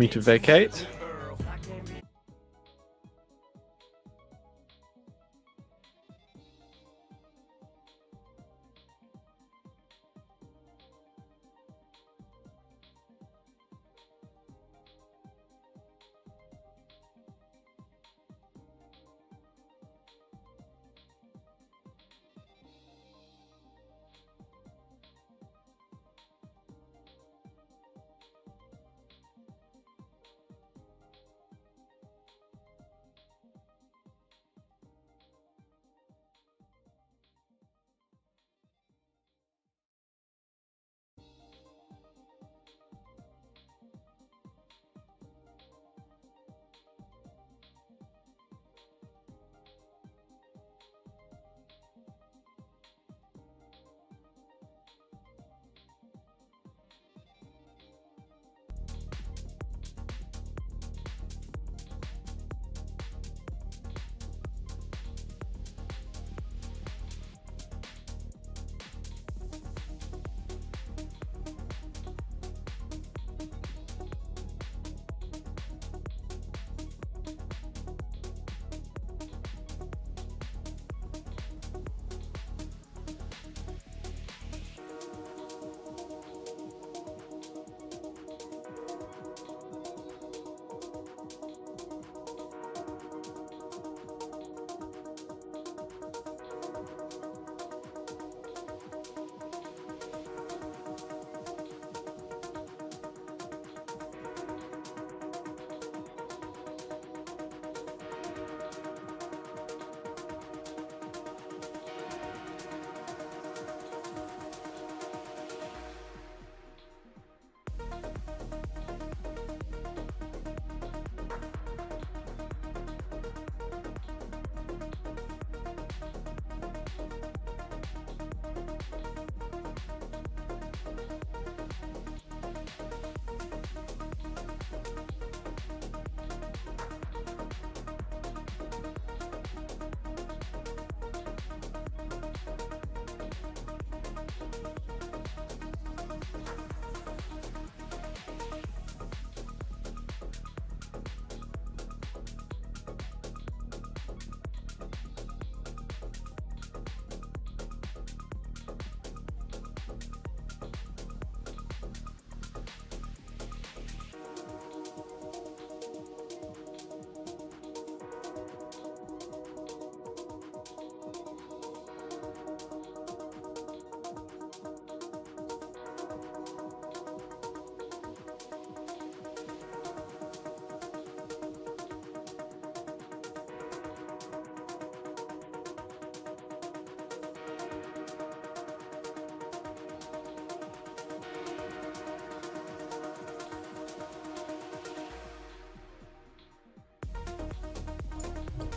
me to vacate.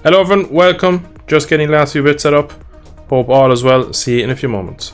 Hello everyone, welcome. Just getting last few bits set up. Hope all is well. See you in a few moments.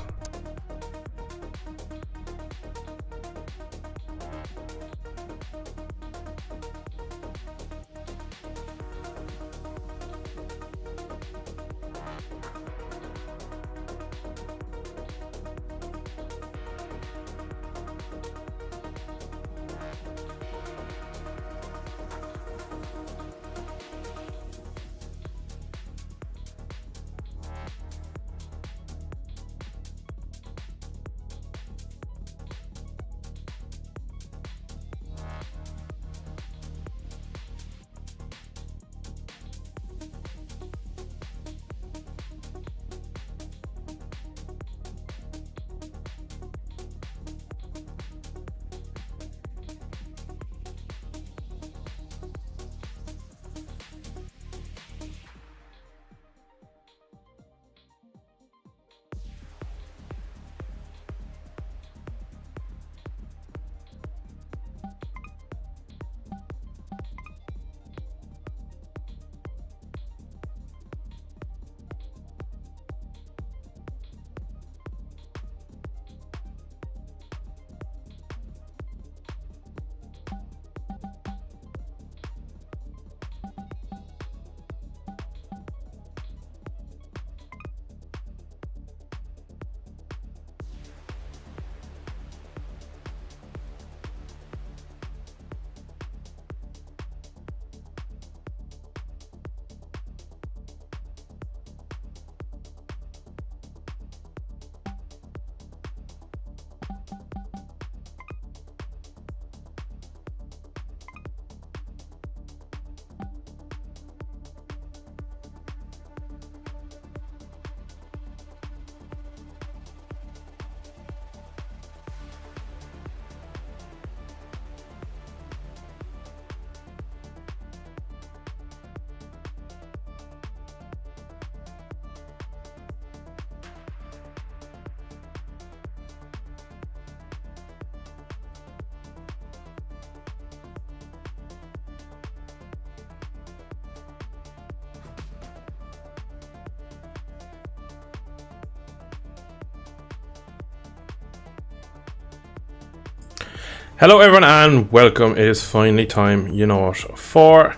Hello everyone and welcome. It is finally time, you know what, for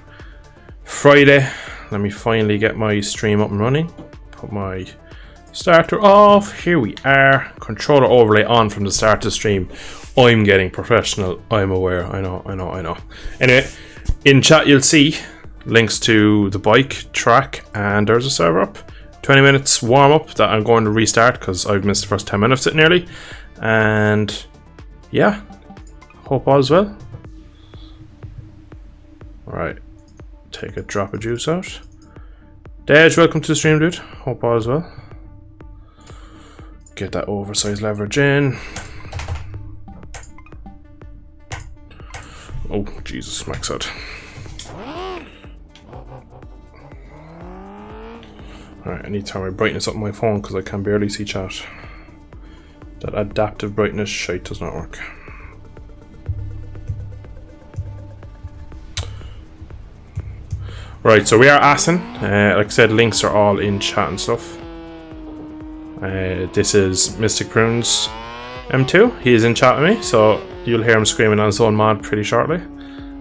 Friday. Let me finally get my stream up and running. Put my starter off. Here we are. Controller overlay on from the start of the stream. I'm getting professional. I'm aware. I know. Anyway, in chat you'll see links to the bike track and there's a server up. 20 minutes warm up that I'm going to restart because I've missed the first 10 minutes it nearly. And yeah, hope all's well. Alright, take a drop of juice out. Dej, welcome to the stream, dude. Hope all's well. Get that oversized leverage in. Oh, Jesus, max out. Alright, I need to turn my brightness up on my phone because I can barely see chat. That adaptive brightness shite does not work. Right, so we are Asin. Like I said, links are all in chat and stuff. This is Mystic Prunes M2. He is in chat with me, so you'll hear him screaming on his own mod pretty shortly.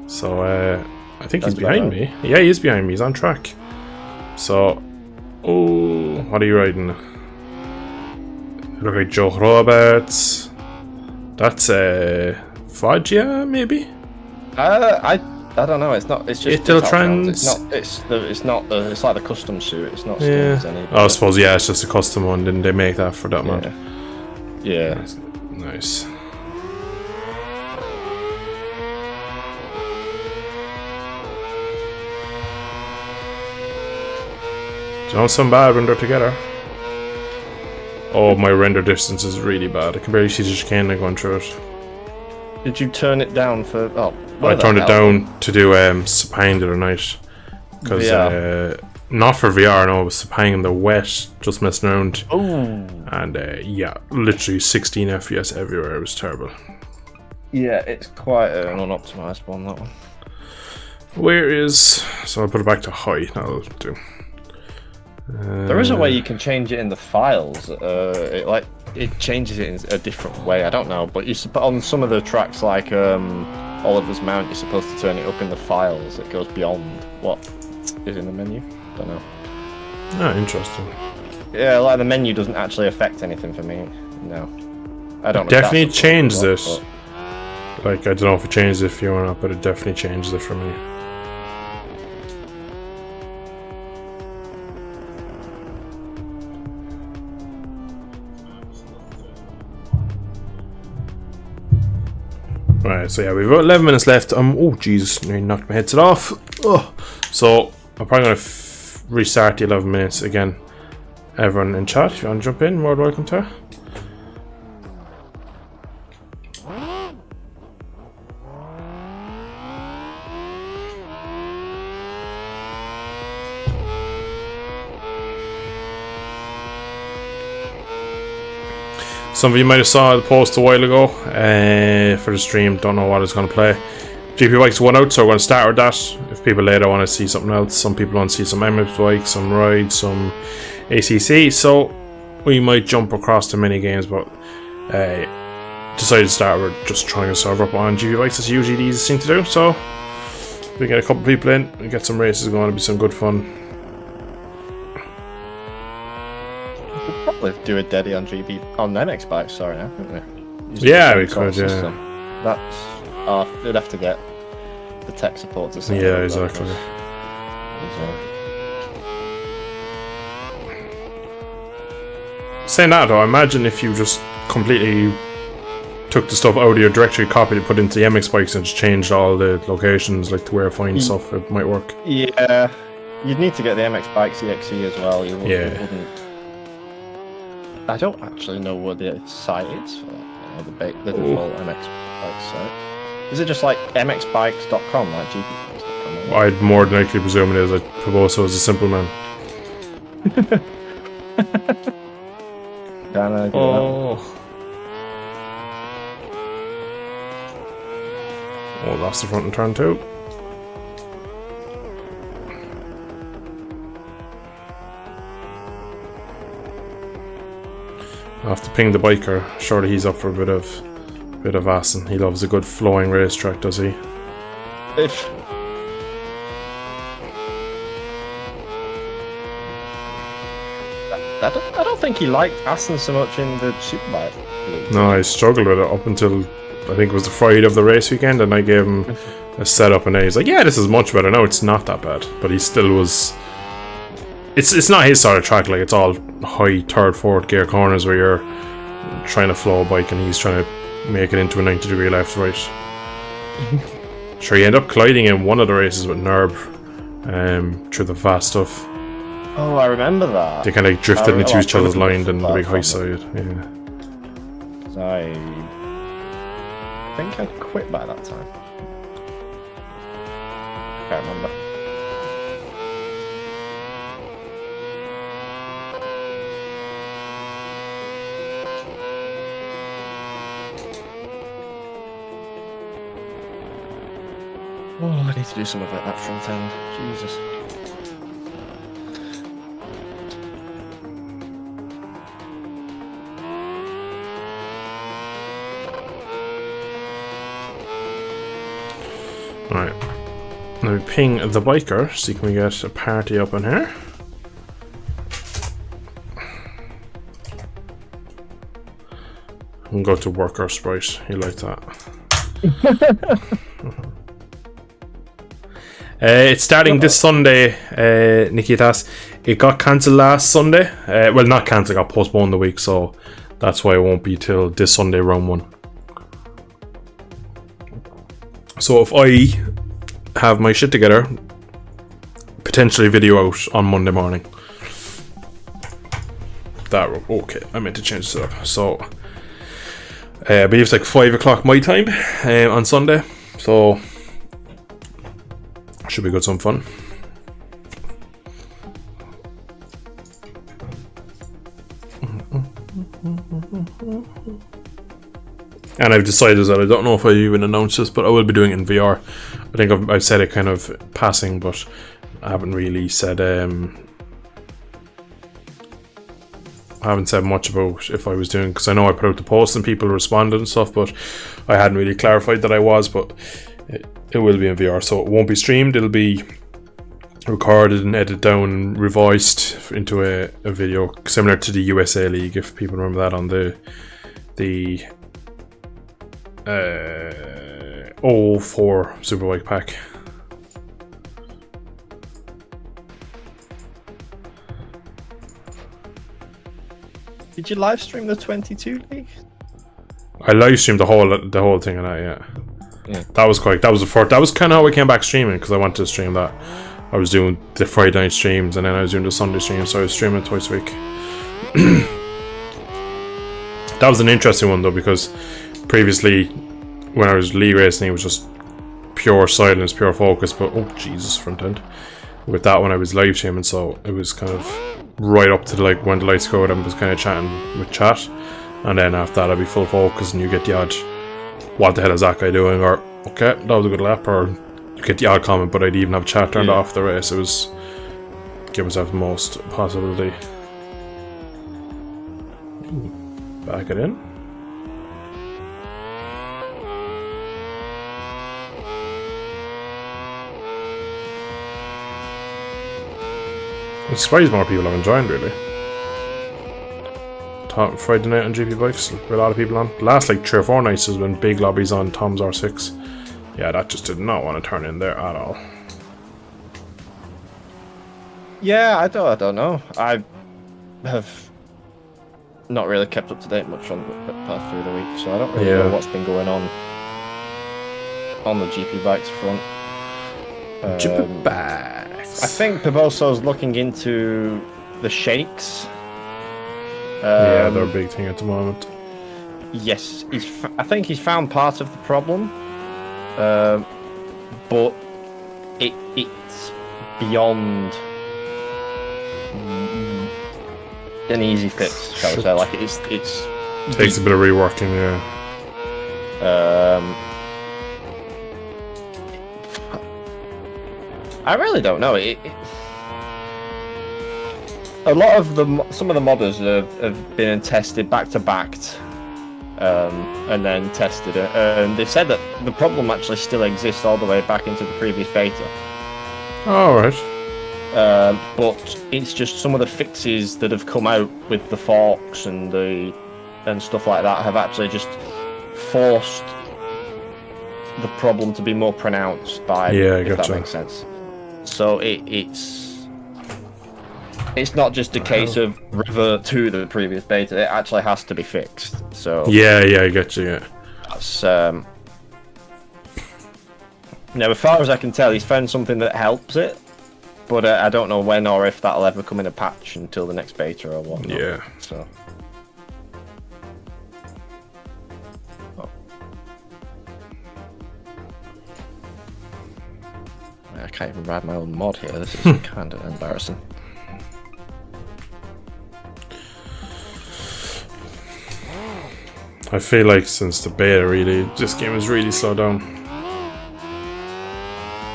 So I think he's behind me. Yeah, he is behind me. He's on track. So, oh, what are you riding? You look like Joe Roberts. That's Foggia, maybe. I don't know. It's not. It's just Trans. It's not. It's like the custom suit. It's not. Skins anymore. Oh, I suppose yeah. It's just a custom one. Didn't they make that for that mod? Yeah. Nice. Don't sound bad when they're together. Oh, my render distance is really bad. I can barely see the chicane going through it. Did you turn it down for? Oh, I turned it down to do Sepang the other night. Because not for VR, no, it was Sepang in the wet, just messing around. Oh. And yeah, literally 16 FPS everywhere. It was terrible. Yeah, it's quite an unoptimized one, that one. Where is? So I'll put it back to high. That'll do. There is a way you can change it in the files. It changes it in a different way. I don't know, but on some of the tracks, like Oliver's Mount, you're supposed to turn it up in the files. It goes beyond what is in the menu. Don't know. Oh, interesting. Yeah, like the menu doesn't actually affect anything for me. No, I don't. Definitely changes it. Like I don't know if it changes it for you or not, but it definitely changes it for me. Right, so yeah, we've got 11 minutes left. Oh, Jesus, nearly knocked my headset off. Oh. So, I'm probably going to restart the 11 minutes again. Everyone in chat, if you want to jump in, more than welcome to. Some of you might have saw the post a while ago for the stream. Don't know what it's going to play. GP Bikes won out, so we're going to start with that. If people later want to see something else, some people want to see some MX bikes, some rides, some ACC. So we might jump across the mini games, but decided to start with just trying to serve up on GP Bikes. That's usually the easiest thing to do. So we get a couple people in, we get some races going. It'll be some good fun. Probably do a Deddy on MX bikes, sorry, now, couldn't we? Yeah, we could, yeah. That's they'd have to get the tech support to say. Yeah, exactly. Saying that though, imagine if you just completely took the stuff out of your directory, copied it, put it into the MX bikes, and just changed all the locations, like to where I find stuff. It might work. Yeah, you'd need to get the MX bikes EXE as well. You wouldn't. I don't actually know what the site is for that, the default MX bikes site. Is it just like mxbikes.com, like gpbikes.com? I'd more than likely presume it is. I'd propose so as a simple man. Oh, lost the front in turn 2. I'll have to ping the biker. Surely he's up for a bit of Bit of Aston. He loves a good flowing racetrack, does he? If I don't think he liked Aston so much in the Superbike league. No, I struggled with it up until I think it was the Friday of the race weekend, and I gave him a setup, and he's like, "Yeah, this is much better now. It's not that bad," but he still was. It's not his sort of track. Like, it's all high third, fourth gear corners where you're trying to flow a bike, and he's trying to make it into a 90-degree left right. Sure, he ended up colliding in one of the races with Nerb through the fast stuff. Oh, I remember that. They kind of drifted into each other's line in the big high side. Yeah. I think I quit by that time. Can't remember. Oh, I need to do something about that front end. Jesus. Alright. Now we ping the biker, see can we get a party up in here. And go to worker sprite, you like that. It's starting this Sunday, Nikitas. It got cancelled last Sunday. Well, not cancelled, got postponed the week, so that's why it won't be till this Sunday, round 1. So if I have my shit together, potentially video out on Monday morning. Okay, I meant to change it up. So I believe it's like 5 o'clock my time on Sunday. So should be good, some fun. And I've decided that I don't know if I even announced this, but I will be doing it in VR. I think I've said it kind of passing, but I haven't really said I haven't said much about if I was doing, because I know I put out the post and people responded and stuff, but I hadn't really clarified that I was. But it will be in VR, so it won't be streamed. It'll be recorded and edited down and revised into a video similar to the USA League, if people remember that on the 04 Superbike pack. Did you live stream the 22 league? I live streamed the whole thing of that, yeah. That was kind of how I came back streaming, because I wanted to stream that. I was doing the Friday night streams and then I was doing the Sunday streams, so I was streaming it twice a week. That was an interesting one though, because previously when I was league racing it was just pure silence, pure focus, but oh Jesus, front end. With that one I was live streaming, so it was kind of right up to like when the lights go out, I was kind of chatting with chat, and then after that I'd be full focus and you get the odd "what the hell is that guy doing?" or "okay, that was a good lap," or you get the odd comment, but I'd even have chat turned off the race. It was give myself the most possibility. Back it in. I'm surprised more people haven't joined, really. Friday night on GP Bikes, with a lot of people on. The last like 3 or 4 nights has been big lobbies on Tom's R6. Yeah, that just did not want to turn in there at all. Yeah, I don't know. I have not really kept up to date much on the past through the week, so I don't really know what's been going on the GP Bikes front. GP Bikes. I think Piboso's looking into the shakes. Yeah, they're a big thing at the moment. Yes, I think he's found part of the problem, but it's beyond an easy fix, shall we say? Like it's takes a bit of reworking, yeah. I really don't know. A lot of some of the modders have been tested back to back and then tested it. And they said that the problem actually still exists all the way back into the previous beta. Alright. But it's just some of the fixes that have come out with the forks and stuff like that have actually just forced the problem to be more pronounced by, if that makes sense. So it's not just a case of revert to the previous beta. It actually has to be fixed. So yeah, I get you. Yeah. That's now, as far as I can tell, he's found something that helps it, but I don't know when or if that'll ever come in a patch until the next beta or whatnot. Yeah. So. I can't even ride my own mod here. This is kind of embarrassing. I feel like since the beta, really, this game has really slowed down.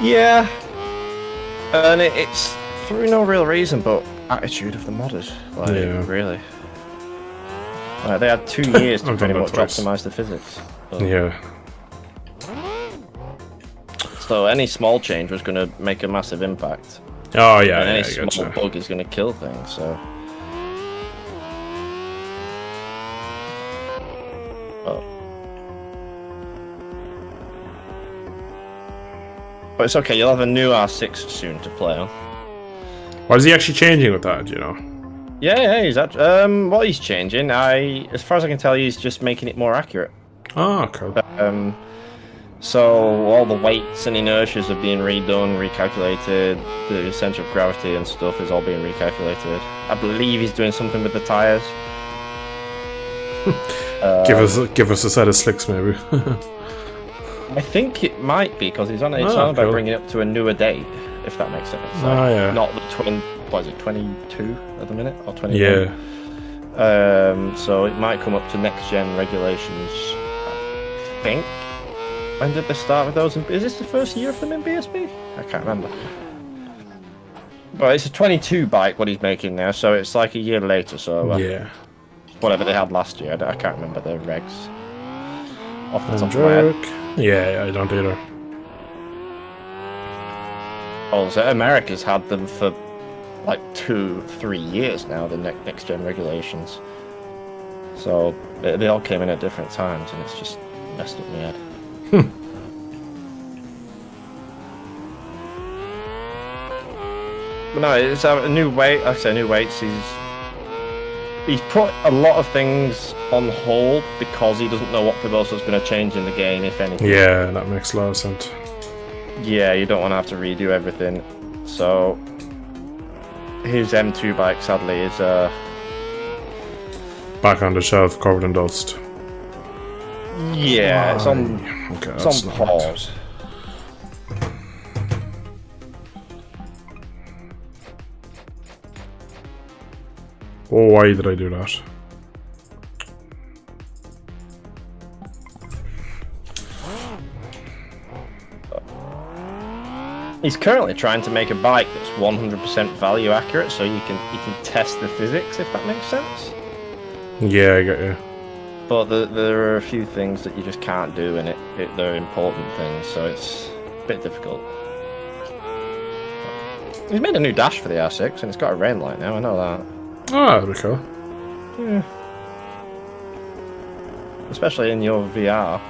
Yeah, and it's for no real reason, but attitude of the modders. Like, really. They had 2 years to pretty much optimize the physics. But... yeah. So any small change was going to make a massive impact. Oh yeah, and any small bug is going to kill things. So. But it's okay, you'll have a new R6 soon to play on. What is he actually changing with that, do you know? Yeah, he's actually, what he's changing, as far as I can tell, he's just making it more accurate. Oh, cool. So all the weights and inertias are being redone, recalculated, the center of gravity and stuff is all being recalculated. I believe he's doing something with the tires. Give us a set of slicks, maybe. I think it might be, because it's on about bringing it up to a newer date, if that makes sense. Like, yeah. Not the 22 at the minute, or 21? Yeah. So it might come up to next-gen regulations, I think. When did they start with those? Is this the first year of them in BSB? I can't remember. But it's a 22 bike, what he's making now, so it's like a year later, so... yeah. Whatever they had last year, I can't remember the regs. Off the top of my head. Yeah, I don't either. Oh, so America's had them for like 2-3 years now, the next gen regulations. So they all came in at different times, and it's just messed up my head. But no, it's a new weight. Like I say, new weights. He's put a lot of things on hold because he doesn't know what Pivoso's going to change in the game, if anything. Yeah, that makes a lot of sense. Yeah, you don't want to have to redo everything. So his M2 bike, sadly, is back on the shelf, covered in dust. Yeah, it's on pause. Oh, why did I do that? He's currently trying to make a bike that's 100% value accurate, so you can test the physics, if that makes sense. Yeah, I get you. But there are a few things that you just can't do, and they're important things, so it's a bit difficult. He's made a new dash for the R6, and it's got a rain light now, I know that. Oh, that'd be cool. Yeah. Especially in your VR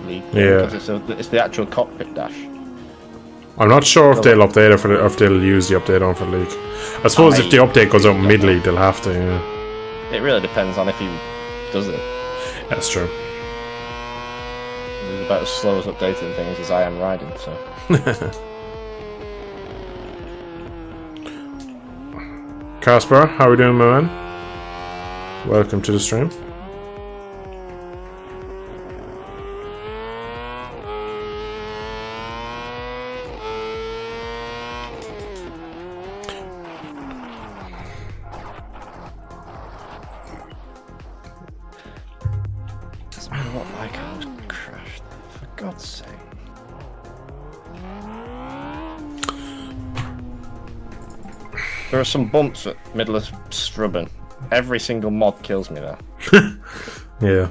league. Yeah. Because it's the actual cockpit dash. I'm not sure if they'll update it or if they'll use the update on for the league. I suppose if the update goes out mid-league, they'll have to, yeah. It really depends on if he does it. That's true. He's about as slow as updating things as I am riding, so... Casper, how are we doing, my man? Welcome to the stream. It's not like I was crashed, for God's sake. There are some bumps at Middle of Strubben. Every single mod kills me there. Yeah.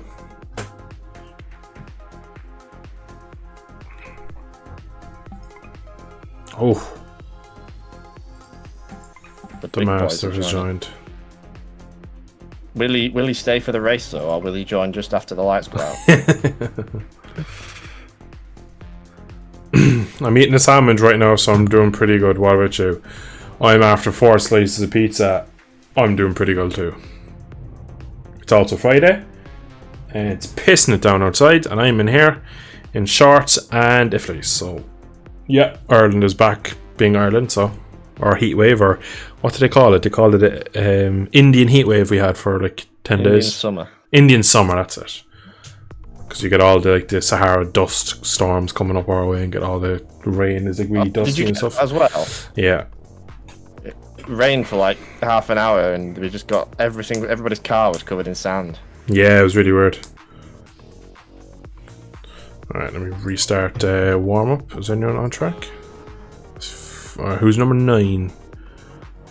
Oh, the big boys master are has joining. joined. Will he stay for the race though, or will he join just after the lights go out? I'm eating a sandwich right now, so I'm doing pretty good. What about you? I'm after 4 slices of pizza. I'm doing pretty good too. It's also Friday, and it's pissing it down outside, and I'm in here in shorts and a fleece. So, yeah, Ireland is back being Ireland. So, or heat wave, or what did they call it? They called it Indian heat wave we had for like 10 Indian days. summer. Indian summer, that's it. Because you get all the the Sahara dust storms coming up our way, and get all the rain is like really dusty Did you and get stuff. as well? Yeah. It rained for like half an hour, and we just got everybody's car was covered in sand. Yeah, it was really weird. Alright, let me restart warm up. Is anyone on track? Who's number 9?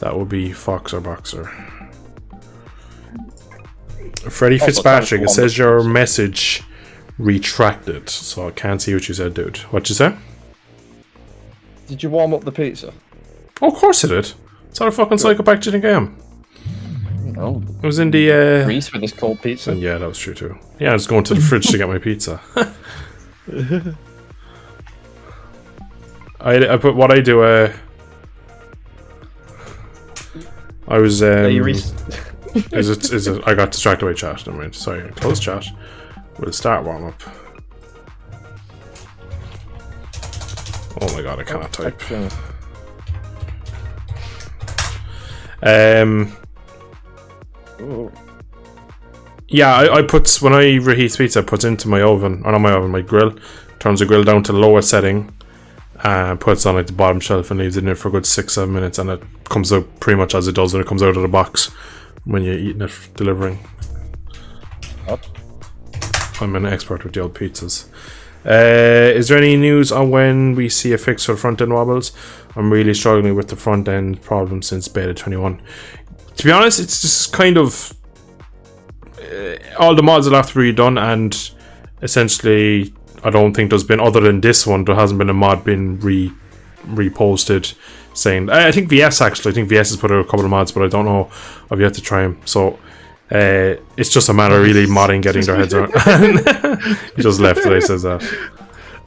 That would be Fox or Boxer. Freddie Also, Fitzpatrick, it time for says warm-up. your message retracted, so I can't see what you said, dude. What'd you say? Did you warm up the pizza? Oh, of course it did. It's not a fucking psychopath do you think I am? No. It was in the Grease for this cold pizza. yeah, that was true too. Yeah, I was going to the fridge to get my pizza. I put what I do. I was. Is it? I got distracted by chat. Never mind. Sorry, close chat. We'll start warm up. Oh my god, I cannot type. Ooh. Yeah, I put when I reheat pizza, I put into my oven, or not my oven, my grill. Turns the grill down to the lowest setting, and puts on like the bottom shelf and leaves it in there for a good 6-7 minutes, and it comes out pretty much as it does when it comes out of the box when you're eating it delivering. What? I'm an expert with the old pizzas. Is there any news on when we see a fix for the front end wobbles? I'm really struggling with the front end problem since beta 21. To be honest, it's just kind of all the mods will have to be redone, and essentially I don't think there's been, other than this one, there hasn't been a mod been reposted saying. I think VS actually. I think VS has put out a couple of mods, but I don't know. I've yet to try them. So it's just a matter of really modding getting their heads around. He just left today, says that.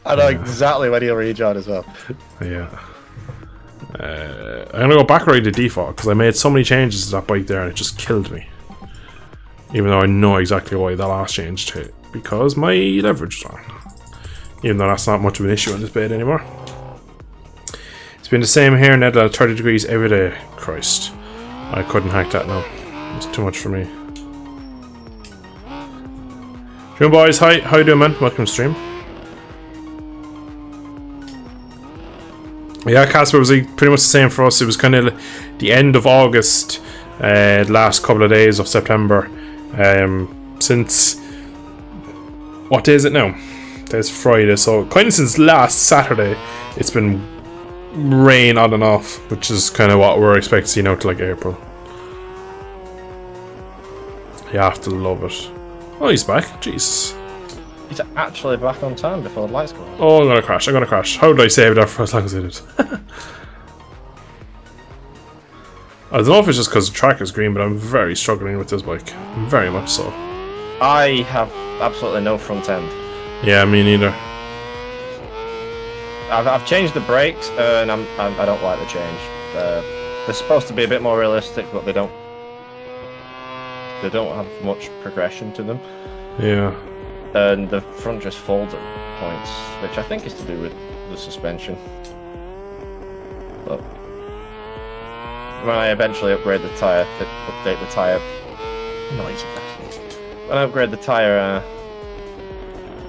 I know exactly when he'll rejoin as well. Yeah. I'm gonna go back right to default because I made so many changes to that bike there and it just killed me. Even though I know exactly why that last change to it, because my leverage is on. Even though that's not much of an issue in this bed anymore. It's been the same here now at 30 degrees every day. Christ. I couldn't hack that now. It's too much for me. June boys, hi. How you doing, man? Welcome to stream. Yeah, Casper was like pretty much the same for us. It was kind of the end of August, the last couple of days of September. Since what day is it now? It's Friday, so kind of since last Saturday, it's been rain on and off, which is kind of what we're expecting to see now to like April. You have to love it. Oh, he's back. Jesus. He's actually back on time before the lights go on. Oh, I'm gonna crash. I'm gonna crash. How did I save that for as long as I did? I don't know if it's just because the track is green, but I'm very struggling with this bike. Very much so. I have absolutely no front end. Yeah, me neither. I've changed the brakes, and I don't like the change. They're supposed to be a bit more realistic, but they don't have much progression to them. Yeah. And the front just folds at points, which I think is to do with the suspension. But when I eventually upgrade the tyre, update the tyre, noisy bastards. When I upgrade the tyre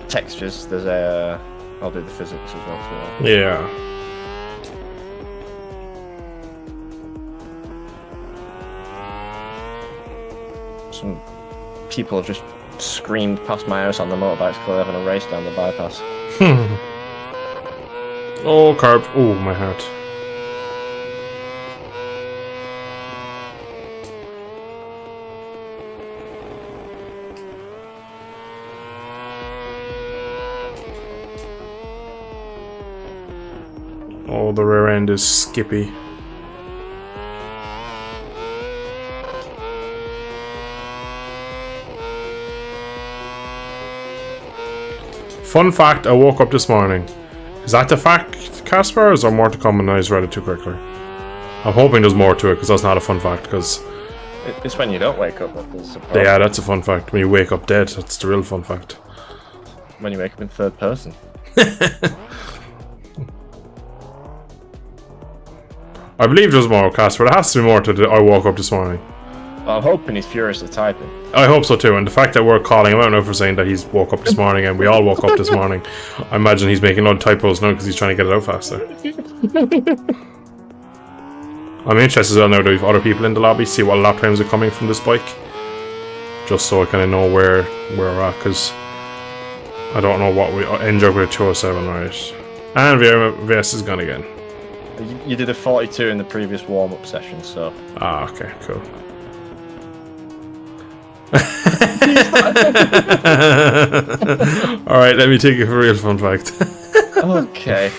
textures, there's a I'll do the physics as well. So. Yeah. Some people have just screamed past my house on the motorbikes because they're having a race down the bypass. Oh, carb. Oh, my heart. Oh, the rear end is skippy. Fun fact, I woke up this morning. Is that the fact, Casper, or is there more to come and I just read it too quickly? I'm hoping there's more to it, because that's not a fun fact, because... It's when you don't wake up that there's a problem. Yeah, that's a fun fact. When you wake up dead, that's the real fun fact. When you wake up in third person. I believe there's more, Casper. There has to be more to I woke up this morning. Well, I'm hoping he's furiously typing. I hope so too, and the fact that we're calling him out now for saying that he's woke up this morning and we all woke up this morning, I imagine he's making a lot of typos now because he's trying to get it out faster. I'm interested as well now that we have other people in the lobby, see what lap times are coming from this bike. Just so I kind of know where we're at, because I don't know what we end up with a 207, right? And VS is gone again. You did a 42 in the previous warm-up session, so... Ah, okay, cool. Alright, let me take a real fun fact. Okay.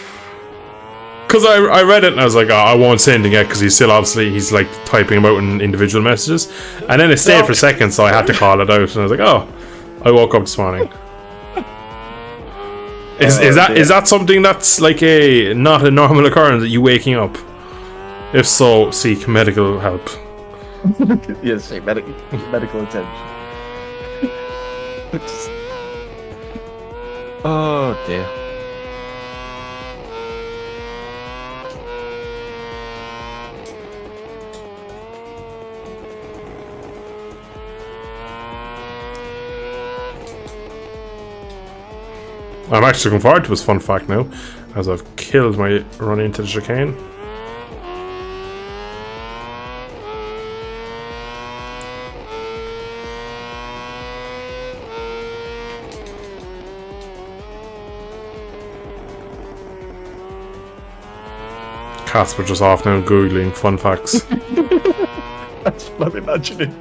Because I read it and I was like, oh, I won't say anything yet because he's still obviously, he's like typing about in individual messages. And then it stayed for a second, so I had to call it out. And I was like, oh, I woke up this morning. Is that something that's like not a normal occurrence that you waking up? If so, seek medical help. Yes, seek medical attention. Oh dear. I'm actually looking forward to this fun fact now, as I've killed my run into the chicane. Casper just off now googling fun facts. That's what I'm imagining.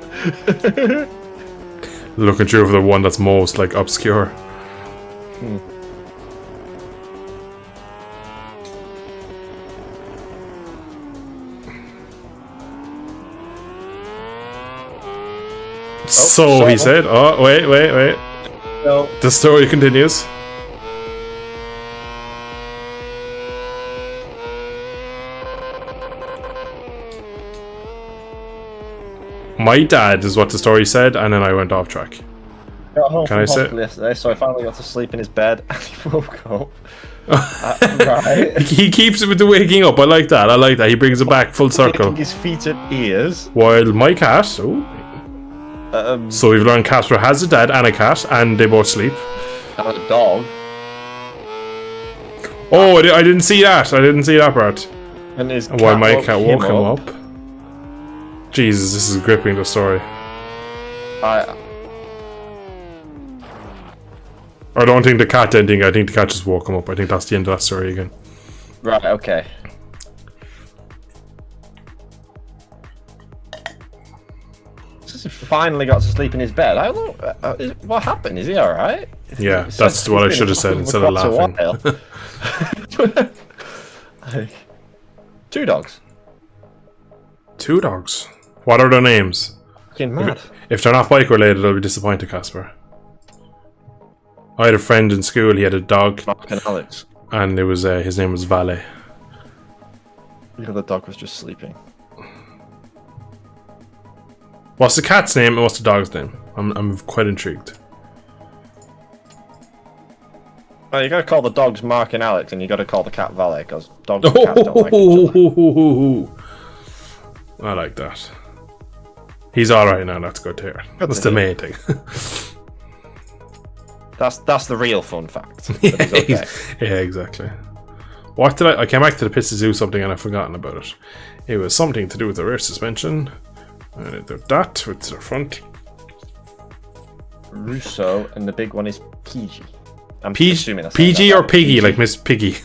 Looking through for the one that's most like obscure. So he said, oh, wait. No. The story continues. My dad is what the story said, and then I went off track. Got home Can from I say- hospital yesterday, so I finally got to sleep in his bed and he woke up. Right. He keeps it with the waking up. I like that. He brings it back full circle. Licking his feet and ears. While my cat, so we've learned Casper has a dad and a cat, and they both sleep. And a dog. Oh, I didn't see that. Part. And his cat While my woke cat woke him up. Jesus, this is gripping the story. I don't think the cat ending. I think the cat just woke him up. I think that's the end of that story again. Right, okay. He finally got to sleep in his bed. I don't know. What happened? Is he alright? Yeah, that's what I should have said instead of laughing. Two dogs. 2 dogs. What are their names? Fucking mad. If they're not bike related, I'll be disappointed, Casper. I had a friend in school. He had a dog, Mark and Alex. and it was his name was Valet. The other dog was just sleeping. What's the cat's name and what's the dog's name? I'm quite intrigued. Well, you gotta call the dogs Mark and Alex, and you gotta call the cat Valet, because dogs and cats don't like each other. I like that. He's alright now, that's good to hear. That's the main thing. That's the real fun fact. That he's okay. Yeah, exactly. What did I came back to the pits to do something and I've forgotten about it. It was something to do with the rear suspension. And it did that with the front. Russo, and the big one is PG. I'm PG, assuming that's PG or Piggy, like Miss Piggy.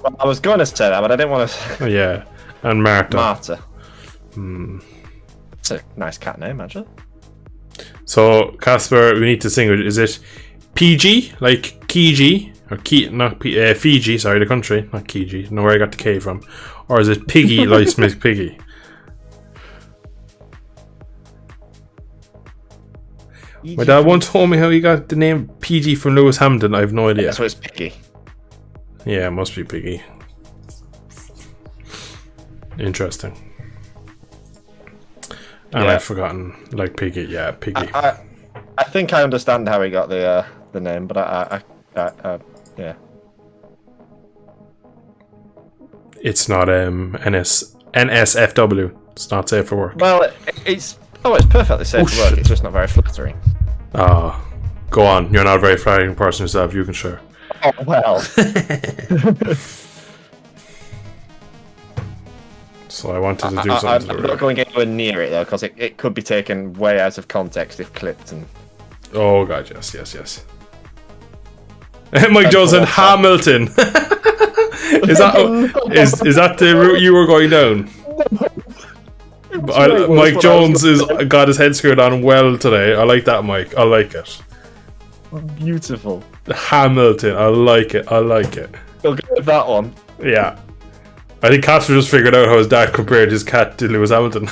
Well, I was going to say that, but I didn't want to. Yeah, and Marta. Marta. It's a nice cat name, actually. So, Casper, we need to sing. Is it PG, like Kiji, Or Fiji, sorry, the country. Not Kiji. Know where I got the K from. Or is it Piggy likes Miss Piggy? My dad once told me how he got the name PG from Lewis Hamilton. I have no idea. So it's Piggy. Yeah, it must be Piggy. Interesting. And Yeah. I've forgotten, like Piggy. Yeah, Piggy. I think I understand how he got the name, but yeah. It's not NSFW. It's not safe for work. Well, it's perfectly safe for work. It's just not very flattering. Go on. You're not a very flattering person yourself. You can share. Oh well. So I wanted to do something. I'm not going anywhere near it though, because it could be taken way out of context if clipped. And Oh god, yes. Mike Jones and Hamilton. is that the route you were going down? Mike Jones has got his head screwed on well today. I like that, Mike. I like it. Beautiful. Hamilton. I like it. We'll go with that one. Yeah. I think Casper just figured out how his dad compared his cat to Lewis Hamilton.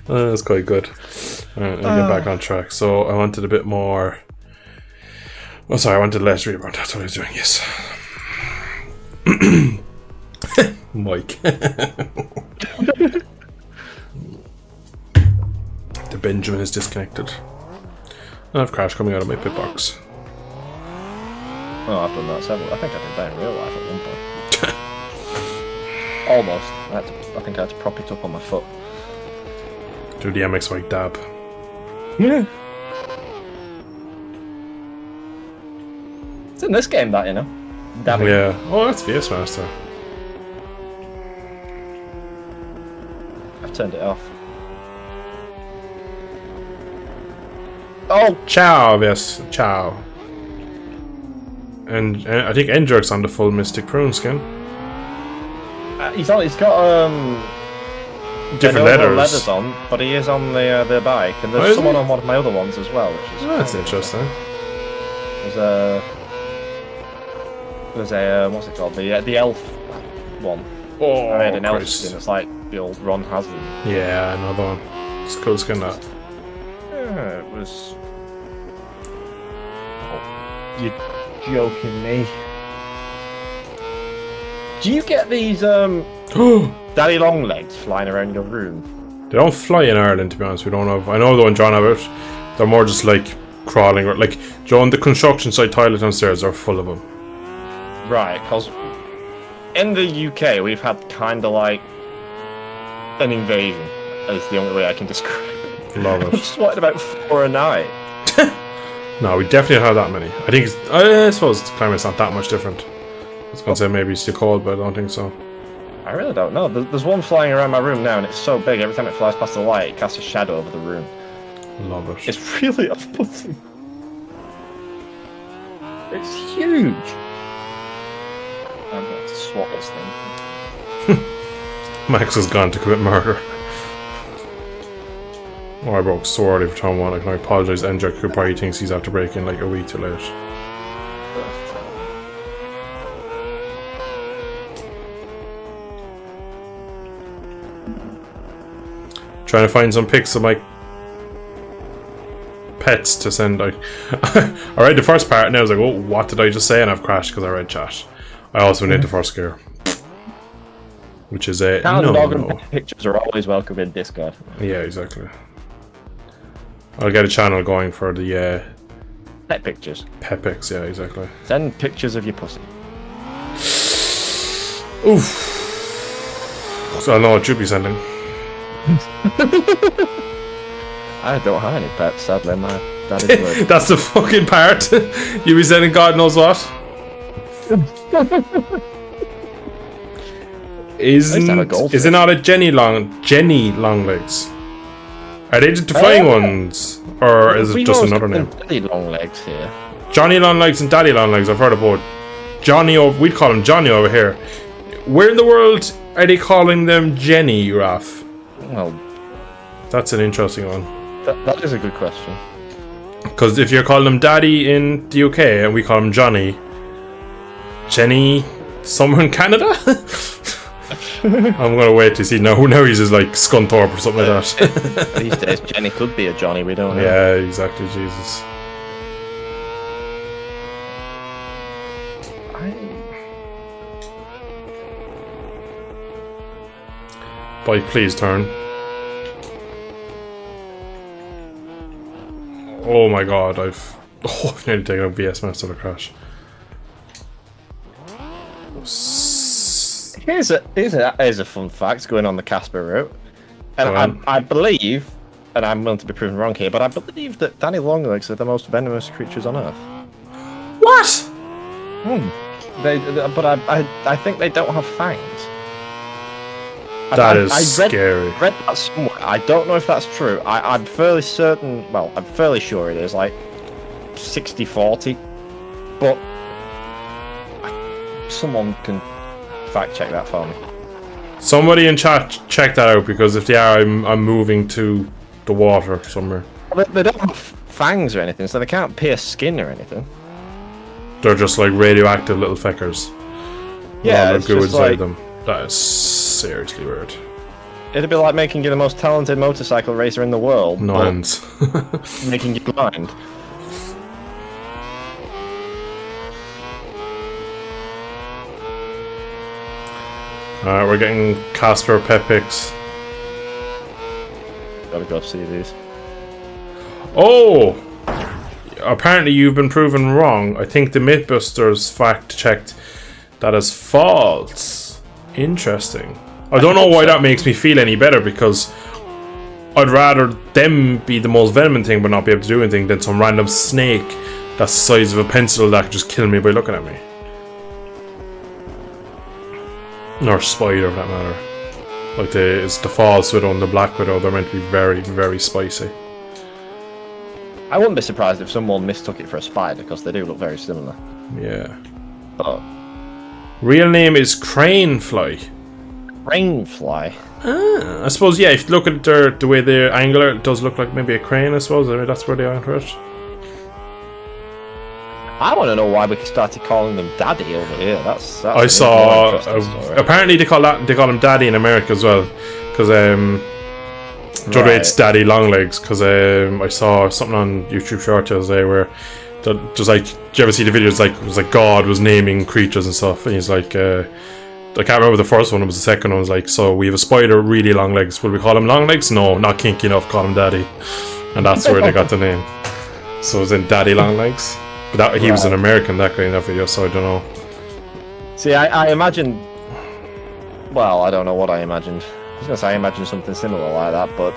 That's quite good. Alright, I'll get back on track. So I wanted a bit more. Oh, sorry, I wanted less rebound. That's what I was doing. Yes. Mike. The Benjamin is disconnected. I have Crash coming out of my pit box. Oh, I've done that several. I think I did that in real life at one point. Almost. I think I had to prop it up on my foot. Do the MX Mike dab. Yeah. It's in this game, that, you know. Dabbing. Yeah. Oh, that's VS Master. I've turned it off. Oh! Ciao, yes. Ciao. And I think Endrick's on the full Mystic Prune skin. He's got Different letters on, but he is on the bike, and there's someone on one of my other ones as well, which is that's interesting. There's a what's it called? The elf one. Oh, I made an elf Christ. skin. It's like the old Ron Haslam. Yeah, another one. It's a cool skin, that. Yeah, it was. Oh, you're joking me. Do you get these daddy long legs flying around your room? They don't fly in Ireland, to be honest. We don't have. I know the one John about. They're more just like crawling, or like John. The construction site toilet downstairs are full of them. Right, because in the UK we've had kind of like an invasion, is the only way I can describe it. Love I've it. just wanted about 4 a night. No, we definitely don't have that many. I think I suppose the climate's not that much different. I was going to say maybe it's too cold, but I don't think so. I really don't know. There's one flying around my room now, and it's so big, every time it flies past the light, it casts a shadow over the room. Love it. It's really off-putting. It's huge. I'm going to swap this thing. Max has gone to commit murder. Oh, I broke so early for Tom 1. I can apologise. Endrick, who probably thinks he's after breaking like a week too late. Trying to find some pics of my pets to send out. I read the first part and I was like, oh, what did I just say? And I've crashed because I read chat. I also need the first gear. Which is a no. Pictures are always welcome in Discord. Yeah, exactly. I'll get a channel going for the Pet pictures. pet pics, yeah, exactly. Send pictures of your pussy. Oof. So I know what you'd be sending. I don't have any pets, sadly. My dad is working. That's the fucking part. You'll be sending God knows what. Is it not a Jenny Longlegs? Are they the flying ones, or is it just another name? Daddy Longlegs here. Johnny Longlegs and Daddy Longlegs. I've heard of both. We'd call him Johnny over here. Where in the world are they calling them Jenny, Raph? Well, that's an interesting one. that is a good question. Because if you're calling him Daddy in the UK and we call him Johnny, Jenny, somewhere in Canada? I'm gonna wait to see. Now he's just like Scunthorpe or something like that. These days, Jenny could be a Johnny, we don't know. Yeah, exactly, Jesus. Bike, please turn. Oh my god, I've nearly taken a VS Master to crash. Here's a fun fact going on the Casper route. And I believe, and I'm willing to be proven wrong here, but I believe that Danny Longlegs are the most venomous creatures on Earth. What? But I think they don't have fangs. That is scary. I read that somewhere. I don't know if that's true. I'm fairly certain, well, I'm fairly sure it is, like 60-40. But someone can fact check that for me. Somebody in chat check that out, because if they are, I'm moving to the water somewhere. They don't have fangs or anything, so they can't pierce skin or anything. They're just like radioactive little feckers. Yeah, it's just like them. That is seriously weird. It'd be like making you the most talented motorcycle racer in the world. No ends. Making you blind. Alright, we're getting Casper pet picks. Gotta go see these. Oh! Apparently you've been proven wrong. I think the Mythbusters fact checked that as false. Interesting. I don't know why that makes me feel any better, because I'd rather them be the most venomous thing but not be able to do anything than some random snake that's the size of a pencil that could just kill me by looking at me. Or spider, for that matter. Like it's the false widow and the black widow. They're meant to be very, very spicy. I wouldn't be surprised if someone mistook it for a spider, because they do look very similar. Yeah. But real name is Cranefly. Rainfly. I suppose, yeah, if you look at the way they're angular, it does look like maybe a crane, I suppose. I mean, that's where they are for it. I want to know why we started calling them Daddy over here. That's I saw. Apparently, they call him Daddy in America as well, because it's Daddy Longlegs. Because I saw something on YouTube Shorts the other day where just like, do you ever see the videos? Like it was like God was naming creatures and stuff, and he's like, I can't remember the first one. It was the second one. It was like, so we have a spider, really long legs. Will we call him Longlegs? No, not kinky enough. Call him Daddy, and that's where they got the name. So it was in Daddy Longlegs. But he was an American, that guy in that video, so I don't know. See, I imagined... Well, I don't know what I imagined. I was going to say I imagined something similar like that, but...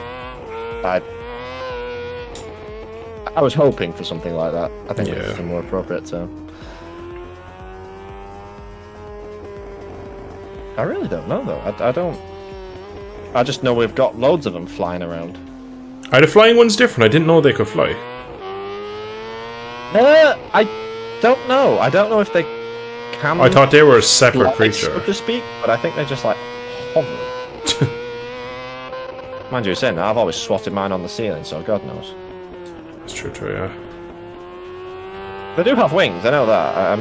I was hoping for something like that. I think it's a more appropriate term. I really don't know, though. I don't... I just know we've got loads of them flying around. Are the flying ones different? I didn't know they could fly. I don't know. I don't know if they can. I thought they were a separate creature, so to speak, but I think they just like hover. Mind you, saying that, I've always swatted mine on the ceiling, so God knows. That's true, yeah. They do have wings. I know that.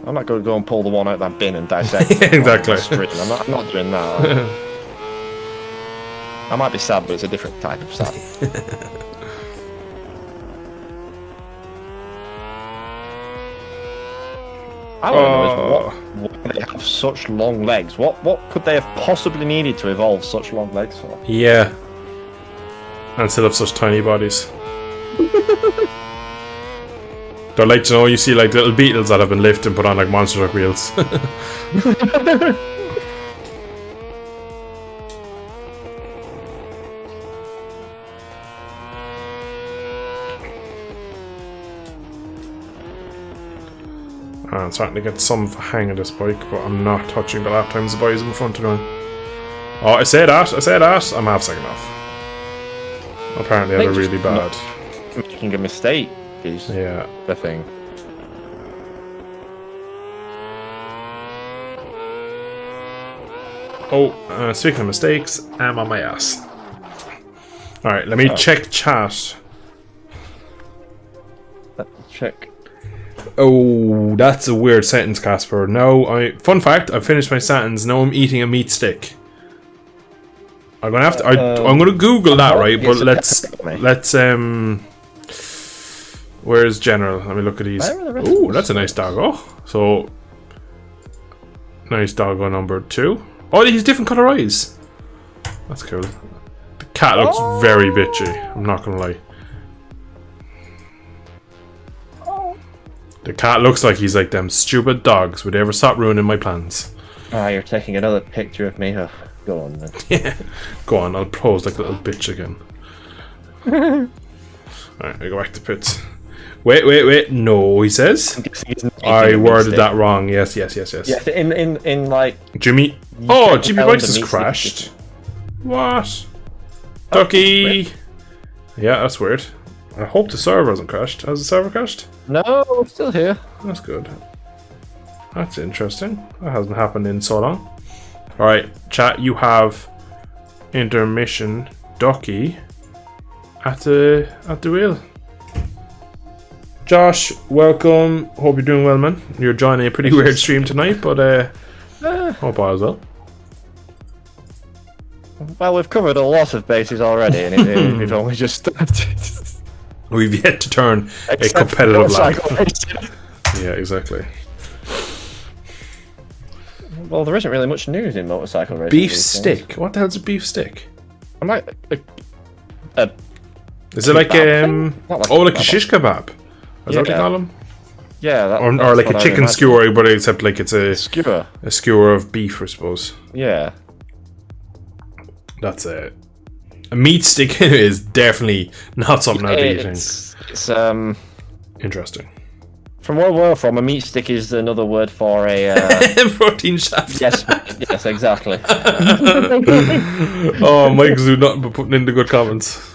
I'm not going to go and pull the one out of that bin and dissect it. Exactly. I'm not doing that. I might be sad, but it's a different type of sad. I want to know is why they have such long legs. What could they have possibly needed to evolve such long legs for? Yeah. And still have such tiny bodies. They're like, you know, you see like little beetles that have been lifted and put on like monster truck wheels. I'm starting to get some hang of this bike, but I'm not touching the lap times the boys in front of me. Oh, I say that, I'm half second off. Apparently they're really bad. Making a mistake is the thing. Oh, speaking of mistakes, I'm on my ass. Alright, let me check chat. Let's check. Oh, that's a weird sentence, Casper. No, fun fact, I finished my sentence. Now I'm eating a meat stick. I'm gonna have to. I'm gonna Google that, right? But let's. Where's General? Let me look at these. Oh, that's a nice doggo. So, nice doggo number 2. Oh, he's different color eyes. That's cool. The cat looks very bitchy. I'm not gonna lie. The cat looks like he's like them stupid dogs. Would they ever stop ruining my plans? Ah, you're taking another picture of me. Oh, go on then. Yeah. Go on, I'll pose like a little bitch again. Alright, I go back to pits. Wait. No, he says. I worded that wrong. Yes. Yeah, in like. Jimmy. Oh, Jimmy Bikes has crashed. What? Ducky. Yeah, that's weird. I hope the server hasn't crashed. Has the server crashed? No, I'm still here. That's good. That's interesting. That hasn't happened in so long. Alright, chat, you have intermission Ducky at the wheel. Josh, welcome. Hope you're doing well, man. You're joining a pretty weird stream tonight, but hope all is well. Well, we've covered a lot of bases already, and we've only just started. We've yet to turn a competitive line. Yeah, exactly. Well, there isn't really much news in motorcycle racing. Beef stick? What the hell's a beef stick? I might. Is it like like a shish kebab? Is that what they call them? Yeah, or like a chicken skewer, but except like it's a skewer. A skewer of beef, I suppose. Yeah. That's it. A meat stick is definitely not something I'd be eating. It's interesting. From where we're from, a meat stick is another word for a protein shaft. Yes, exactly. Oh, Mike's doing nothing but putting in the good comments.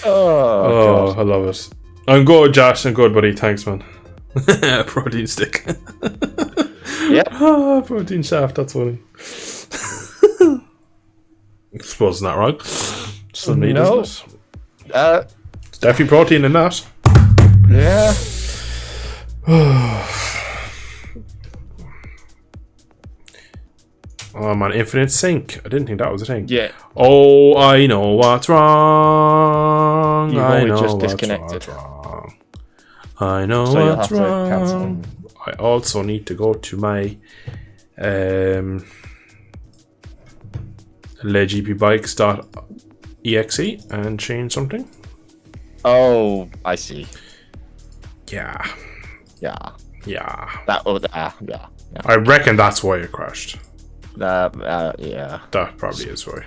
Oh, I love it. I'm good, Josh. I'm good, buddy. Thanks, man. Protein stick. Yeah. Protein shaft. That's funny. I suppose it's not wrong. Still meat, isn't it? It's definitely protein in that. Yeah. Oh man, infinite sync. I didn't think that was a thing. Yeah. Oh, I know what's wrong. You've I know just what's disconnected. wrong. I know so what's wrong. I also need to go to my legpbikes.exe and change something. Oh, I see. Yeah. Yeah. That yeah. I reckon that's why it crashed. Yeah. That probably is why.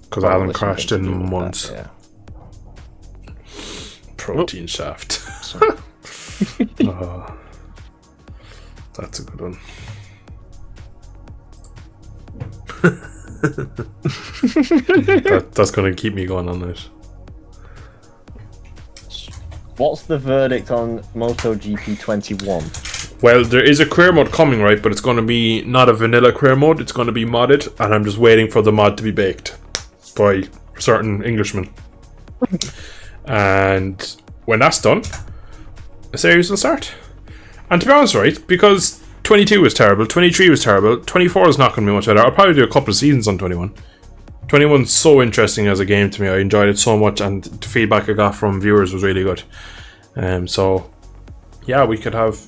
Because I haven't crashed in months. Yeah. Protein shaft. Oh, that's a good one. That's going to keep me going on this. What's the verdict on MotoGP 21? Well, there is a career mode coming, right? But it's going to be not a vanilla career mode. It's going to be modded, and I'm just waiting for the mod to be baked by a certain Englishman. And when that's done, the series will start. And to be honest, right, because 22 was terrible, 23 was terrible, 24 is not going to be much better. I'll probably do a couple of seasons on 21. 21's so interesting as a game to me. I enjoyed it so much, and the feedback I got from viewers was really good. So, yeah, we could have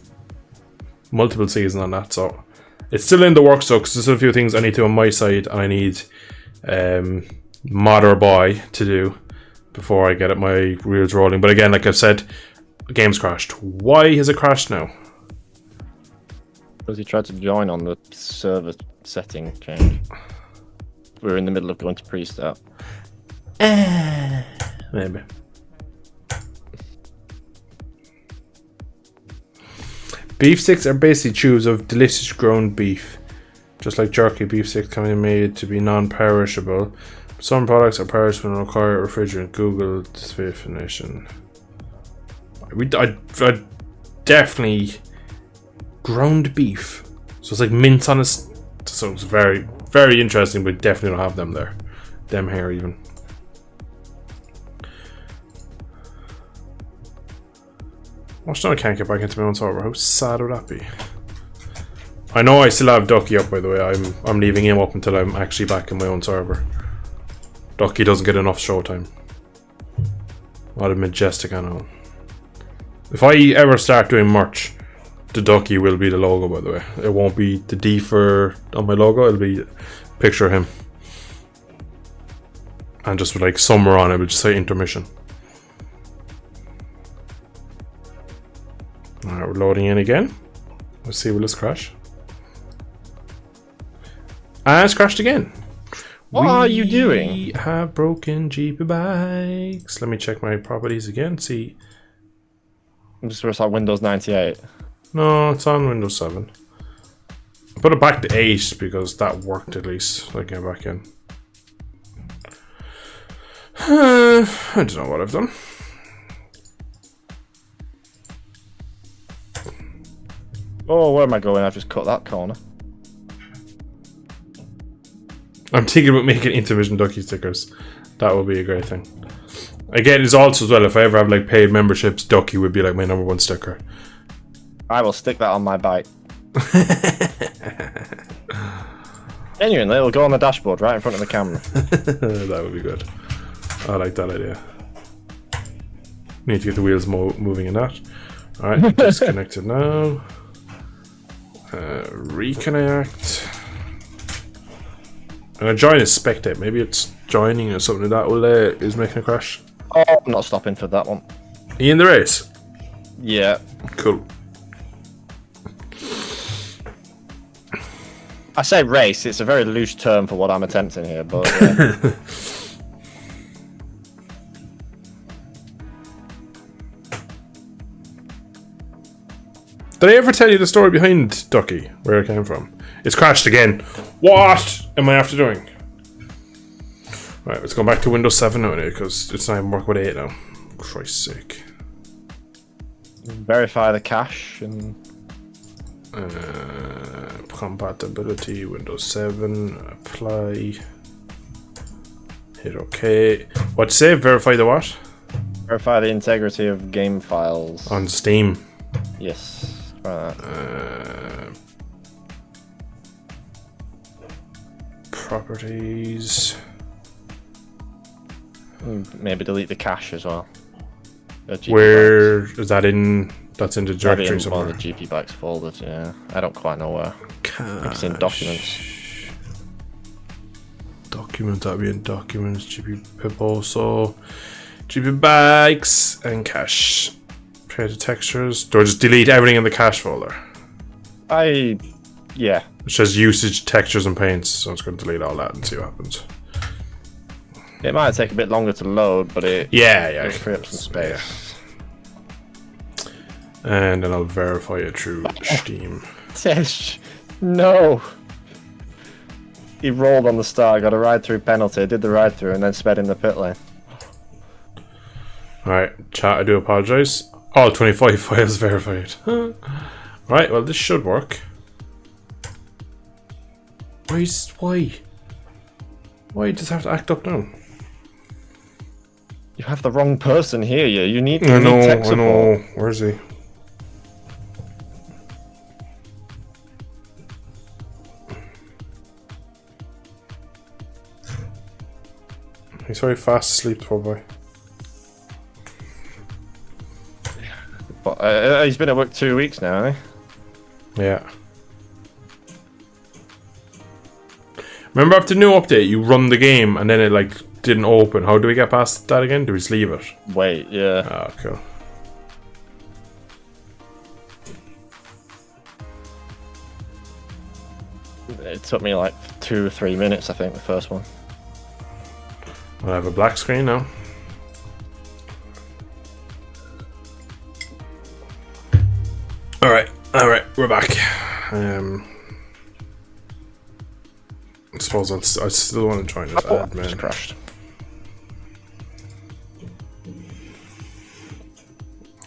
multiple seasons on that. So, it's still in the works, though, because there's still a few things I need to do on my side, and I need Modder Boy to do before I get my wheels rolling. But again, like I've said, the game's crashed. Why has it crashed now? Because he tried to join on the server setting change. We're in the middle of going to pre-start. Maybe. Beef sticks are basically chews of delicious ground beef. Just like jerky, beef sticks can be made to be non-perishable. Some products are perishable and require refrigerant. Google this definition. I definitely ground beef. So it's like mince on a. So it's very, very interesting, but definitely don't have them there. Them here even. Watch now I can't get back into my own server. How sad would that be? I know I still have Ducky up, by the way. I'm leaving him up until I'm actually back in my own server. Ducky doesn't get enough showtime. What a majestic animal. If I ever start doing merch, the Ducky will be the logo, by the way. It won't be the D on my logo, it'll be a picture of him. And just with like somewhere on it, will just say intermission. Alright, we're loading in again. Let's see, will this crash? And it's crashed again. What are you doing? We have broken GP bikes. Let me check my properties again, see. I'm just like Windows 98. No, it's on Windows 7. Put it back to 8 because that worked at least. I get back in. I don't know what I've done. Oh, where am I going? I've just cut that corner. I'm thinking about making Intermission Ducky stickers. That would be a great thing. Again, it's also as well, if I ever have like paid memberships, Ducky would be like my #1 sticker. I will stick that on my bike. Genuinely, it'll go on the dashboard right in front of the camera. That would be good. I like that idea. Need to get the wheels moving in that. Alright, disconnected now. Reconnect. I'm gonna join as spectate. Maybe it's joining or something like that will is making a crash. Oh, I'm not stopping for that one. Are you in the race? Yeah. Cool. I say race, it's a very loose term for what I'm attempting here, but... Did I ever tell you the story behind Ducky, where it came from? It's crashed again. What am I after doing? Right, let's go back to Windows 7 now, because it's not even working with 8 now. Christ's sake. Verify the cache and... compatibility, Windows 7, apply. Hit OK. What say? Verify the what? Verify the integrity of game files. On Steam. Yes. Properties. Maybe delete the cache as well. Where is that in? That's in the directory somewhere. One of the GP Bikes folders, yeah. I don't quite know where. I think it's in documents. Documents, that'd be in documents, GP Piposo, GP Bikes, and cache. Create textures. Do I just delete everything in the cache folder? Yeah. It says usage, textures, and paints, so I'm just going to delete all that and see what happens. It might take a bit longer to load, but it yeah, free up some space. Yeah. And then I'll verify it through Steam. Tish, no. He rolled on the start, got a ride-through penalty, did the ride-through, and then sped in the pit lane. Alright, chat, I do apologise. All 25 files verified. Right, well, this should work. Why? Why does it have to act up now? You have the wrong person here, you need I know. tech support. Where is he? He's very fast asleep, poor boy. But, he's been at work 2 weeks now, hasn't he? Yeah. Remember after the new update, you run the game and then it like didn't open. How do we get past that again? Do we just leave it? Wait, yeah. Ah, cool. It took me like 2 or 3 minutes, I think, the first one. I have a black screen now. Alright, we're back. I suppose I still want to join this admin. Just crashed.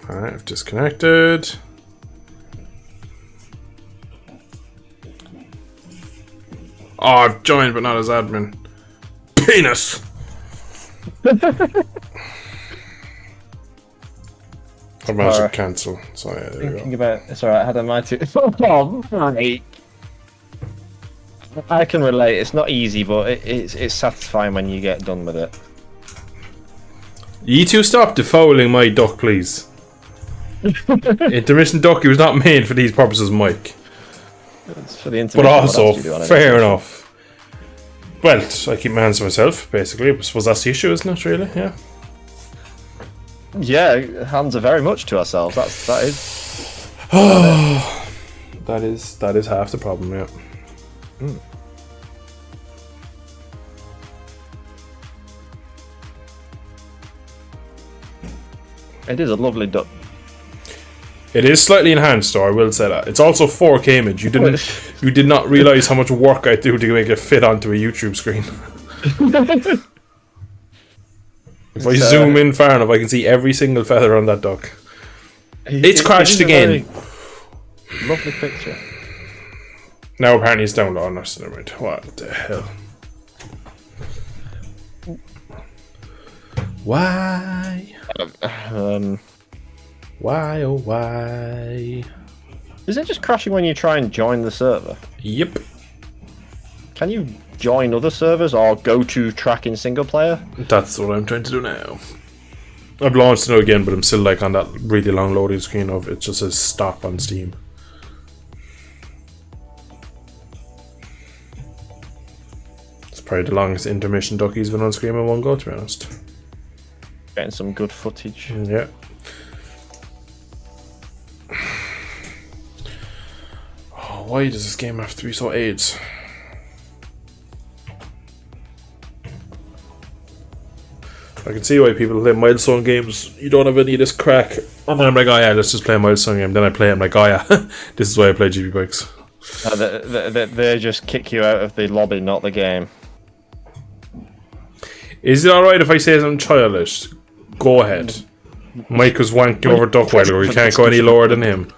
Alright, I've disconnected. Oh, I've joined, but not as admin. Penis! I managed to cancel. So yeah, there you Thinking go. about it's alright. I had a mighty. Oh, mate. I can relate. It's not easy, but it's satisfying when you get done with it. You two stop defouling my duck, please. Intermission ducky was not made for these purposes, Mike. It's for the intermission. But What also, else do you do on an fair intermission? enough. Well, I keep my hands to myself, basically. I suppose that's the issue, isn't it, really? Yeah. Yeah, hands are very much to ourselves. That is. That is half the problem, yeah. It is a lovely duck. It is slightly enhanced, though, I will say that. It's also 4K image. You did not realise how much work I do to make it fit onto a YouTube screen. If I zoom in far enough, I can see every single feather on that duck. It's crashed again. Lovely picture. Now apparently it's downloading us. Never mind. What the hell? Why? Why, oh why? Is it just crashing when you try and join the server? Yep. Can you join other servers or go to track in single player? That's what I'm trying to do now. I've launched it again, but I'm still like on that really long loading screen of it just says stop on Steam. It's probably the longest intermission ducky's been on screen in one go, to be honest. Getting some good footage. Yeah. Oh, why does this game have to be so AIDS? I can see why people play milestone games. You don't have any of this crack. And then I'm like, oh yeah, let's just play a milestone game. Then I play it, I'm like, oh yeah, this is why I play GP Bikes. They just kick you out of the lobby, not the game. Is it alright if I say I'm childish? Go ahead. Mike was wanking over Duck while ago. We can't go any lower than him.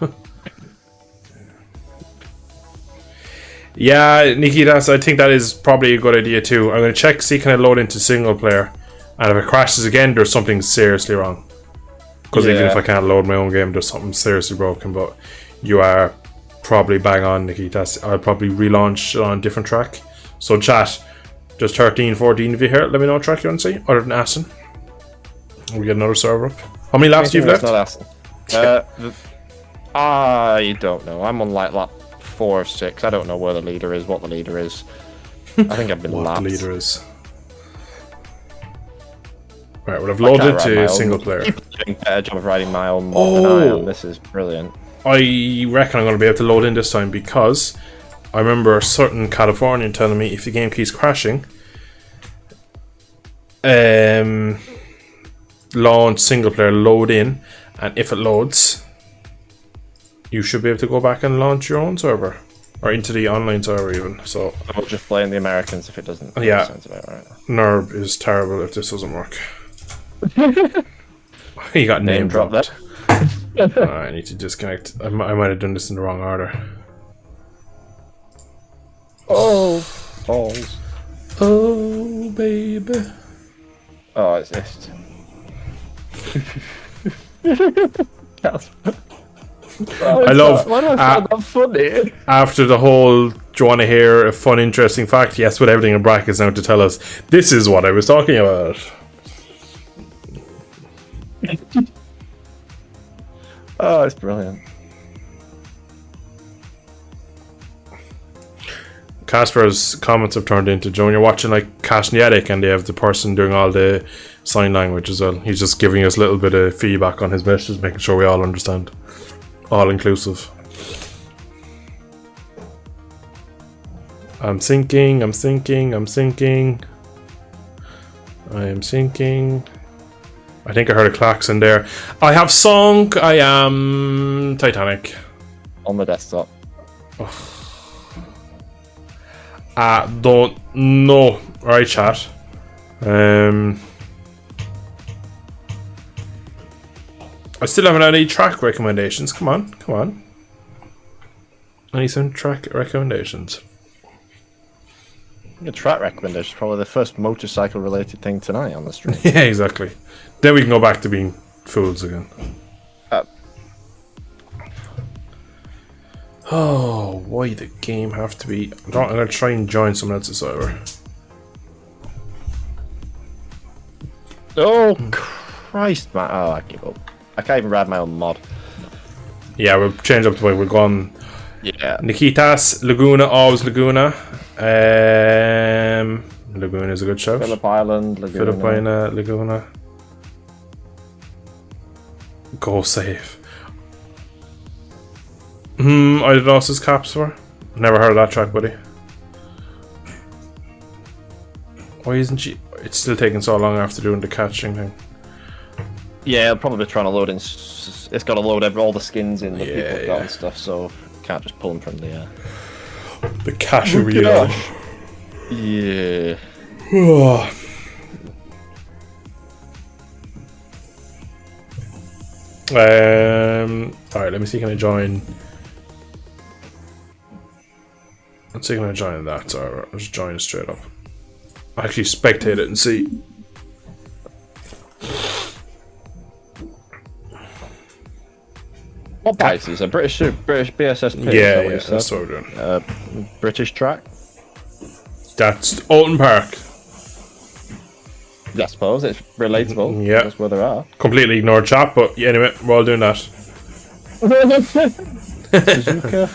Yeah, Nikki, I think that is probably a good idea too. I'm going to check, see can I load into single player. And if it crashes again, there's something seriously wrong. Because even if I can't load my own game, there's something seriously broken. But you are probably bang on, Nikki. I'll probably relaunch it on a different track. So chat, just 13, 14 if you hear it. Let me know what track you want to see, other than Aston. We get another server up. How many laps do you have left? Not Aston. I don't know. I'm on like lap 4 or 6. I don't know where the leader is, what the leader is. I think I've been What lapped. the leader is. Right, well I've loaded to single player. People are doing a better job of riding my own mod than I am. This is brilliant. I reckon I'm going to be able to load in this time because I remember a certain Californian telling me if the game keeps crashing, launch single player, load in, and if it loads, you should be able to go back and launch your own server. Or into the online server even. So I'll just blame the Americans if it doesn't. Yeah. Sounds about right. NERB is terrible if this doesn't work. He got name dropped. I need to disconnect. I might have done this in the wrong order. Oh, balls. Oh, baby. Oh, it's just. I love. Why do I find that funny? After the whole, do you want to hear a fun, interesting fact? Yes, with everything in brackets now to tell us. This is what I was talking about. Oh, it's brilliant. Casper's comments have turned into, Joan, you're watching like Kashnietic and they have the person doing all the sign language as well. He's just giving us a little bit of feedback on his messages, making sure we all understand. All inclusive. I'm sinking. I am sinking. I think I heard a klaxon there. I have sunk. I am Titanic. On the desktop. I don't know. Alright, chat. I still haven't had any track recommendations. Come on. I need some track recommendations. A track recommendation is probably the first motorcycle related thing tonight on the stream. Yeah, exactly. Then we can go back to being fools again. Oh, why the game have to be... I'm gonna try and join someone else's server. Oh, Christ, man. Oh, I give up. I can't even ride my own mod. Yeah, we'll change up the way we're going. Yeah. Nikitas, Laguna, always Laguna. Laguna is a good shout. Phillip Island, Laguna. Laguna. Go save. I lost his caps for. Never heard of that track, buddy. Why isn't she? It's still taking so long after doing the catching thing. Yeah, I'm probably trying to load in. It's got to load all the skins in that people have got and stuff, so can't just pull them from the. The cache reload. Yeah. Alright, let me see, can I join? Let's see, can I join that server? I'll just join straight up. Actually spectate it and see. What bikes is a British BSSP? Yeah, that's what we're doing. British track? That's Alton Park. I suppose it's relatable. Yeah. That's where they are. Completely ignored chat, but yeah, anyway, we're all doing that. Suzuka?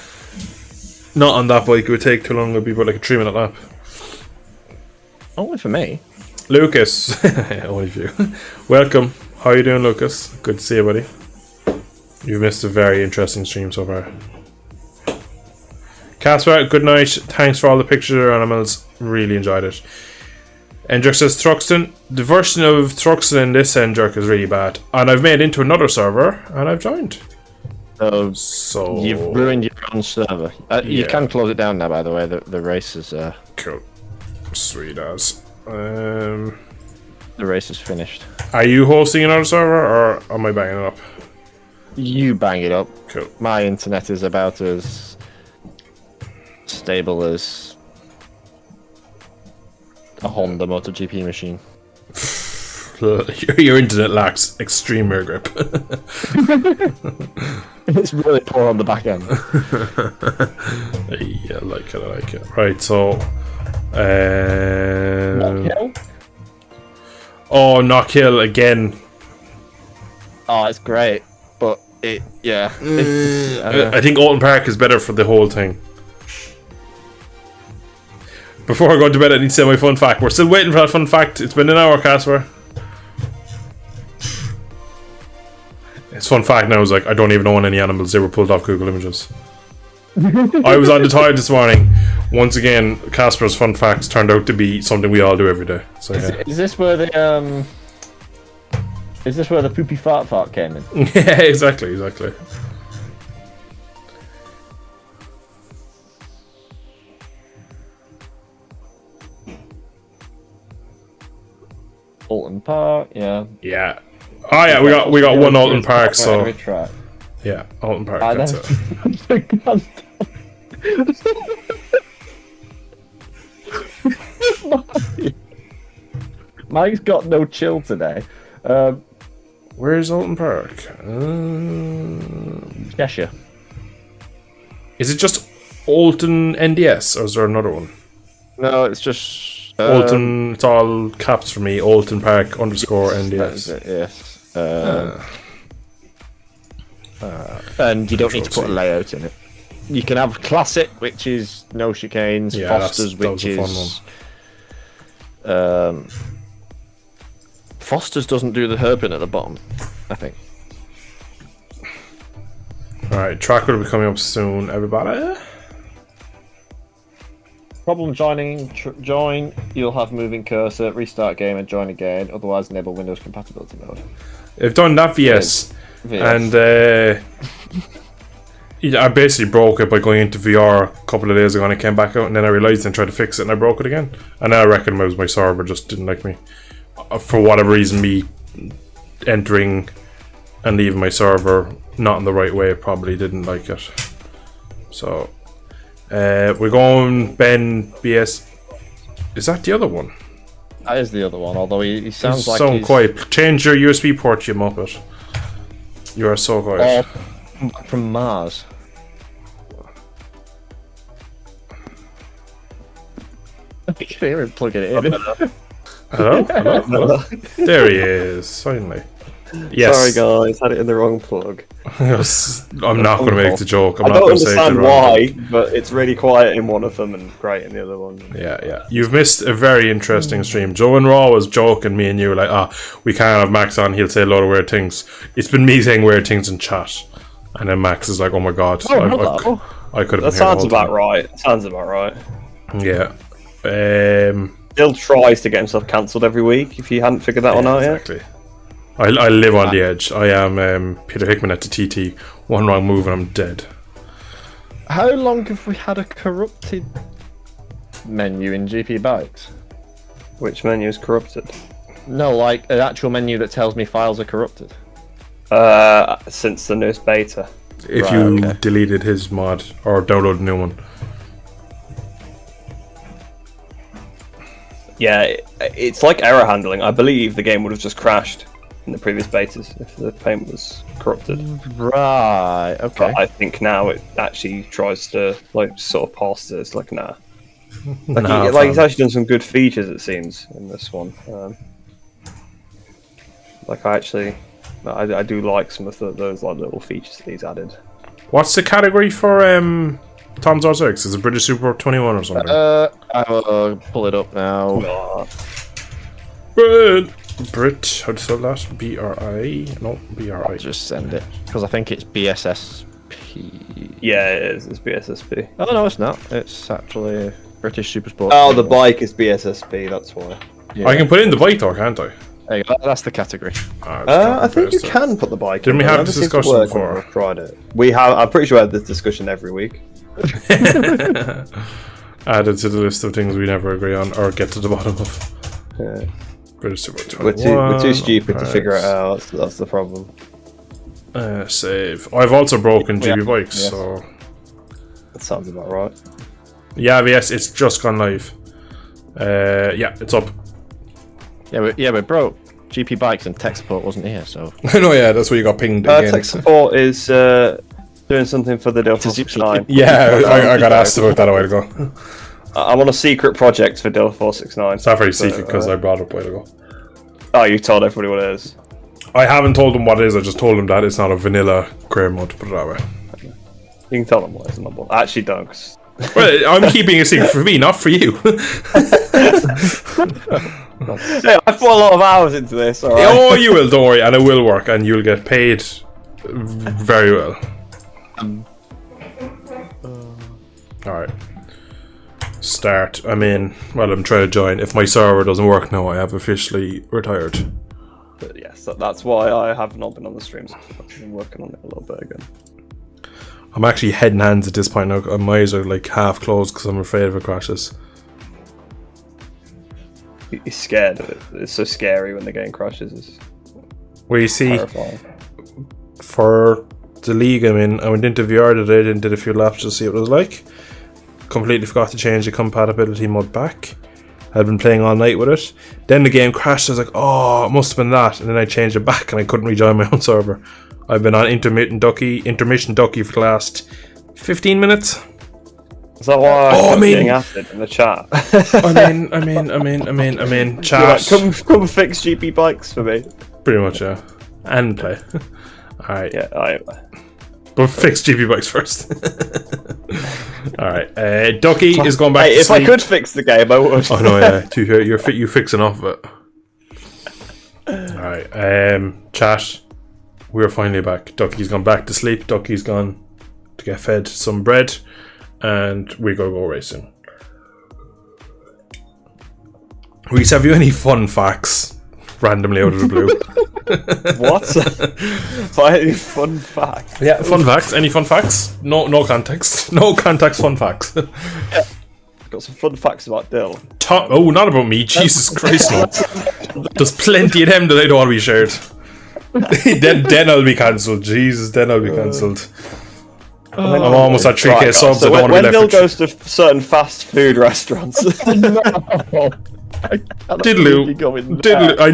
Not on that bike, it would take too long, it would be about like a 3-minute lap. Only for me. Lucas, only for you. Welcome. How are you doing, Lucas? Good to see you, buddy. You've missed a very interesting stream so far. Casper, good night. Thanks for all the pictures of animals. Really enjoyed it. Endjerk says Thruxton. The version of Thruxton in this Endjerk is really bad. And I've made it into another server and I've joined. So you've ruined your own server. You can close it down now, by the way. The race is cool. Sweet as. The race is finished. Are you hosting another server or am I banging it up? You bang it up. Cool. My internet is about as stable as a Honda MotoGP machine. Your internet lacks extreme air grip. It's really poor on the back end. Yeah, I like it. Right, so Knock Hill again. Oh, it's great, but I think Alton Park is better for the whole thing. Before I go to bed, I need to say my fun fact. We're still waiting for that fun fact. It's been an hour, Casper. His fun fact now is like, I don't even own any animals. They were pulled off Google Images. I was on the tide this morning. Once again, Casper's fun facts turned out to be something we all do every day. So yeah. Is this where the poopy fart came in? Yeah, exactly. Alton Park, yeah. Yeah. Oh yeah, we got one Alton Park, so yeah, Alton Park. That's it. Mike's got no chill today. Where's Alton Park? Cheshire. Is it just Alton NDS, or is there another one? No, it's just Alton. It's all caps for me. Alton Park _ NDS. Yes. And you don't need to put a layout in it. You can have classic, which is no chicanes. Yeah, Foster's, which is Foster's doesn't do the hairpin at the bottom, I think. Alright, track will be coming up soon, everybody. Problem joining, join, you'll have moving cursor, restart game and join again, otherwise enable Windows compatibility mode. I've done that VS. And I basically broke it by going into VR a couple of days ago and I came back out and then I realised and tried to fix it and I broke it again. And then I reckon it was my server just didn't like me. For whatever reason, me entering and leaving my server not in the right way probably didn't like it. So we're going Ben BS. Is that the other one? That is the other one, although he sounds like so quiet. Change your USB port, you muppet. You are so quiet. From Mars. I can hear him plugging it in. Hello? Hello? Hello? There he is, finally. Yes. Sorry guys, had it in the wrong plug. Yes. I'm not going to make the joke. I'm I not don't going to say understand the wrong why, thing. but it's really quiet in one of them and great in the other one. Yeah. You've missed a very interesting stream. Joe and Raw was joking, me and you were like, we can't have Max on, he'll say a load of weird things. It's been me saying weird things in chat. And then Max is like, oh my god. I could have That sounds about right. Sounds about right. Yeah. Still tries to get himself cancelled every week, if you hadn't figured that one out yet. Exactly. I live on the edge. I am Peter Hickman at the TT. One wrong move and I'm dead. How long have we had a corrupted menu in GP Bikes? Which menu is corrupted? No, like an actual menu that tells me files are corrupted. Since the newest beta. If you deleted his mod or download a new one. Yeah, it's like error handling. I believe the game would have just crashed in the previous betas if the paint was corrupted. Right, okay. But I think now it actually tries to like sort of pass this. Like nah, he's actually done some good features. It seems in this one. I do like some of those like little features that he's added. What's the category for Tom's R6? Is it British Super 21 or something? I will pull it up now. Brit, how do you spell that? B-R-I? No, B-R-I. I'll just send it because I think it's BSSP. Yeah, it is. It's BSSP. Oh no, it's not. It's actually British Supersport. Oh, the bike is BSSP. That's why. Yeah. I can put in the bike though, can't I? There you go. That's the category. I think you can put the bike. Didn't we have this discussion before? I've tried it. We have. I'm pretty sure I had this discussion every week. Added to the list of things we never agree on or get to the bottom of. Yeah. British Super 21. We're too stupid to figure it out. That's the problem. Save. I've also broken GB Bikes, so that sounds about right. Yeah, but yes, it's just gone live. Yeah, it's up. Yeah, we broke GP Bikes and tech support wasn't here, so. No, yeah, that's where you got pinged again. Tech support is doing something for the Dell 469. Yeah, I got asked about that a while ago. I'm on a secret project for Dell 469. It's not very secret because I brought it up a while ago. Oh, you told everybody what it is? I haven't told them what it is, I just told them that it's not a vanilla career mode, put it that way. You can tell them what it is, Mumble. I actually don't. Well, I'm keeping a secret for me, not for you. Hey, I put a lot of hours into this, alright? Oh, you will, don't worry, and it will work, and you'll get paid very well. Alright. Start. I'm in. Well, I'm trying to join. If my server doesn't work now, I have officially retired. But yes, that's why I have not been on the streams. I've been working on it a little bit again. I'm actually head and hands at this point now. My eyes are like half closed because I'm afraid of it crashes. You're scared of it. It's so scary when the game crashes. It's well, you see, terrifying. For the league I'm in, I went into VR today and did a few laps to see what it was like. Completely forgot to change the compatibility mode back. I'd been playing all night with it. Then the game crashed. I was like, oh, it must have been that. And then I changed it back and I couldn't rejoin my own server. I've been on intermission ducky for the last 15 minutes. Is that why I'm getting acid in the chat? I mean, chat. Like, come fix GP Bikes for me. Pretty much, yeah. And play. Alright. Yeah, But fix GP Bikes first. Alright. Ducky is going back to if sleep. I could fix the game, I would. Oh no, yeah. You fix enough of it. Alright. Chat. We're finally back. Ducky's gone back to sleep. Ducky's gone to get fed some bread. And we gotta go racing. Reese, have you any fun facts? Randomly out of the blue. What? Why any fun facts? Yeah, fun facts. Any fun facts? No context. No context fun facts. Yeah. Got some fun facts about Dill. Oh, not about me. Jesus Christ, no. There's plenty of them that I don't want to be shared. then I'll be cancelled. Jesus, then I'll be cancelled. I'm almost at 3k subs. So I don't want to be left. Dill goes to certain fast food restaurants. Diddloo.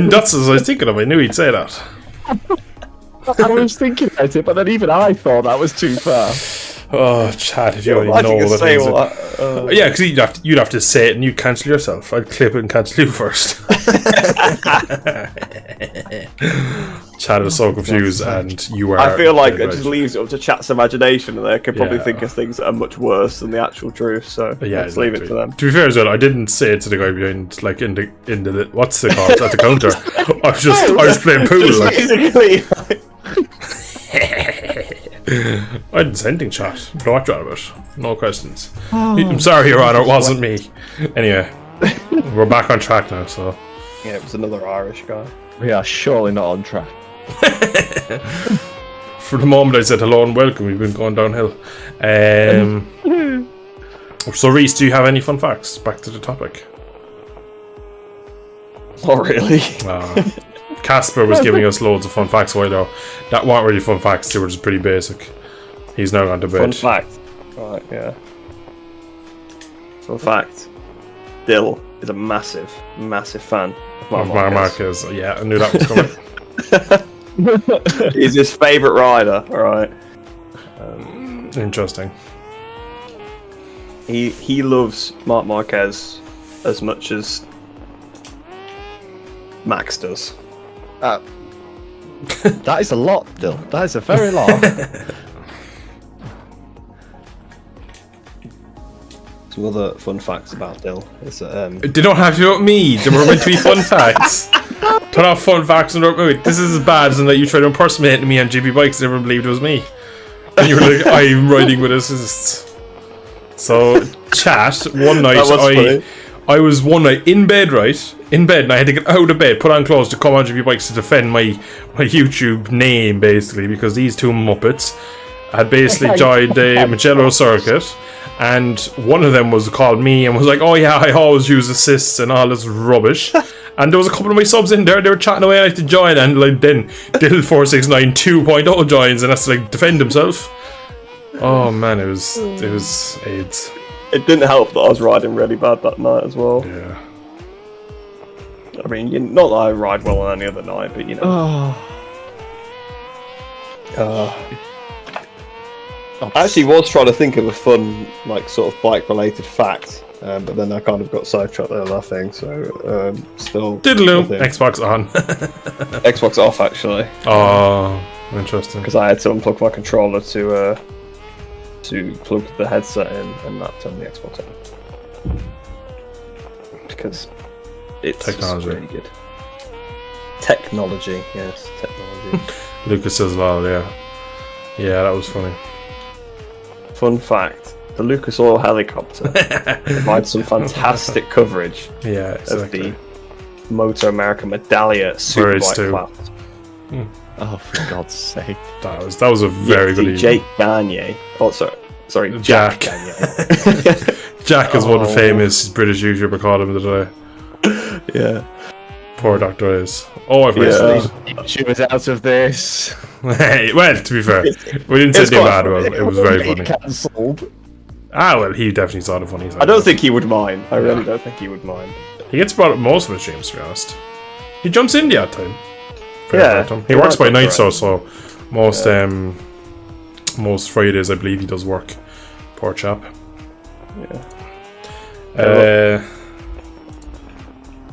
That's what I was thinking of. I knew he'd say that. I was thinking about it, but then even I thought that was too far. Oh, Chad, if you only I know think what say things. what. Yeah, because you'd have to say it and you'd cancel yourself. I'd clip it and cancel you first. Chad is so confused, and you are. I feel like dead it just right. leaves it up to chat's imagination, and they could probably Yeah. think of things that are much worse than the actual truth. So Yeah, let's leave it to exactly. them. To be fair as well, I didn't say it to the guy behind, like in the what's it called at the counter. I was playing pool. Like. Basically, I didn't say anything, chat. What you on about? No questions. I'm sorry, Your Honor, it wasn't me. Anyway, we're back on track now, so. yeah, it was another Irish guy. We are surely not on track. For the moment, I said hello and welcome. We've been going downhill. So, Reese, do you have any fun facts? Back to the topic. Not really. Casper was giving us loads of fun facts a while ago. That weren't really fun facts, they were just pretty basic. He's now gone to bed. Fun fact. Right, yeah. Fun fact. Dill is a massive, massive fan of Marc Of Marc Marquez. Marquez. Yeah, I knew that was coming. He's his favourite rider, alright? Interesting. He loves Marc Marquez as much as Max does. That is a lot, Dill. That is a very lot. Some other fun facts about Dill is that They don't have to be about me. They were meant to be fun facts. Turn off fun facts and wait, this is as bad as in that you tried to impersonate me on GB Bikes and everyone believed it was me. And you were like, I'm riding with assists. So, chat, one night That was funny. I was one night in bed, right? In bed, and I had to get out of bed, put on clothes to come on GB Bikes to defend my YouTube name, basically, because these two Muppets had basically joined the Magello circuit, and one of them was called me and was like, oh yeah, I always use assists and all this rubbish. And there was a couple of my subs in there, they were chatting away like to join, and like then Dill469 2.0 joins and has to like defend himself. Oh man, it was AIDS. it didn't help that I was riding really bad that night as well. Yeah. I mean, not that I ride well on any other night, but you know. I actually was trying to think of a fun, like, sort of bike-related fact, but then I kind of got sidetracked there laughing, so still... Diddle-oo, nothing. Xbox on. Xbox off, actually, Oh, interesting. because I had to unplug my controller to plug the headset in, and that turned the Xbox on. Because it's Technology. just really good. Technology, yes, technology. Lucas says well, yeah. Yeah, that was funny. Fun fact, the Lucas Oil helicopter provides some fantastic coverage Yeah, of exactly. the Moto America Medallia Birds Superbike too. class. Oh, for God's sake. That was a very good evening. Jake Gagne. Oh, sorry, Jack. Gagne. Jack is one famous British YouTuber called him today. Yeah. Poor Dr. Is. Oh, I've Yeah. wasted She was out of this. Hey, well, to be fair, we didn't say It's anything quite bad about it. It was very funny. Cancelled. Ah, well, he definitely saw the funny side. I don't think he would mind. I really don't think he would mind. He gets brought up most of his streams, to be honest. He jumps in the odd time. Yeah, He he works by might night, look so most Fridays, I believe he does work. Poor chap. Yeah.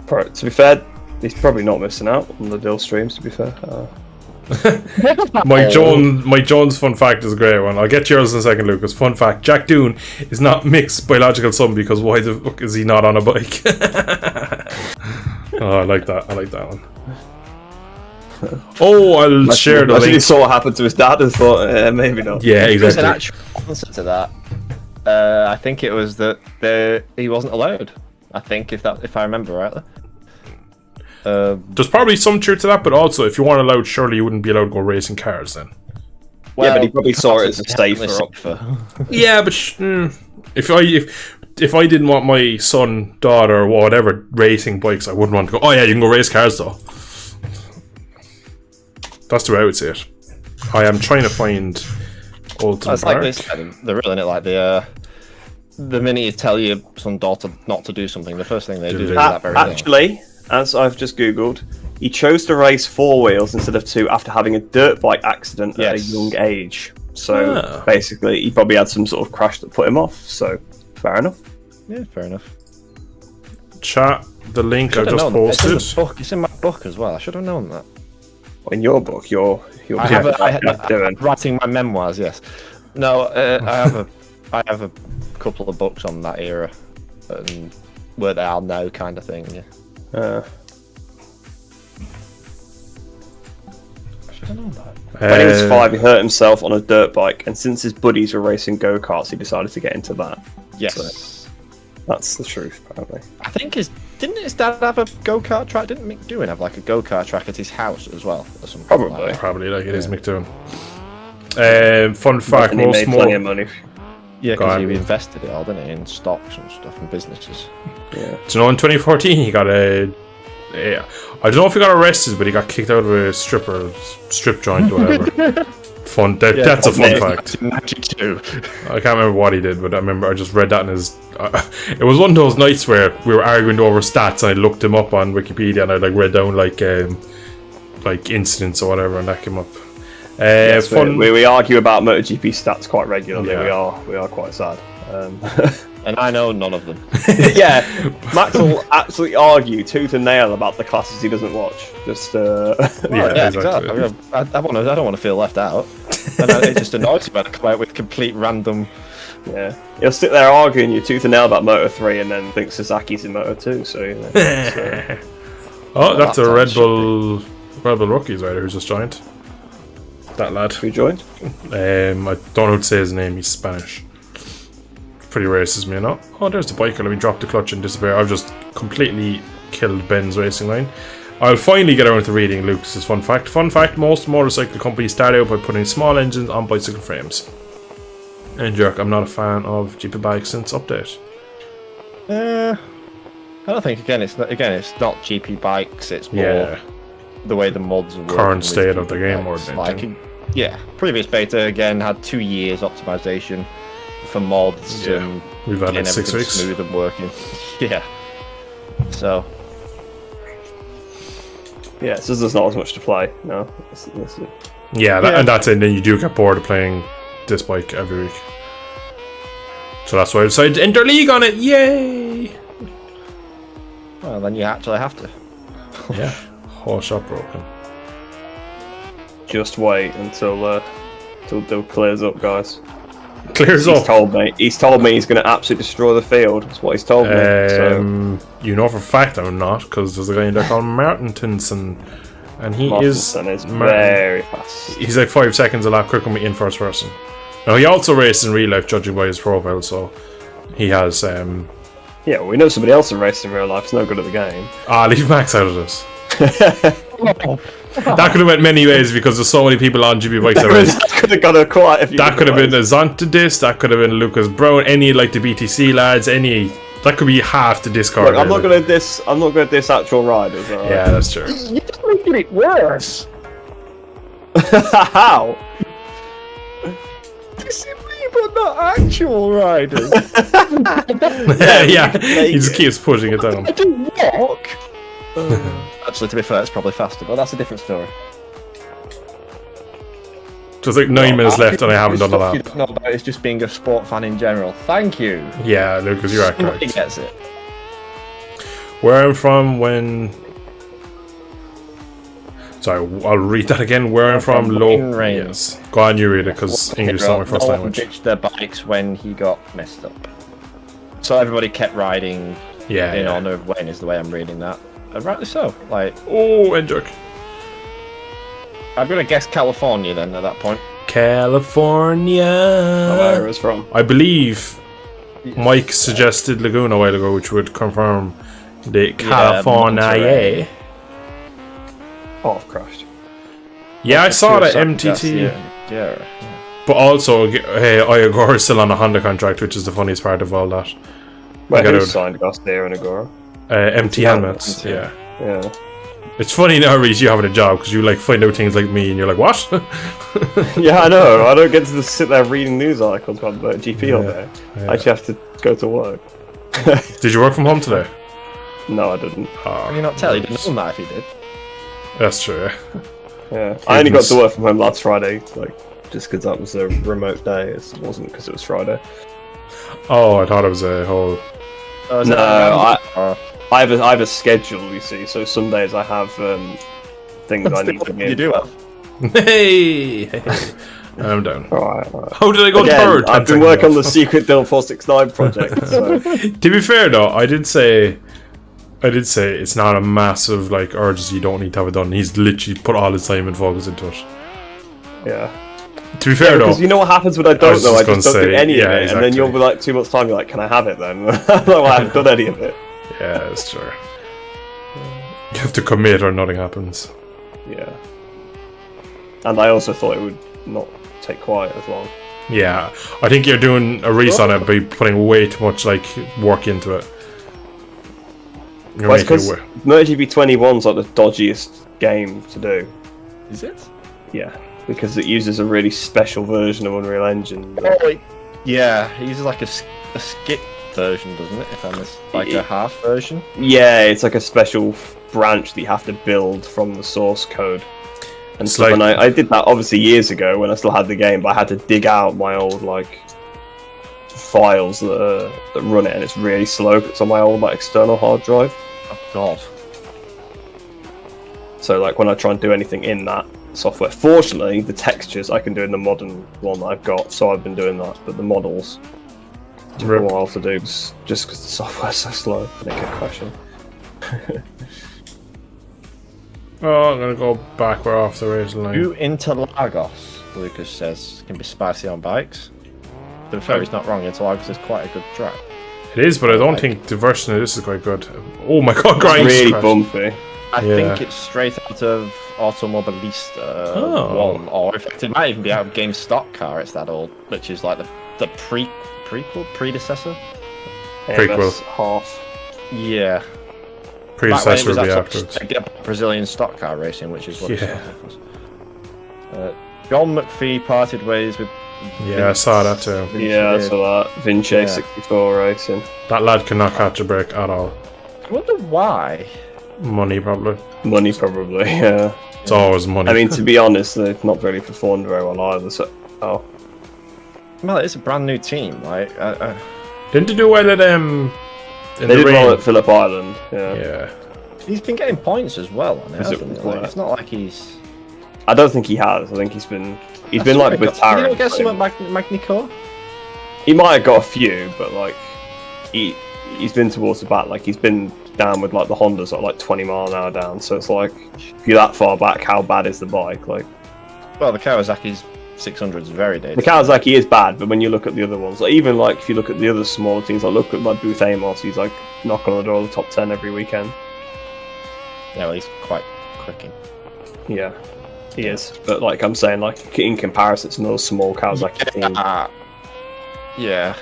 To be fair, he's probably not missing out on the Dill streams, to be fair. Mike Jones fun fact is a great one. I'll get yours in a second, Lucas. Fun fact: Jack Doon is not Mick's biological son because why the fuck is he not on a bike? Oh, I like that. I like that one. Oh, I'll share the Imagine he link. saw what happened to his dad and thought, maybe not. Yeah, There's an exactly. actual answer to that. I think it was that he wasn't allowed. I think if I remember rightly. There's probably some truth to that, but also if you weren't allowed, surely you wouldn't be allowed to go racing cars then. Yeah, but he probably saw it as a safer safer. Yeah, but if I didn't want my son, daughter, or whatever racing bikes, I wouldn't want to go. Oh yeah, you can go race cars though. That's the way I would say it. I am trying to find Oldton That's Park. like this. They're really in it like the minute you tell your son daughter not to do something, the first thing they do is that very thing. Actually, as I've just googled, he chose to race 4 wheels instead of 2 after having a dirt bike accident at a Yes. young age. So basically, he probably had some sort of crash that put him off. So fair enough. Yeah, fair enough. Chat the link I Should've just known that. posted. It's in the book. It's in my book as well. I should have known that. In your book, you're writing my memoirs. Yes. No, I have a couple of books on that era, and where they are now, kind of thing. Yeah. I should have known that. When he was 5, he hurt himself on a dirt bike, and since his buddies were racing go-karts, he decided to get into that. Yes. So, that's the truth, apparently. I think didn't his dad have a go-kart track? Didn't McDoohan have like a go-kart track at his house as well? Or something Probably. Like that? Probably like it is McDoon. Fun fact, And he made plenty of money. Yeah, Go because on. he invested it all, didn't he, in stocks and stuff and businesses. Yeah. Do you know in 2014 he got I don't know if he got arrested, but he got kicked out of a strip joint or whatever. Fun. That's a fun fact. 92. I can't remember what he did, but I just read that in his. It was one of those nights where we were arguing over stats, and I looked him up on Wikipedia, and I read down like incidents or whatever, and that came up. Yes, fun. we argue about MotoGP stats quite regularly. Yeah. We are quite sad. And I know none of them. Yeah, Max will absolutely argue tooth and nail about the classes he doesn't watch. Just Yeah, exactly. I don't want to feel left out. And it just annoys me when I come out with complete random. yeah, he'll sit there arguing you tooth and nail about Moto 3 and then think Sasaki's in Moto 2. So, you know, Oh, that's a that Red should Bull rookies rider who's just joined. That lad. who joined? I don't know how to say his name. He's Spanish. Pretty racist, me, not. Oh, there's the biker. Let me drop the clutch and disappear. I've just completely killed Ben's racing line. I'll finally get around to reading Lucas's fun fact. Fun fact: most motorcycle companies start out by putting small engines on bicycle frames. And jerk, I'm not a fan of GP bikes since update. I don't think it's not GP bikes. It's more Yeah, the way the mods are current working state with of the GP game more bikes. than Like, anything. yeah, previous beta again had 2 years optimization for mods Yeah, and we've had getting it 6 everything weeks. smooth and working. Yeah. So Yeah, so there's not as much to play. No, that's it. Yeah, and that's it. And then you do get bored of playing this bike every week. So that's why I decided to enter League on it. Yay! well, then you actually have to. Yeah, whole shop broken. Just wait until Dill clears up, guys. Clears He's up. told me he's going to absolutely destroy the field. That's what he's told me. So You know for a fact I'm not, because there's a guy in there called Martin Tinson, and he Martinson is very fast. He's like 5 seconds a lot quicker than me in first person. Now he also races in real life, judging by his profile, so he has. Yeah, well, we know somebody else that races in real life. It's no good at the game. Leave Max out of this. That could have went many ways because there's so many people on GB bikes that race. That could have got quite a few. That could have been a Zontadis, that could have been Lucas Brown, any like the BTC lads, any that could be half the Discord. Look, I'm not gonna diss actual riders. All right? Yeah, that's true. You're just making it worse. How? Dissing me, but not actual riders. Yeah, he just keeps pushing it down. I do walk. Actually, to be fair, it's probably faster, but that's a different story. There's like 9 minutes left and I haven't done a Stuff you lap. don't know about is just being a sport fan in general. Thank you. Yeah, Lucas, you're Nobody correct. gets it. Where I'm from when... Sorry, I'll read that again. Where I'm from, low... Rain. Yes. Go on, you read it, because English is not my first no one language. ditched their bikes when he got messed up. So everybody kept riding Yeah, in yeah. honor of Wayne, is the way I'm reading that. And rightly so. Like, Oh, and jerk. I'm going to guess California then at that point. California. Where is from? I believe Mike suggested Laguna a while ago, which would confirm the California. Monterey. Oh, I've crashed. Yeah, I saw that MTT. Yeah. But also, Iagor is still on a Honda contract, which is the funniest part of all that. Wait, got who out. signed Garcia and Agora? MT helmets, yeah. Yeah. It's funny now, Reece, you having a job, because you like find out things like me, and you're like, what? Yeah, I know. I don't get to just sit there reading news articles about GP all day. I actually have to go to work. Did you work from home today? No, I didn't. Can you not tell? You didn't know that if you did. That's true. Yeah, I only got to work from home last Friday, like just because that was a remote day. It wasn't because it was Friday. Oh, I thought it was a whole. No, I have a schedule. You see, so some days I have things I need to do. You do have. Hey, I'm down. Alright. How did I go Again, third? I've been working on the Secret Dill 469 project. So. To be fair though, I did say it's not a massive like urgency. You don't need to have it done. He's literally put all his time and focus into it. Yeah. To be fair though, because you know what happens when I don't know. I just don't do any of it, exactly. and then you'll be like 2 months time. You're like, "Can I have it then?" No, I haven't done any of it. Yeah, that's true. You have to commit or nothing happens. Yeah. And I also thought it would not take quite as long. Yeah, I think you're doing a race on it by putting way too much like work into it. You're Well, making it because work. MotoGP 21's like the dodgiest game to do. Is it? Yeah, because it uses a really special version of Unreal Engine. Yeah, he uses like a skip version, doesn't it? If I'm like a half version. Yeah, it's like a special branch that you have to build from the source code. And It's so like- when I did that obviously years ago when I still had the game, but I had to dig out my old like files that run it, and it's really slow. 'Cause it's on my old like external hard drive. Oh God. So like when I try and do anything in that software, fortunately the textures I can do in the modern one that I've got, so I've been doing that. But the models took a while to do just because the software's so slow and it kept crashing. Oh, I'm gonna go back. We're off the race line. You Interlagos, Lucas says, can be spicy on bikes. To be fair, he's not wrong. Interlagos is quite a good track. It is, but I don't think the version of this is quite good. Oh my god, Grimes Really crashed. bumpy. I Yeah. think it's straight out of Automobilista 1, or in fact, it might even be out of Game Stock Car. It's that old, which is like the predecessor. Prequel. AMS half. Yeah. Predecessor was will be actually afterwards. Brazilian stock car racing, which is what it Yeah. started was. John McPhee parted ways with. Yeah, I saw that too. Yeah, I saw that. Vinci Yeah. 64 racing. That lad cannot catch a break at all. I wonder why. Money, probably. Money probably, yeah. It's always money. I mean, to be honest, they've not really performed very well either, so... Oh. Well, it's a brand new team. Like, Didn't they do well at in They the did rain? well at Phillip Island, yeah. Yeah. he's been getting points as well on it, Is it hasn't he? right? Like, it's not like he's. I don't think he has. I think he's been like with Did he Tarrant. not get some at Magnico? He might have got a few, but like he's been towards the back. Like he's been down with like the Hondas at like 20 mile an hour down. So it's like if you're that far back, how bad is the bike? Like Well, the Kawasaki's 600 is very the dangerous. Kawasaki is bad, but when you look at the other ones, like even like if you look at the other smaller teams, like look at like Booth Amos, he's like knocking on the door of the top 10 every weekend. Yeah, well, he's quite quicking. Yeah, he is. But like I'm saying, like in comparison, it's no small Kawasaki team. Yeah.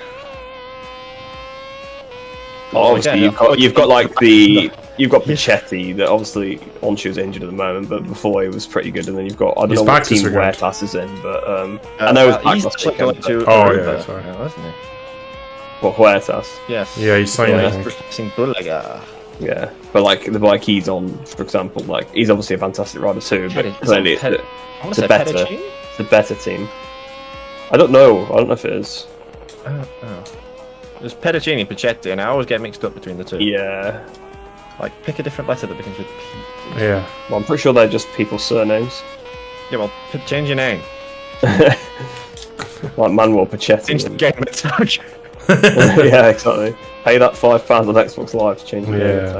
Obviously, again, you've got like you've got Pichetti that obviously Onshu's injured at the moment, but before he was pretty good. And then you've got I don't He's know back what this team weekend. Huertas is in, but I know it's back he's last actually weekend. going to Oh, Aruba yeah, sorry. now, isn't he? But Huertas, Yes. Yeah, he's signed, I Yeah, think. he's replacing Bulaga. yeah. But like the bike he's on, for example, like he's obviously a fantastic rider too, but clearly I want it's to a say better, Pedicini? it's a better team. I don't know if it is. Oh. There's Pedicini and Pichetti, and I always get mixed up between the two. Yeah, Like, pick a different letter that begins with P. Yeah. well, I'm pretty sure they're just people's surnames. Yeah, well, change your name. Like Manuel Pichetti. Change the game attack. Yeah, exactly. Pay that £5 on Xbox Live to change the game Yeah.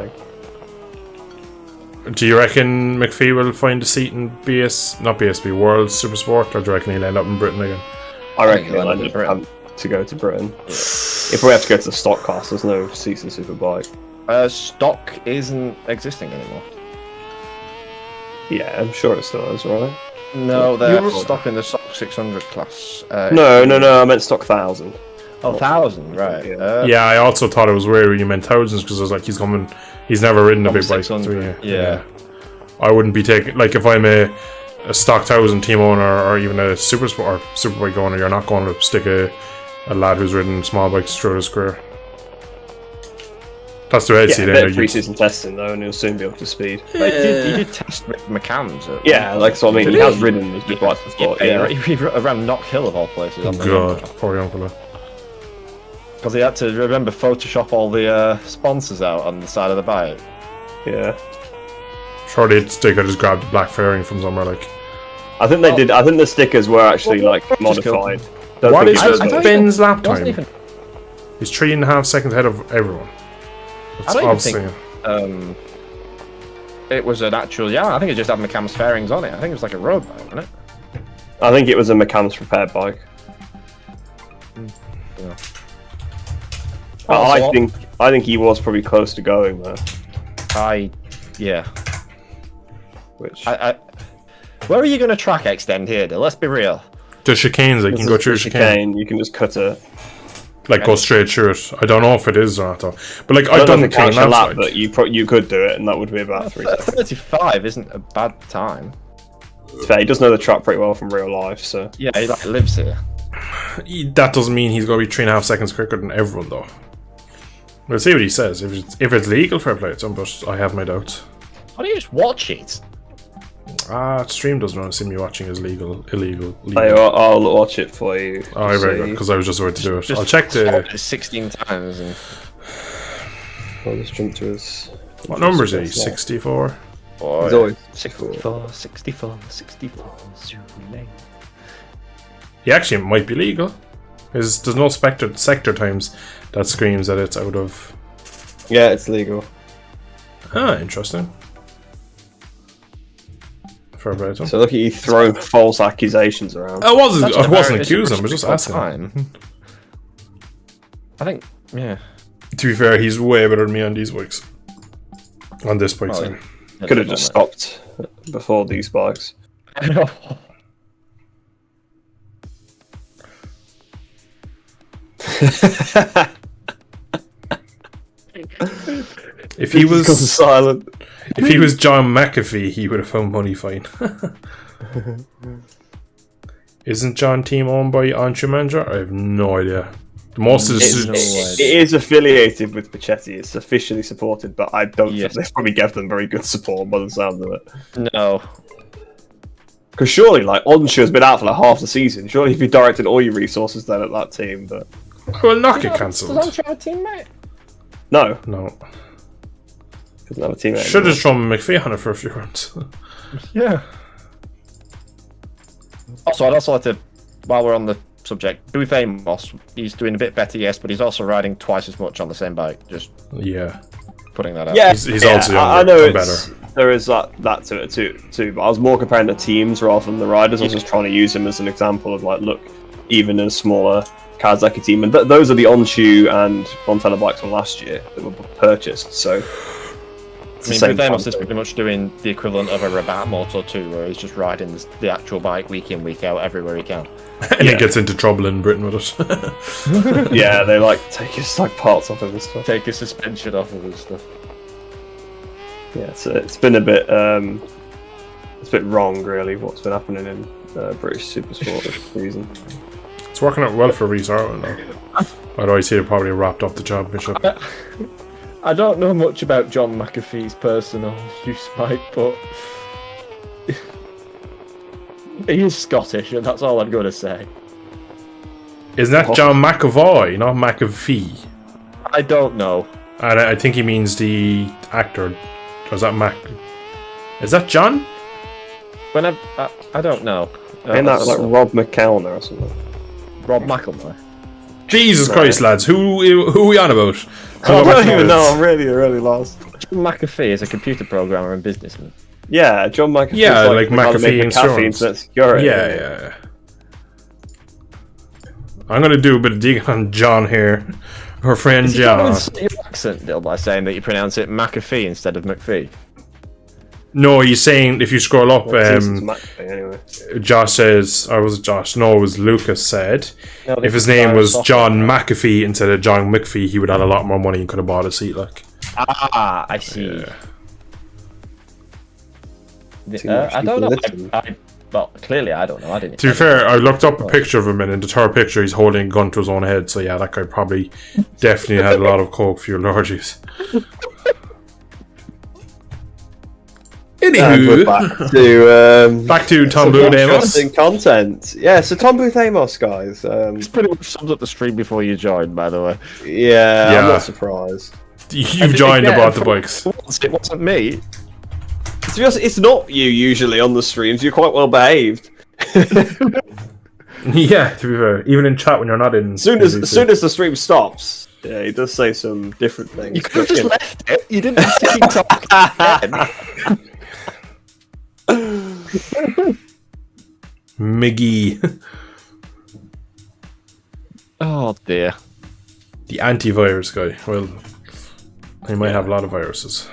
tag. Do you reckon McPhee will find a seat in not BSB, World Supersport, or do you reckon he'll end up in Britain again? I reckon he'll he'll end end up up in having to go to Britain. If we have to go to the stock class, there's no seats in Superbike. Stock isn't existing anymore. Yeah, I'm sure it still is, right? No, they're You're- stock in the SOC 600 class. No, I meant stock 1000. Oh, 1,000, right. Yeah. Yeah, I also thought it was weird when you meant thousands because I was like, he's never ridden a From big bike. 600, yeah. I wouldn't be taking, like, if I'm a stock 1000 team owner or even a superbike owner, you're not going to stick a lad who's ridden small bikes throughout his career. That's the way I see Yeah, it. a bit of Anyway. pre-season testing though, and he'll soon be up to speed. He did test with McCann's. Yeah, like so. I mean, Did he has he? ridden as big bikes before. Yeah, He ran Knock Hill of all places. on the- God, poor young fella. Because he had to remember Photoshop all the sponsors out on the side of the bike. yeah. Surely they could just grab the black fairing from somewhere like. I think they did. I think the stickers were actually like Just modified. Don't What think is it was- I don't Ben's lap It wasn't time? even. He's 3.5 seconds ahead of everyone. That's I don't even obviously. think it was an actual. Yeah, I think it just had McCann's fairings on it. I think it was like a road bike, wasn't it? I think it was a McCann's prepared bike. Yeah. I think he was probably close to going though. Yeah. Which Where are you going to track extend here, though? Let's be real. The chicanes, they can go through a chicane. You can just cut it. Like go straight through it. I don't know if it is or not though. But like I I've don't know done if it counts a clean lap, lap but you could do it, and that would be about 3 seconds. 35 isn't a bad time. It's fair. He does know the track pretty well from real life, so Yeah, he like lives here. That doesn't mean he's going to be 3.5 seconds quicker than everyone though. We'll see what he says. If it's legal, fair play to him, but I have my doubts. Why don't you just watch it? Stream doesn't want to see me watching is illegal. I'll watch it for you. Oh, very good, See. because I was just about to do it. Just I'll check the... watch it 16 times. And... I'll just jump to his. What number is he? 64? Boy, He's always 64, 64. He actually might be legal. There's no sector times that screams that it's out of... Yeah, it's legal. Interesting. Fair play to him. So look at you throwing false accusations around. I wasn't That's accusing, it's I was just asking. time. I think, yeah. To be fair, he's way better than me on these bikes. On this bike, Well, sorry. Could have just stopped before these bikes. If he was silent. if he was John McAfee, he would have found money fine. Isn't John Team owned by Anshumanjar? I have no idea. Most of It is affiliated with Pachetti. It's officially supported, but I don't think they probably gave them very good support by the sound of it. No. Because surely, like, Onshu has been out for like half the season. Surely if you directed all your resources then at that team, but... Well, not get cancelled. Does Onshu have a teammate? No, No. doesn't have a teammate. Should have just thrown McPhee on it for a few rounds. Yeah. Also, I'd also like to, while we're on the subject, Louis Famos, he's doing a bit better, yes, but he's also riding twice as much on the same bike. Just Yeah. putting that out. Yeah, He's also younger I know and it's, there is that to it too, but I was more comparing the teams rather than the riders. I was just trying to use him as an example of like, look, even in a smaller Kawasaki team, and those are the Onshu and Montana bikes from last year that were purchased. So I mean, Famos is pretty much doing the equivalent of a Rabat Moto 2, where he's just riding the actual bike week in, week out, everywhere he can. And he gets into trouble in Britain with it. yeah, they like take his like parts off of his stuff. Take his suspension off of his stuff. Yeah, it's been a bit it's a bit wrong, really, what's been happening in British Supersport this season. It's working out well for Reece Hartman though. I'd always say he probably wrapped up the championship. I don't know much about John McAfee's personal use bike, but he is Scottish, and that's all I'm going to say. Isn't that John McAvoy, not McAfee? I don't know. And I think he means the actor. Or is that Mac? Is that John? When I don't know. Ain't that like Rob McElner or something? Rob McElroy? Jesus Christ, lads! Who are we on about? I don't even know. I'm really lost. John McAfee is a computer programmer and businessman. Yeah, John McAfee. Yeah, like the guy that McAfee made Insurance. Internet Security. Yeah. I'm gonna do a bit of digging on John here. Her friend Is he John. trying to your accent, Dill, by saying that you pronounce it McAfee instead of McPhee? No, he's saying if you scroll up, It's McAfee, anyway. Josh says, or was it Josh? No, it was Lucas said. No, If his name was John McAfee instead of John McPhee, he would have a lot more money and could have bought a seat. Like, Ah, I see. yeah. I don't know. Well, clearly I don't know. I didn't. To be fair, I looked up a picture of him, and in the third picture, he's holding a gun to his own head. So yeah, that guy probably definitely had a lot of coke-fueled orgies. Anywho, back to Tom Booth Amos. Interesting content. Yeah, so Tom Booth Amos, guys. It's pretty much sums up the stream before you joined, by the way. Yeah, I'm not surprised. You've joined about the bikes. It wasn't me. To be honest, it's not you usually on the streams. You're quite well behaved. Yeah, to be fair, even in chat when you're not in. As soon as the stream stops, yeah, he does say some different things. You could have just left it. You didn't have to keep talking. Miggy. Oh dear. The antivirus guy. Well, he might have a lot of viruses.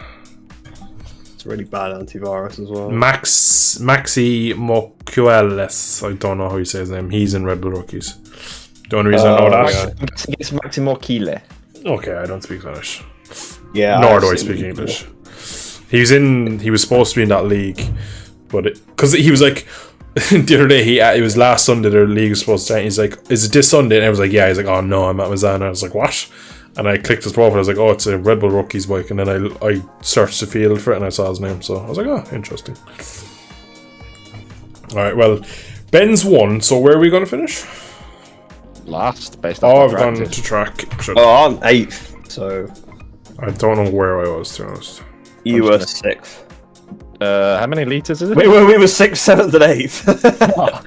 It's really bad antivirus as well. Maxi Mocueles. I don't know how you say his name. He's in Red Bull Rookies. The only reason I know that. It's Maximo Kile. Okay, I don't speak Spanish. Yeah. Nor do I speak English. He was supposed to be in that league, but because he was like the other day, it was last Sunday their league was supposed to start. He's like, "Is it this Sunday?" And I was like, "Yeah." He's like, "Oh no, I'm at Mazana." I was like, "What?" And I clicked his profile. I was like, "Oh, it's a Red Bull Rookies bike." And then I searched the field for it, and I saw his name. So I was like, "Oh, interesting." All right, well, Ben's won. So where are we going to finish? Last, based on. Oh, I've gone to track. Oh, I'm 8th, so I don't know where I was, to be honest. you were 6th. How many liters is it? We were 6th, 7th, and 8th. Oh,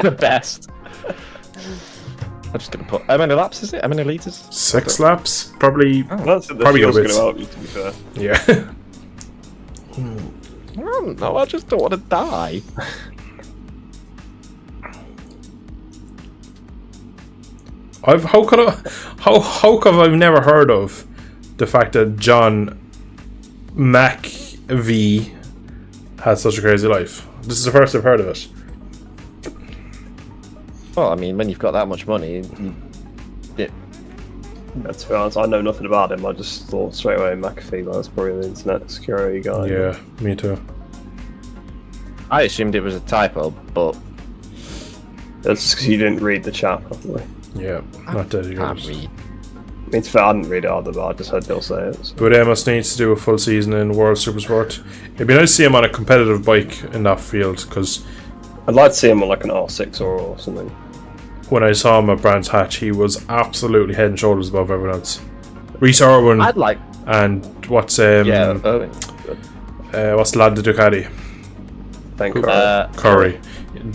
the best. I'm just gonna put. How many laps is it? How many liters? 6 laps, probably. That's the Probably fuel's good going to bits. help you, to be fair. Yeah. I don't know. I just don't want to die. How come I've never heard of the fact that John McVie has such a crazy life? This is the first I've heard of it. Well, I mean, when you've got that much money, Yeah, to be honest, I know nothing about him. I just thought straight away McAfee, that's probably the internet security guy. Yeah, me too. I assumed it was a typo, but That's just because you didn't read the chat properly. Yeah, not that I can't good. read. I mean, to be fair, I didn't read it either, but I just heard Bill say it. So. But Amos needs to do a full season in World Supersport. It'd be nice to see him on a competitive bike in that field, because I'd like to see him on like an R6 or something. when I saw him at Brands Hatch, he was absolutely head and shoulders above everyone else. Reece Irwin I'd like. and what's Yeah. what's the lad, the Ducati? Thank you. Curry.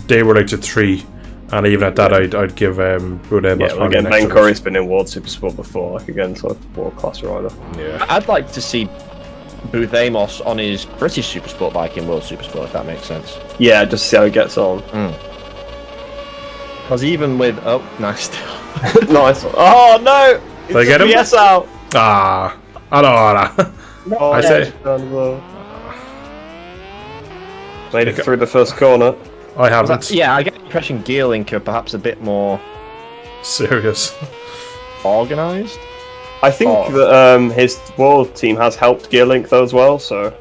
They were like the 3, and even at that, I'd give Booth Amos Yeah, probably again, next Ben to Curry's been in World Supersport before, like again, so world class rider. it. Yeah. I'd like to see Booth Amos on his British Supersport bike in World Supersport, if that makes sense. Yeah, just see how he gets on. Because even with nice. Nice one. Oh no! Did I get him? Yes, out. Ah, allora. Oh, I say- Made it through the first corner. I haven't. Yeah, I get the impression Gearlink are perhaps a bit more Serious. organised. I think that his world team has helped Gearlink though as well. So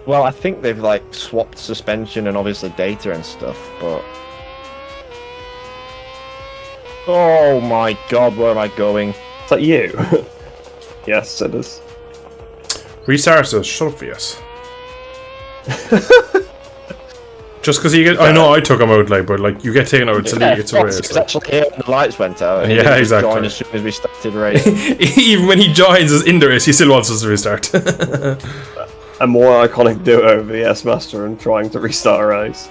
Well, I think they've like swapped suspension and obviously data and stuff, but. Oh my god, where am I going? is that you? Yes, it is. Restart says, shut up, VS. Just because you get, I know I took him out, like, but like you get taken out, it's a race. It's actually here when the lights went out. And he Yeah, didn't just exactly. join as soon as we started racing. Even when he joins us in the race, he still wants us to restart. A more iconic duo of VS Master and trying to restart a race.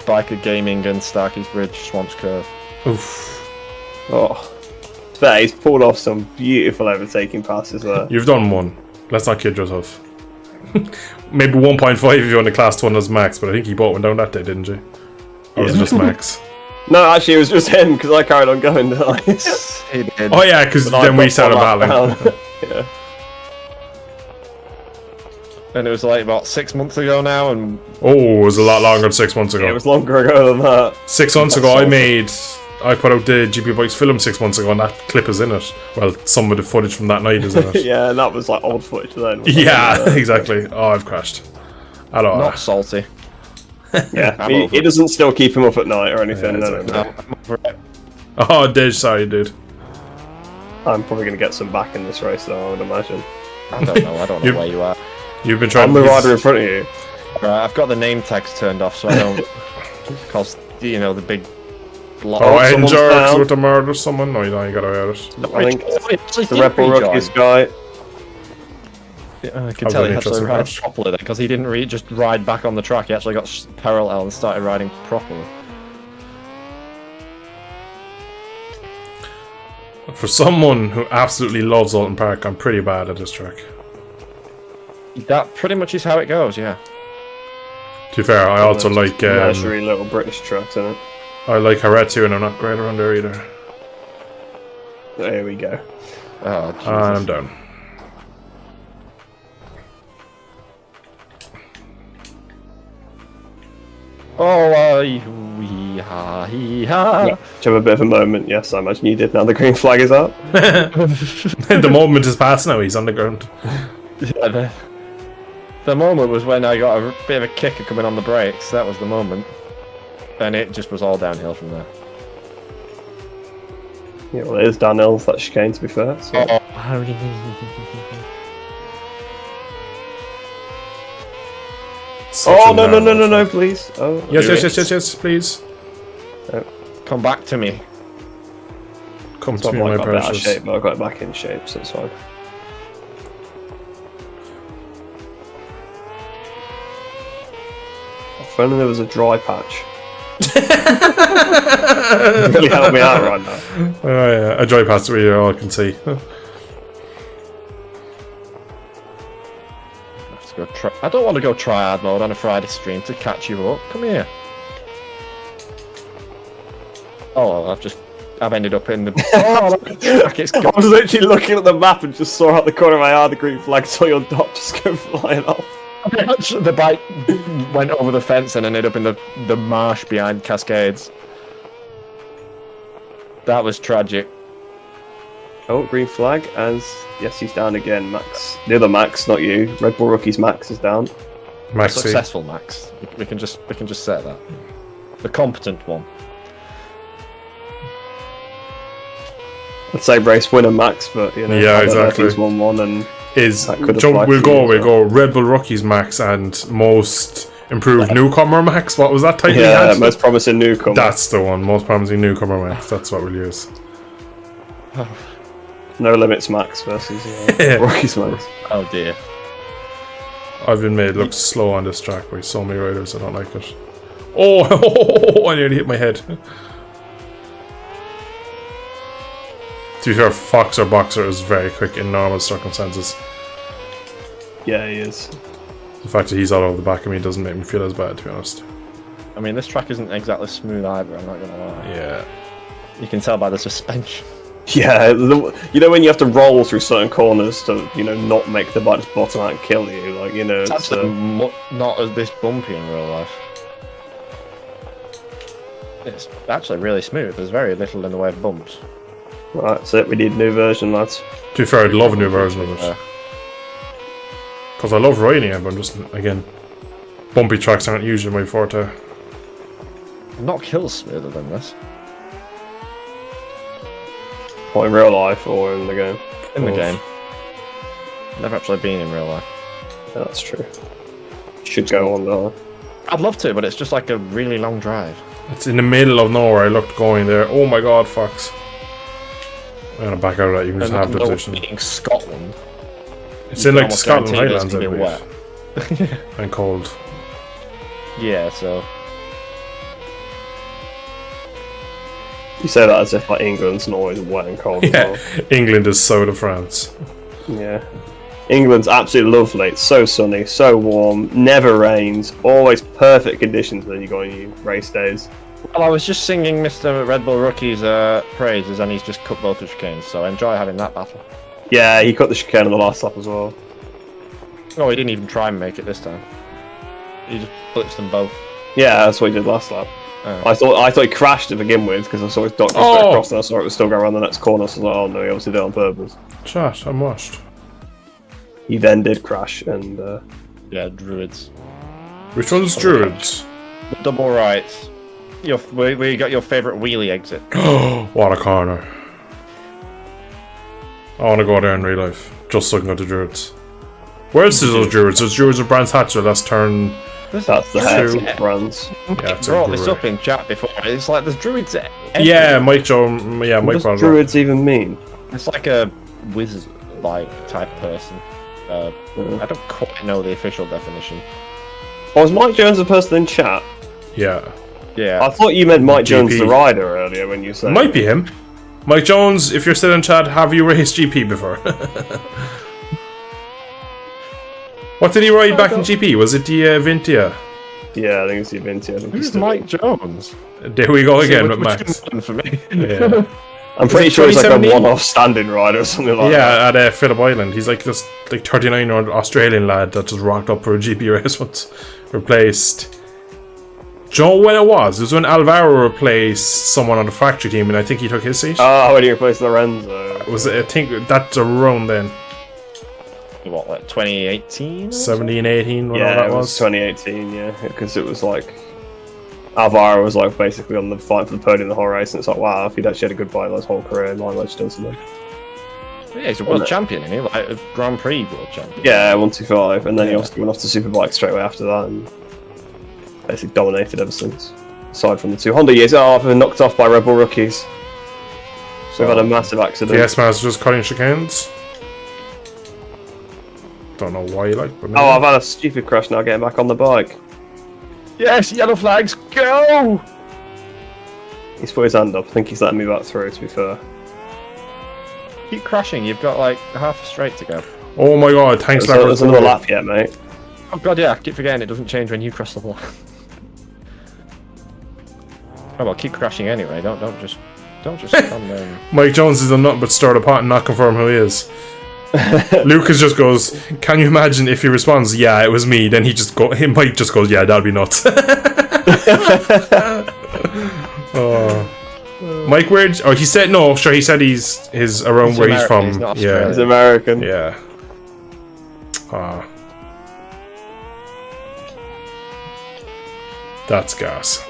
Biker Gaming and Starkey's Bridge, Swamps Curve. Oof. Oh, fair. He's pulled off some beautiful overtaking passes there. You've done one. Let's not kid yourself. Maybe 1.5 if you want the class 1 as max, but I think he bought one down that day, didn't you? Or was it just max? No, actually, it was just him because I carried on going. Didn't I? He did. Oh yeah, because But I then we got started one lap battling. down. Yeah. And it was like about 6 months ago now, and Oh, it was a lot longer than 6 months ago. It was longer ago than that. 6 months ago, I put out the GP Bikes film 6 months ago, and that clip is in it. Well, some of the footage from that night is in it. Yeah, and that was like old footage then. Yeah, exactly. Oh, I've crashed. Allora. Not salty. Yeah, I'm he over it. doesn't still keep him up at night or anything. Yeah, no, exactly. no. I'm over it. Oh, Dej, sorry, dude. I'm probably going to get some back in this race, though, I would imagine. I don't know. I don't know You- where you are. You've been trying I'm the rider in front of you. Right, I've got the name tags turned off, so I don't. Because the big. Block. Oh, someone's Endurx down. with the murder someone? No, you gotta wear it. I think the Red Bull Rookies guy. I can That tell was he an actually interesting rides crash. properly there because he didn't just ride back on the track. He actually got parallel and started riding properly. For someone who absolutely loves Alton Park, I'm pretty bad at this track. That pretty much is how it goes. Yeah. To be fair, I also like Nursery little British tracks, isn't it? I like Haretsu, and I'm not great around there either. There we go. Oh, Jesus. And I'm down. Yeah. Hee-ha. Do you have a bit of a moment? Yes, I imagine you did. Now the green flag is up. The moment is past now, he's on the ground. Yeah, the moment was when I got a bit of a kicker coming on the brakes. That was the moment. And it just was all downhill from there. Yeah, well, it is downhill that chicane, to be fair. So. Oh. Such Oh, a no, narrow track. please. Oh, Yes, please. Come back to me. Come So to I've me, my got it out of precious. shape, but I've got it back in shape, so it's fine. If only there was a dry patch. Really help me out right now. Oh yeah, a dry pass where all I can see. Let's go I don't want to go triad mode on a Friday stream to catch you up. Come here. Oh, I've ended up in the. Oh, look at the track, it's I gone. was literally looking at the map and just saw out the corner of my eye the green flag, saw your dot just go flying off. The bike went over the fence and ended up in the marsh behind Cascades. That was tragic. Oh, green flag, as yes, he's down again, Max. The other Max, not you. Red Bull Rookies Max is down. Maxi. Successful, Max. We can just say that. The competent one. I'd say race winner Max, but you know, Yeah, I don't know if exactly. he's 1-1 and Is That could jump, apply we'll for you go as we'll well. go Red Bull Rookies Max and most improved newcomer Max. What was that title? he yeah, had? most promising newcomer. That's the one. Most promising newcomer Max. That's what we'll use. No limits Max versus Rookies Max. Oh dear. I've been made look slow on this track by so many riders. I don't like it. Oh, I nearly hit my head. To be fair, Fox or Boxer is very quick in normal circumstances. Yeah, he is. The fact that he's all over the back of me doesn't make me feel as bad, to be honest. I mean, this track isn't exactly smooth either, I'm not gonna lie. Yeah. You can tell by the suspension. Yeah, you know when you have to roll through certain corners to, you know, not make the bike just bottom out and kill you, like, you know, It's it's, actually not as this bumpy in real life. It's actually really smooth. There's very little in the way of bumps. right, that's it, we need a new version, lads. To be fair, I'd love a new version of it. Because I love riding it, but I'm just, again, bumpy tracks aren't usually my forte. Not Hill's smoother than this. What, in real life or in the game? In the Both. game. Never actually been in real life. Yeah, that's true. Should go on though. I'd love to, but it's just like a really long drive. It's in the middle of nowhere. I looked going there. Oh my god, Fox. I'm gonna back out of that. You can just have the position. Being Scotland. It's you in can like the almost Scotland guarantee Highlands, it's I gonna be believe. And cold. Yeah, so You say that as if like England's not always wet and cold as Yeah, well. England is so to France. Yeah. England's absolutely lovely. It's so sunny, so warm, never rains, always perfect conditions when you go on your race days. well, I was just singing Mr. Red Bull Rookie's praises, and he's just cut both the chicanes. So I enjoy having that battle. Yeah, he cut the chicane on the last lap as well. Oh, he didn't even try and make it this time. He just blitzed them both. Yeah, that's what he did last lap. Oh. I thought he crashed to begin with because I saw his dot just go across and I saw it was still going around the next corner. So I was like, oh no, he obviously did it on purpose. Chat, I'm washed. He then did crash and Yeah, druids. Which one's Druids? The double rights. Where you got your favourite wheelie exit. What a corner. I want to go there in real life. Just so I can go to Druids. Where else is those Druids? There's Druids of Brands Hatch, that's turn... That's the head Brands. Yeah, it's brought this up in chat before. It's like there's druids. Yeah, Mike Joe. Yeah, Mike. What does druids even mean? It's like a wizard-like type person. I don't quite know the official definition. Oh, was Mike Jones a person in chat? Yeah. Yeah. I thought you meant Mike GP. Jones the rider earlier when you said. Might be him. Mike Jones, if you're still in chat, have you raced GP before? What did he ride back in GP? Was it the Vintia? Yeah, I think it's the Vintia. Who's Mike Jones? There we go again with Which Max. one for me? Yeah, I'm pretty sure he's like a 2017? one-off standing rider or something like that. yeah, at Phillip Island. He's like this 39-year-old Australian lad that just rocked up for a GP race once. Replaced... Do you know when it was? It was when Alvaro replaced someone on the factory team and I think he took his seat. Oh, when he replaced Lorenzo. Was it, I think that's around then. What, like 2018? 17, 18, whatever Yeah, that it was was. 2018, yeah. Because it was like... Alvaro was like basically on the fight for the podium the whole race, and it's like, wow, if he'd actually had a good bike his whole career, might have done something. Yeah, he's a world champion, isn't he? Like a Grand Prix world champion. Yeah, 125, and then he obviously went off to Superbike straight away after that, and basically dominated ever since. Aside from the 2 Honda years, I've been knocked off by Red Bull rookies. So we've had a massive accident. The S-Man's just cutting chicanes. Don't know why you like, but Oh, I've had a stupid crash now getting back on the bike. Yes, yellow flags, go! He's put his hand up. I think he's letting me back through, to be fair. Keep crashing, you've got like half a straight to go. Oh my god, thanks, So there's another lap yet, mate. Oh god, yeah, I keep forgetting it doesn't change when you cross the line. Oh well, keep crashing anyway, don't just come down. Mike Jones is a nut but stir the pot and not confirm who he is. Lucas just goes, can you imagine if he responds, yeah, it was me, then Mike just goes, yeah, that'd be nuts. Mike, he said, no, sure, he said he's around He's where he's American, from. he's not Yeah, Australian. He's American. yeah. That's gas.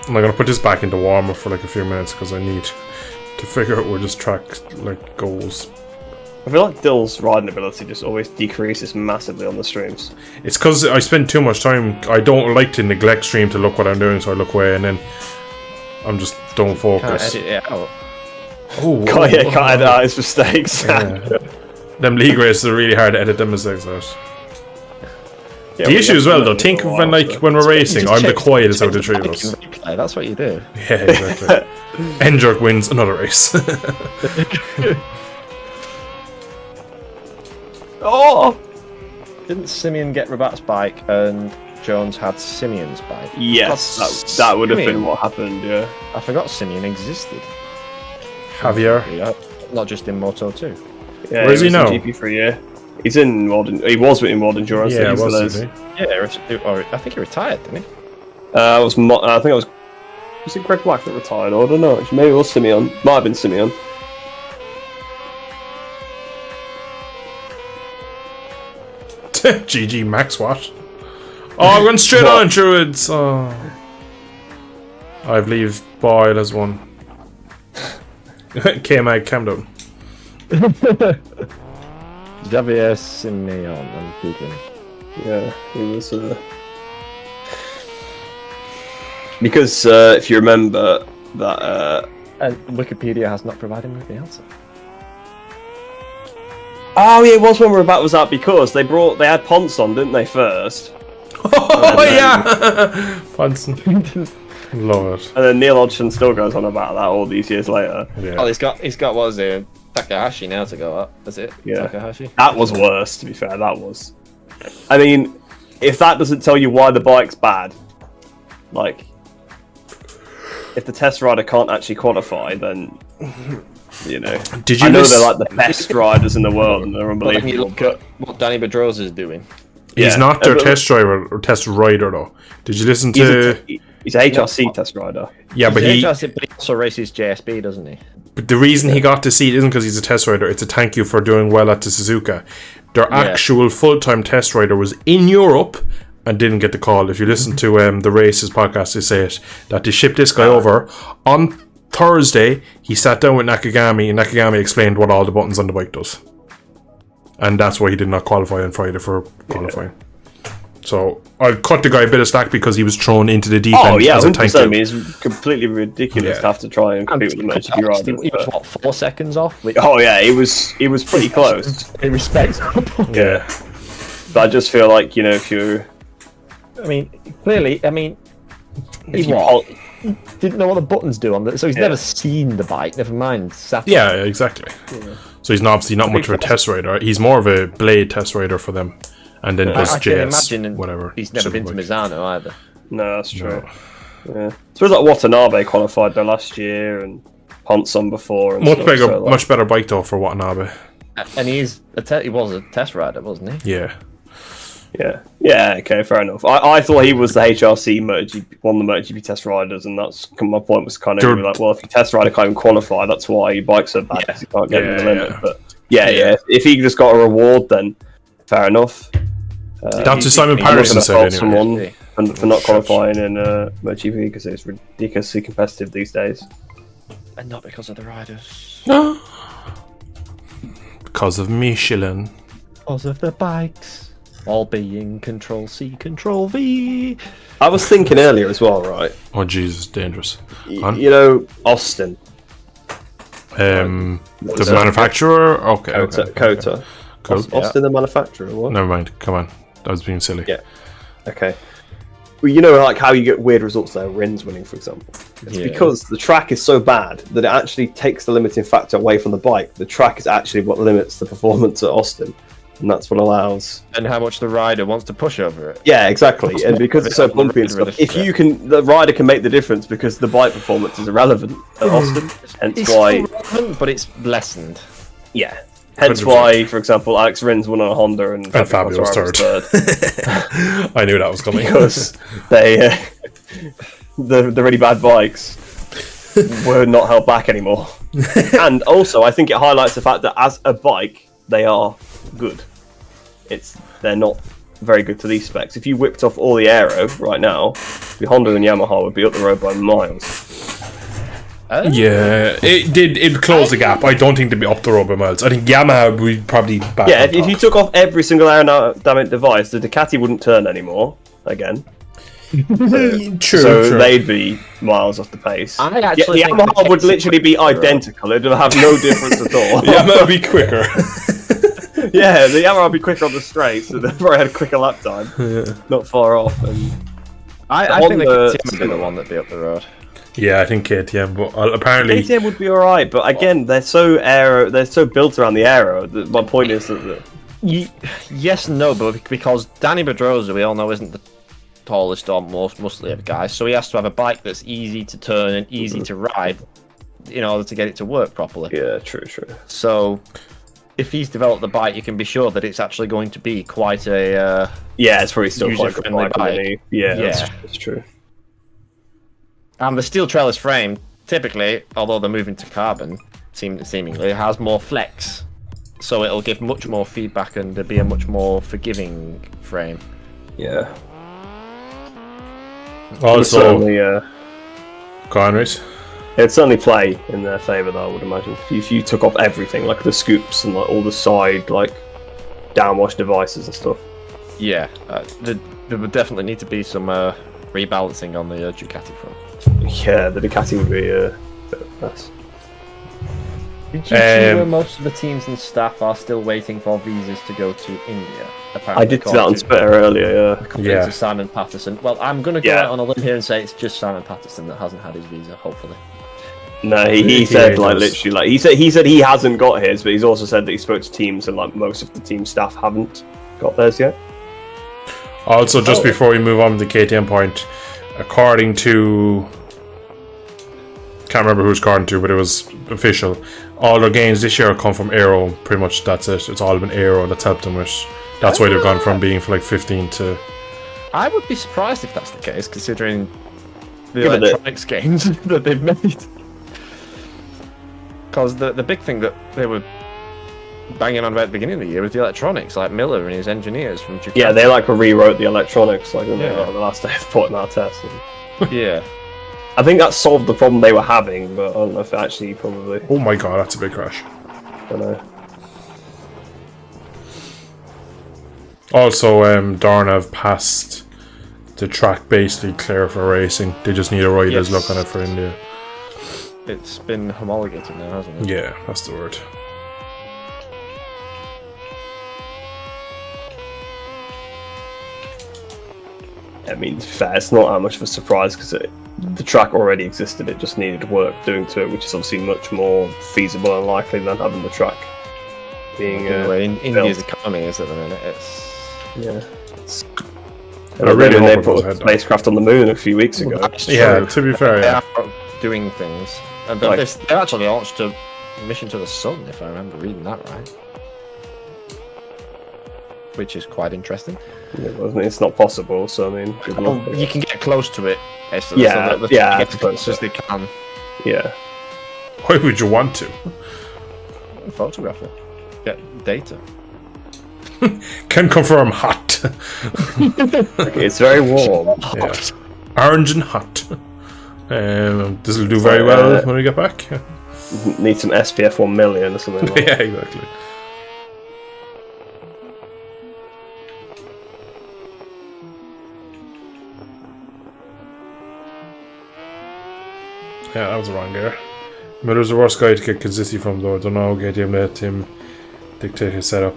I'm gonna put this back into warm up for like a few minutes because I need to figure out where this track like goes. I feel like Dill's riding ability just always decreases massively on the streams. It's because I spend too much time. I don't like to neglect stream to look what I'm doing, so I look away and then I'm just don't Can't focus. edit it out. Oh, Can't edit out his mistakes. yeah. Them league races are really hard to edit them mistakes out. Yeah, The we issue have as to well learn though, it think for a when while, like so- when we're racing, Just I'm the check- quietest check out of the the three of bike us. and replay, that's what you do. Yeah, exactly. N-Jerk wins another race. Oh! Didn't Simeon get Rabat's bike and Jones had Simeon's bike? Yes, God, that would have been Simeon. what happened, yeah. I forgot Simeon existed. Javier. Yeah, not just in Moto 2. Yeah, Where is he was in now? GP for a year. He's in he was in World Endurance. Yeah, he still was is. he? Yeah, I think he retired, didn't he? I think it was it Greg Black that retired? Or I don't know. Maybe it was Simeon. Might have been Simeon. GG Max what? Oh, I'm going straight on Druids. Oh. I believe Boyle has won. K-Mag Camden. Javier Simeon, I'm googling. Yeah, he was. Because if you remember that. And Wikipedia has not provided me with the answer. Oh yeah, it was when Rabat was out because they had Ponce on, didn't they first? Oh yeah, Ponson. Love it. And then Neil Hodgson still goes on about that all these years later. Yeah. Oh, he's got what was it? Takahashi now to go up. Is it? Yeah. Takahashi. That was worse, to be fair. That was. I mean, if that doesn't tell you why the bike's bad, like, if the test rider can't actually qualify, then you know. Did you I know listen- they're like the best riders in the world, and they're But then you unbelievable. look at what Danny Bedrosa is doing. He's Yeah. not their But- test driver or test rider though. Did you listen He's to? a HRC test rider. Yeah, but He's he. HRC, but he also races JSB, doesn't he? But the reason he got the seat isn't because he's a test rider. It's a thank you for doing well at the Suzuka. Their actual full-time test rider was in Europe and didn't get the call. If you listen to the Races podcast, they say it, that they shipped this guy over. On Thursday, he sat down with Nakagami, and Nakagami explained what all the buttons on the bike does. And that's why he did not qualify on Friday for qualifying. So I'll cut the guy a bit of slack because he was thrown into the deep end as a thank you. I mean, it's completely ridiculous to have to try and compete with the MotoGP riders. He was, what, 4 seconds off? Oh yeah, it was pretty close. In respect. Yeah. But I just feel like, if you're... I mean, clearly, he didn't know what the buttons do on the... So he's never seen the bike, never mind. Yeah, exactly. Yeah. So he's obviously not much of a test rider. He's more of a blade test rider for them. And then does JS, whatever. He's never been to Misano either. No, that's true. No. Yeah. I suppose like Watanabe qualified there last year and Ponson before. And much better bike though for Watanabe. And he was a test rider, wasn't he? Yeah. Yeah, okay, fair enough. I thought he was the HRC one of the MotoGP test riders, and that's my point was kind of like, well, if your test rider can't even qualify, that's why your bike's so bad because he can't get in the limit. But if he just got a reward, then fair enough. That's what Simon Patterson said anyway. For not qualifying in MotoGP because it's ridiculously competitive these days. And not because of the riders. Because of Michelin. Because of the bikes. All being Control-C, Control-V. I was thinking earlier as well, right? Oh, Jesus, dangerous. Austin. The manufacturer? Okay. Kota. Austin, the manufacturer, what? Never mind, come on. That was being silly. Yeah. Okay. Well, like how you get weird results there, Rins winning, for example. It's because the track is so bad that it actually takes the limiting factor away from the bike. The track is actually what limits the performance at Austin. And that's what allows... And how much the rider wants to push over it. Yeah, exactly. And because it's so bumpy and stuff, the rider can make the difference because the bike performance is irrelevant at Austin. Hence why... relevant, but it's lessened. Yeah. Hence 100%. Why, for example, Alex Rins won on a Honda and Fabio was third. I knew that was coming. Because they, the really bad bikes were not held back anymore. And also, I think it highlights the fact that as a bike, they are good. They're not very good to these specs. If you whipped off all the aero right now, the Honda and Yamaha would be up the road by miles. Yeah, it closed the gap. I don't think they'd be up the road by miles. I think Yamaha would probably back. Yeah, if you took off every single aerodynamic device, the Ducati wouldn't turn anymore again. True. They'd be miles off the pace. I actually think Yamaha would literally be identical. It would have no difference at all. Yamaha would be quicker. Yeah, the Yamaha would be quicker on the straight, so they've probably had a quicker lap time. Not far off. And I think the KTM would be the one that'd be up the road. Yeah, I think KTM, but apparently KTM would be alright. But again, they're so built around the aero. My point is that yes and no, but because Danny Pedrosa, we all know, isn't the tallest or most muscly of guys, so he has to have a bike that's easy to turn and easy to ride in order to get it to work properly. Yeah, true. So if he's developed the bike, you can be sure that it's actually going to be quite a it's probably still quite a good bike. Yeah, that's true. And the steel trellis frame, typically, although they're moving to carbon, seemingly, has more flex. So it'll give much more feedback and be a much more forgiving frame. Yeah. Also, Conrads. It'd certainly play in their favour, though, I would imagine. If you took off everything, like the scoops and like all the side, downwash devices and stuff. Yeah, there would definitely need to be some rebalancing on the Ducati front. Yeah, the Ducati would be that's. Did you see where most of the teams and staff are still waiting for visas to go to India? Apparently, I did see that on Twitter earlier, to Simon Patterson. Well, I'm going to go out on a limb here and say it's just Simon Patterson that hasn't had his visa, hopefully. No, he said literally he said he hasn't got his, but he's also said that he spoke to teams and most of the team staff haven't got theirs yet. Also, just before we move on to the KTM point, according to... can't remember who it's according to, but it was official. All their gains this year come from aero. Pretty much that's it. It's all been aero that's helped them with. That's why they've gone from being for 15 to... I would be surprised if that's the case, considering the electronics gains that they've made. Because the big thing that they were banging on about at the beginning of the year was the electronics, like Miller and his engineers from Ducati. Yeah, they like rewrote the electronics like Yeah. on the last day of putting that test. Yeah. I think that solved the problem they were having, but I don't know if it actually probably. Oh my god, that's a big crash. I don't know. Also, Dorna have passed the track basically clear for racing. They just need a rider's Yes. look on it for India. It's been homologated now, hasn't it? Yeah, that's the word. I mean, to be fair, it's not that much of a surprise because the track already existed. It just needed work doing to it, which is obviously much more feasible and likely than having the track being. Anyway, in India's built. economy is at the minute. It's Yeah. I really hope they it goes put ahead, a though. spacecraft on the moon a few weeks ago. That's Yeah, true. to be fair, They yeah. are doing things, and Like- they actually launched a mission to the sun, if I remember reading that right, which is quite interesting. It's not possible, so I mean, good luck. You can get close to it. So Yeah, that the yeah, I get as suppose close as so. they can. Yeah. Why would you want to? Photograph it. Get data. Can confirm hot. It's very warm. Yeah. Orange and hot. This will do very well when we get back. Need some SPF 1 million or something like Yeah, that. exactly. Yeah, that was the wrong gear. Miller's the worst guy to get consistency from, though. I don't know, let him dictate his setup.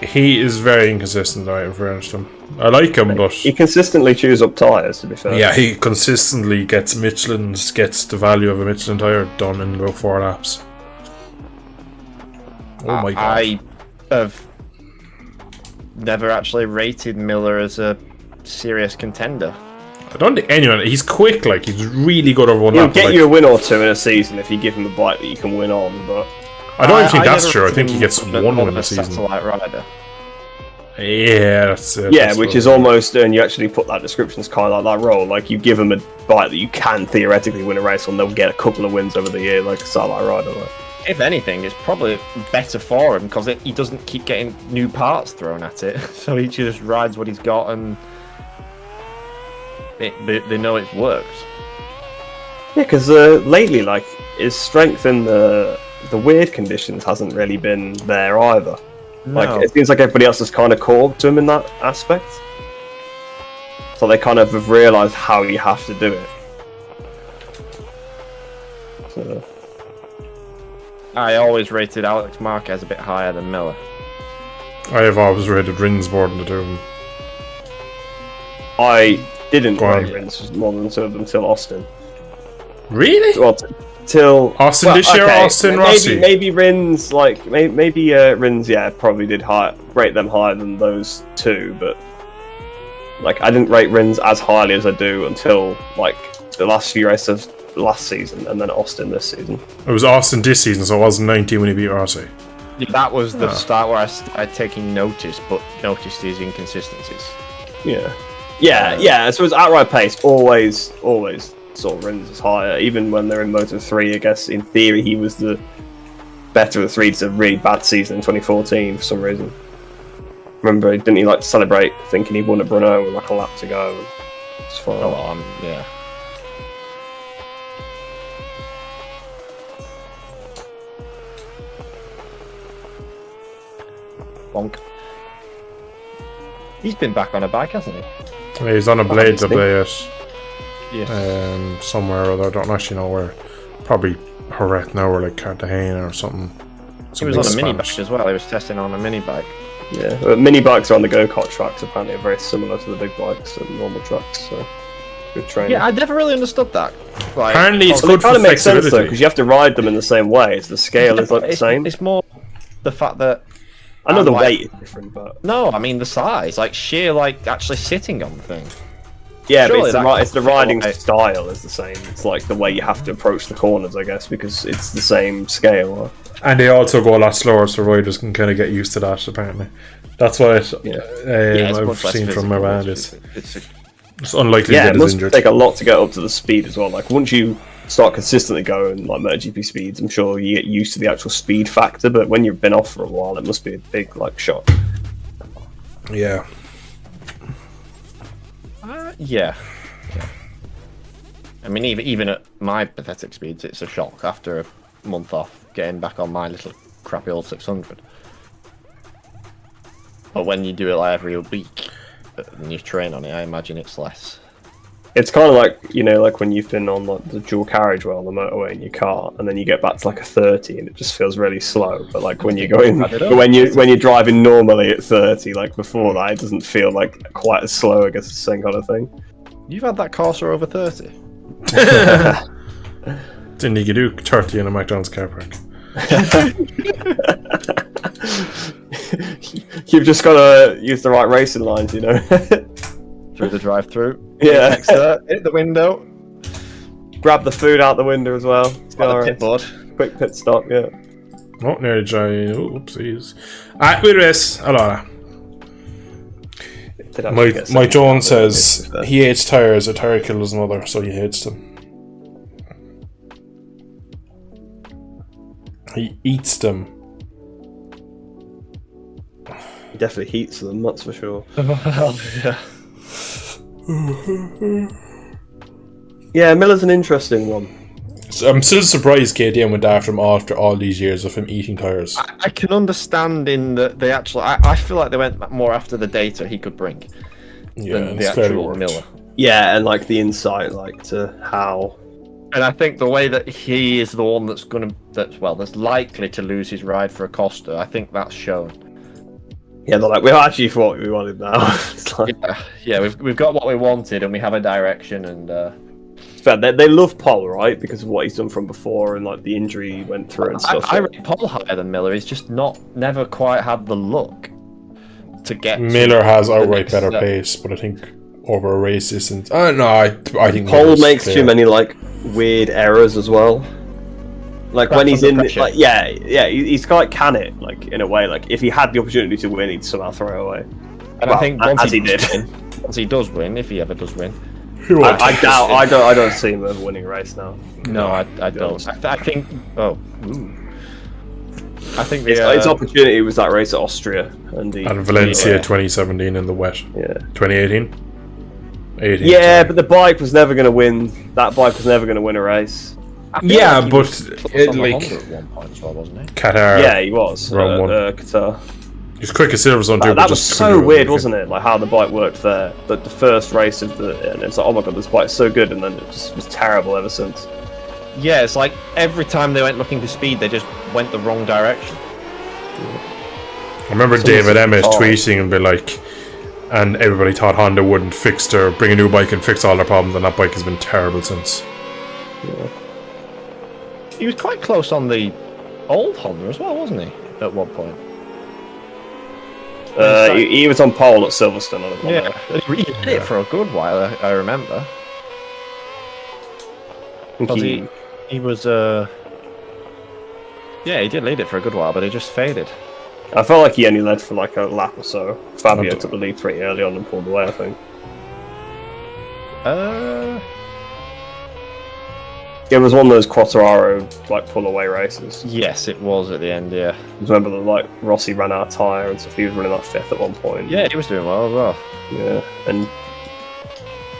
He is very inconsistent, right, in fairness to him. I like him, but He consistently chews up tyres, to be fair. yeah, he consistently gets Michelin's, gets the value of a Michelin tyre done in about 4 laps. Oh my god. I have never actually rated Miller as a serious contender. I don't think anyone. He's quick, like he's really good over one He'll lap. get Like, you a win or two in a season if you give him a bike that you can win on, but I don't think that's never true. I rated think he him gets more one than win a a season. satellite rider. Yeah, that's it. yeah, that's which what- is almost, and you actually put that description as kind of like that role. Like you give them a bike that you can theoretically win a race on, they'll get a couple of wins over the year, like a satellite rider. Like. If anything, it's probably better for him because he doesn't keep getting new parts thrown at it. So he just rides what he's got, and they know it's worked. Yeah, because lately, like his strength in the weird conditions hasn't really been there either. Like No. it seems like everybody else has kind of caught up to him in that aspect. So they kind of have realised how you have to do it. So, I always rated Alex Marquez a bit higher than Miller. I have always rated Rins more than the two of them. I didn't Go on. rate Rins more than two of them until Austin. Really? Well, till Austin this year or Austin Rossi? Maybe Rins, like maybe Rins, yeah, probably did rate them higher than those two, but like I didn't rate Rins as highly as I do until like the last few races of last season, and then Austin this season. It was Austin this season, so it wasn't 19 when he beat Rossi. Yeah, that was the Oh. start where I started taking notice, but noticed his inconsistencies. Yeah. So it's outright pace. Always sort of Rins is higher, even when they're in Moto 3. I guess in theory he was the better of the three. It's a really bad season in 2014 for some reason. Remember, didn't he like to celebrate thinking he won at Brno with like a lap to go? It's fine. Oh, well, yeah. Bonk. He's been back on a bike, hasn't he? He's on a blade to play it Yes. somewhere or other. I don't actually know where. Probably Horet now, or like Cartagena or something. He was on a Something mini Spanish. bike as well. He was testing on a mini bike. Yeah, but mini bikes on the go-kart tracks apparently are very similar to the big bikes and normal tracks. So good training. Yeah, I never really understood that. Like, Apparently it's Well, good it kind for of makes sense though flexibility. because you have to ride them in the same way. It's the scale is like the same. It's more the fact that I know the like- weight is different, but no, I mean the size, like sheer, like actually sitting on the thing. yeah, but Surely it's the, that it's the could feel riding like- style is the same. It's like the way you have to approach the corners, I guess, because it's the same scale. And they also go a lot slower, so riders can kind of get used to that, apparently. That's what it's I've much less seen from physical, Marwan. It's It's unlikely Yeah, to it get as must injured. take a lot to get up to the speed as well. Like once you start consistently going like MotoGP speeds, I'm sure you get used to the actual speed factor. But when you've been off for a while, it must be a big like shock. Yeah. Yeah. I mean, even at my pathetic speeds, it's a shock after a month off getting back on my little crappy old 600. But when you do it like every week and you train on it, I imagine it's less. It's kind of like, you know, like when you've been on like the dual carriageway on the motorway in your car, and then you get back to like a 30, and it just feels really slow. But like when you're going, when you're driving normally at 30, like before that, it doesn't feel like quite as slow. I guess it's the same kind of thing. You've had that Corsa over 30. Didn't you do 30 in a McDonald's car park? You've just got to use the right racing lines, you know. Through the drive-through. Yeah. Next there, hit the window. Grab the food out the window as well. Pit board. Quick pit stop, yeah. Oh, nearly dry. Oopsies. Alright, we race. Alora. Mike Jones says he hates tires. A tire killed his mother, so he hates them. He eats them. He definitely heats them, that's for sure. Yeah. Yeah, Miller's an interesting one. So I'm still surprised KTM went after him after all these years of him eating tires. I can understand in the actual. I feel like they went more after the data he could bring than the actual Miller. Yeah, and like the insight, like to how. And I think the way that he is the one that's that's likely to lose his ride for Acosta, I think that's shown. Yeah, they're like, we're actually for what we wanted now. It's like, yeah, we've got what we wanted, and we have a direction, and it's fair. They love Paul, right? Because of what he's done from before, and like the injury he went through and stuff. I rate Paul higher than Miller. He's just never quite had the look to get. Miller has outright better pace, but I think over a race distance. No, I think Paul makes too many like weird errors as well. Like when he's in, like, he's kind of can it, like in a way. Like if he had the opportunity to win, he'd somehow throw it away. And I think once he did, once he does win, if he ever does win, I doubt. I don't see him ever winning a race now. No, I don't. I think. Oh, I think his opportunity was that race at Austria and Valencia 2017 in the wet. Yeah, 2018. 18. Yeah, but the bike was never going to win. That bike was never going to win a race. Yeah, like but it like at one point as well, wasn't he? Qatar. Yeah, he was. Qatar. He's quick as Silverstone too. That was so weird, wasn't it? Like how the bike worked there. The first race of and it's like, oh my god, this bike's so good, and then it just was terrible ever since. Yeah, it's like every time they went looking for speed, they just went the wrong direction. I remember David Emmett tweeting and be like, and everybody thought Honda wouldn't bring a new bike and fix all their problems, and that bike has been terrible since. Yeah. He was quite close on the old Honda as well, wasn't he? At one point. He was on pole at Silverstone. Yeah, he did it for a good while. I remember. He was. Yeah, he did lead it for a good while, but he just faded. I felt like he only led for like a lap or so. Fabio took the lead pretty early on and pulled away, I think. It was one of those Quartararo like pull away races. Yes, it was at the end. Yeah. Remember that like Rossi ran out of tyre and stuff. He was running like fifth at one point. Yeah, he was doing well as well. Yeah, and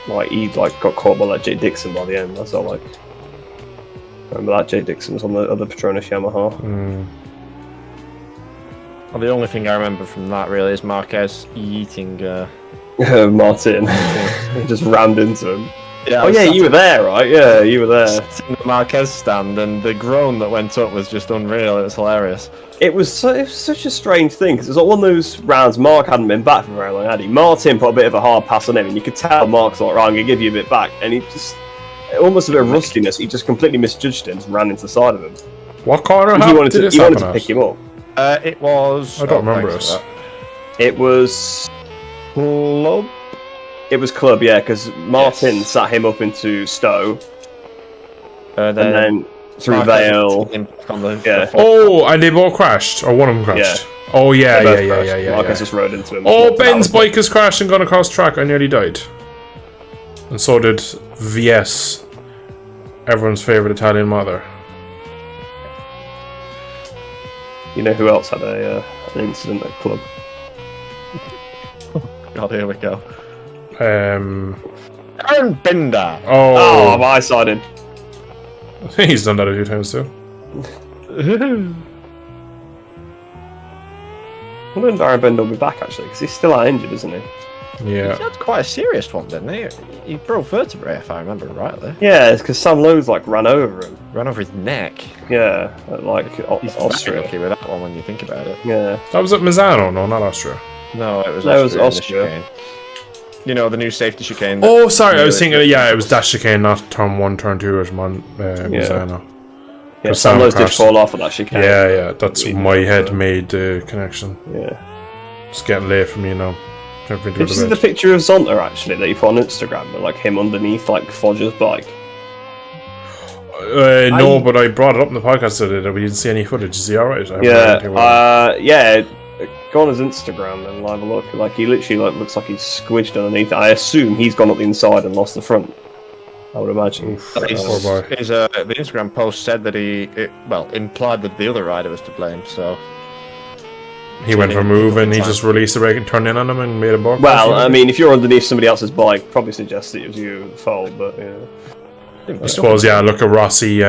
like he like got caught by like Jay Dixon by the end. That's all like. Remember that Jay Dixon was on the other Petronas Yamaha. Well, the only thing I remember from that really is Marquez eating Martin. He just rammed into him. Yeah, you were there, right? Yeah, you were there. In the Marquez stand, and the groan that went up was just unreal. It was hilarious. It was such a strange thing because it was like one of those rounds. Mark hadn't been back for very long, had he? Martin put a bit of a hard pass on him, and you could tell Mark's like, right, I'm gonna give you a bit back, and he just almost a bit of rustiness. He just completely misjudged him and ran into the side of him. What corner? He wanted to pick him up. It was. I don't remember this. It was Club. It was Club, yeah, because Martin sat him up into Stowe, and then through Vale. Oh, and they both crashed, or one of them crashed. Yeah. Oh yeah. Marcus just rode into him. Oh, Ben's bike has crashed and gone across track. I nearly died, and so did VS. everyone's favourite Italian mother. You know who else had an incident at club? God, here we go. Um, Aaron Binder. Oh, oh, my sided. he's done that a few times too. I wonder if Aaron Bender will be back actually, because he's still out injured, isn't he? Yeah. He had quite a serious one, didn't he? He broke vertebrae, if I remember rightly. Yeah, it's because Sam Lowe's like ran over him. Ran over his neck. Yeah, at, like He's Austria. lucky with that one when you think about it. Yeah. That was at Misano, no, not Austria. No, it was No, it was Austria. Austria. in the chicane. You know, the new safety chicane. that- Oh, sorry, I was thinking, yeah, it was dash chicane, not turn 1, turn 2 at Misano. Yeah, Sam Sam Lowe's did crashed. fall off at that chicane. Yeah, that's We my did, head so- made the connection. Yeah. It's getting late for me now. Never been to Did you see the the bed. picture of Zonta actually that you put on Instagram? With, like him underneath like Fodger's bike. No, but I brought it up in the podcast today that we didn't see any footage. Is he alright? Yeah. Go on his Instagram and have a look. Like he literally looks like he's squidged underneath. I assume he's gone up the inside and lost the front. I would imagine. Poor boy. The Instagram post said that implied that the other rider was to blame, so... He went for moving, he just released the brake and turned in on him and made a buck. Well, I mean, if you're underneath somebody else's bike, probably suggests it was you at fault, but yeah. I suppose, yeah, look at Rossi,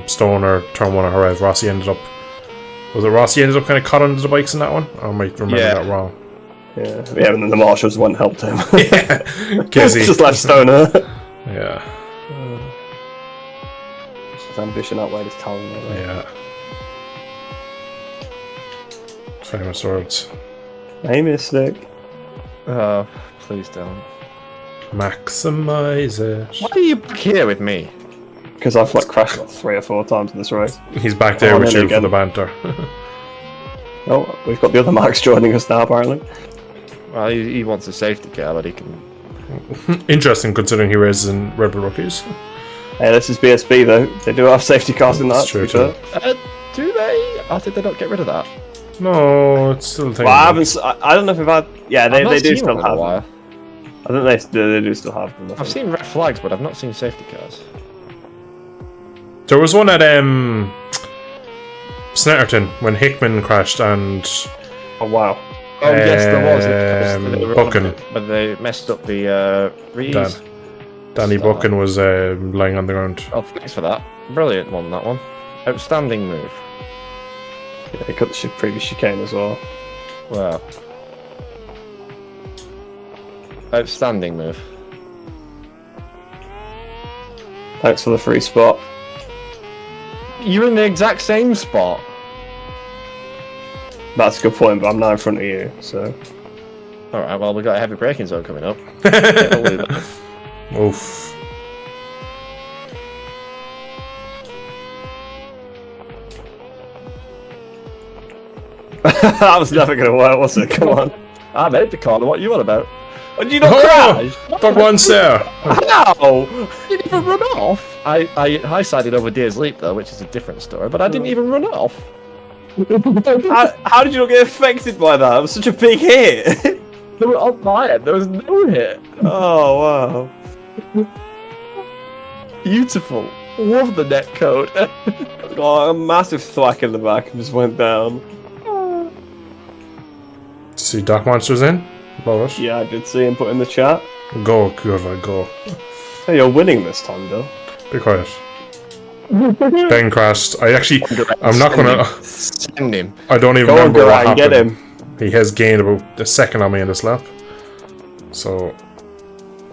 Stoner, turn 1 of Jerez. Rossi ended up kind of caught under the bikes in that one? Or I might remember that wrong. Yeah, and then the marshals went and helped him. Yeah, Kizzy. Just left Stoner. Yeah. His ambition outweighed his talent. Yeah. Famous words. Hey, Mystic. Oh, please don't. Maximize it. Why are you back here with me? Because I've like crashed like 3 or 4 times in this race. He's back there Oh, with then you for again. the banter. Oh, we've got the other Max joining us now, apparently. Well, he wants a safety car, but he can... Interesting considering he races in Red Bull Rookies. Hey, this is BSB though. They do have safety cars in that. That's true, to be too. fair. Do they? Or did they not get rid of that? No, it's still a thing. Well, I haven't. I don't know if we've had. Yeah, I've they not do seen still one in a have them. while. I think they do still have them. I I've think. seen red flags, but I've not seen safety cars. There was one at Snetterton when Hickman crashed and Oh wow. Oh yes, there was. They were on Buchan. it, but they messed up the reeds. Danny Buchan was lying on the ground. Oh, thanks for that. Brilliant one, that one. Outstanding move. Yeah, he cut the previous chicane as well. Wow. Outstanding move. Thanks for the free spot. You're in the exact same spot. That's a good point, but I'm now in front of you, so. Alright, well, we've got a heavy braking zone coming up. Don't worry about it. Oof. That was never going to work, was it? Come on. I made the corner, what are you on about? Did you not Oh, crash? got one there. How? You didn't even run off! I high-sided over Deer's Leap, though, which is a different story, but I didn't even run off. How did you not get affected by that? It was such a big hit. They were on my end, there was no hit. Oh, wow. Beautiful. Love the net code. Oh, a massive thwack in the back and just went down. See Doc Monsters in? Love it. Yeah, I did see him put in the chat. Go, Curva, go. Hey, you're winning this time, Bill. Be quiet. Ben crashed. I'm not gonna. Send him. I don't even Go on, remember what Garang, get happened. him. He has gained about a second on me in this lap. So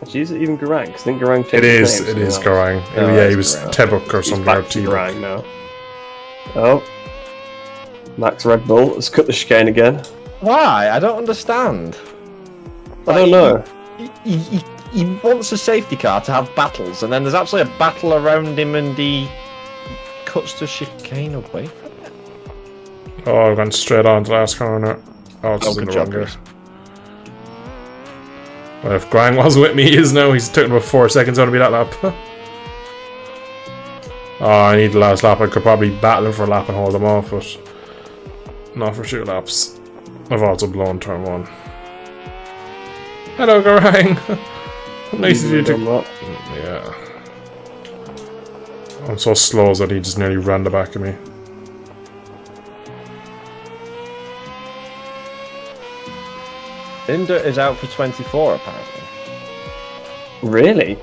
Actually, is it even Garang? Because I think Garang changed it his is. name. It is something else. Garang. No, Yeah, he it's was Garang. Tebuk or He's something. back Or to T-Buck. Garang now. Oh. Max Red Bull has cut the chicane again. Why? I don't understand. I don't know. He wants a safety car to have battles, and then there's actually a battle around him, and he cuts the chicane away from it. Oh, I've gone straight on to the last corner. Oh, it's Oh, in good the job, wrong Chris. gear. Well, if Grang was with me, he is now. He's taking about 4 seconds on to be that lap. Oh, I need the last lap. I could probably battle him for a lap and hold him off, but not for 2 laps. I've also blown turn 1. Hello, Garang. Nice of you to. Done that. Yeah. I'm so slow that he just nearly ran the back of me. Binder is out for 24 apparently. Really?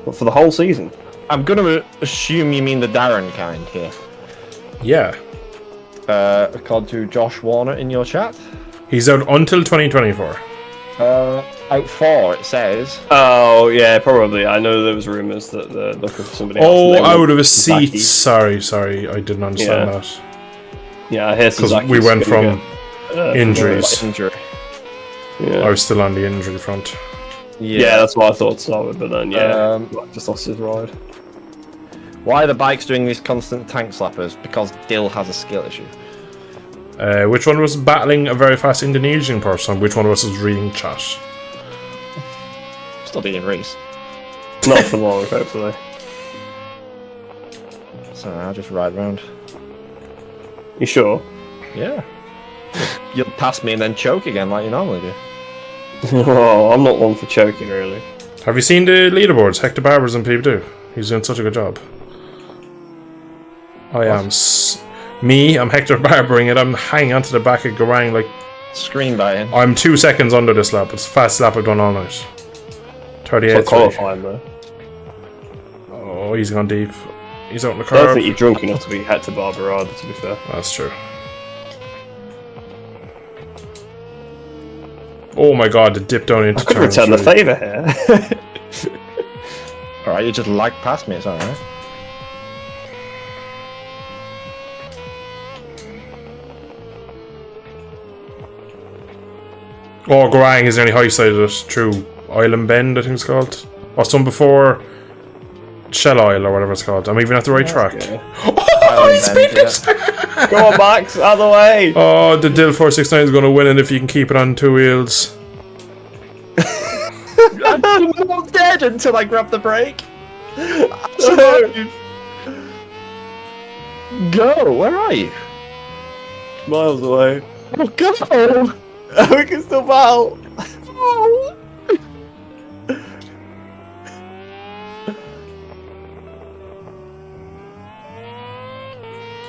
What, for the whole season? I'm gonna assume you mean the Darren kind here. Yeah. According to Josh Warner in your chat. He's out until 2024. Out for, it says. Oh, yeah, probably. I know there was rumours that they're looking for somebody else. Oh, and they out want of a seat. Sasaki. Sorry, I didn't understand Yeah. that. Yeah, I hear Because Sasaki's we went gonna from get, injuries. Injury. Yeah. I was still on the injury front. Yeah, that's what I thought to start with, but then, yeah, Um, just lost his ride. Why are the bikes doing these constant tank slappers? Because Dill has a skill issue. Which one was battling a very fast Indonesian person? Which one of us was reading chat? Still beating Reese. Not for long, hopefully. So I'll just ride round. You sure? Yeah. You'll pass me and then choke again like you normally do. Oh, I'm not one for choking, really. Have you seen the leaderboards? Hector Barber's in P2. He's doing such a good job. I'm Hector Barbering it. I'm hanging onto the back of Garang like Screen biting. I'm 2 seconds under this lap. It's the fastest lap I've done all night. 38. It's not qualifying, though. Oh, he's gone deep. He's out in the I don't curve. think you're drunk enough to be Hector Barber either, to be fair. That's true. Oh my god, the dip down into I could turn return the three. favour here. Alright, you just lag past me, it's alright. Oh, Garang is the only high side of it through Island Bend, I think it's called. What's done before Shell Isle or whatever it's called. I'm even at the right track. Okay. Oh, he's Bend, beat it! Go on, Max, out of the way! Oh, the Dill 469 is going to win it if you can keep it on 2 wheels. I'm almost dead until I grab the brake. Go, where are you? Miles away. Oh, go! We can still battle!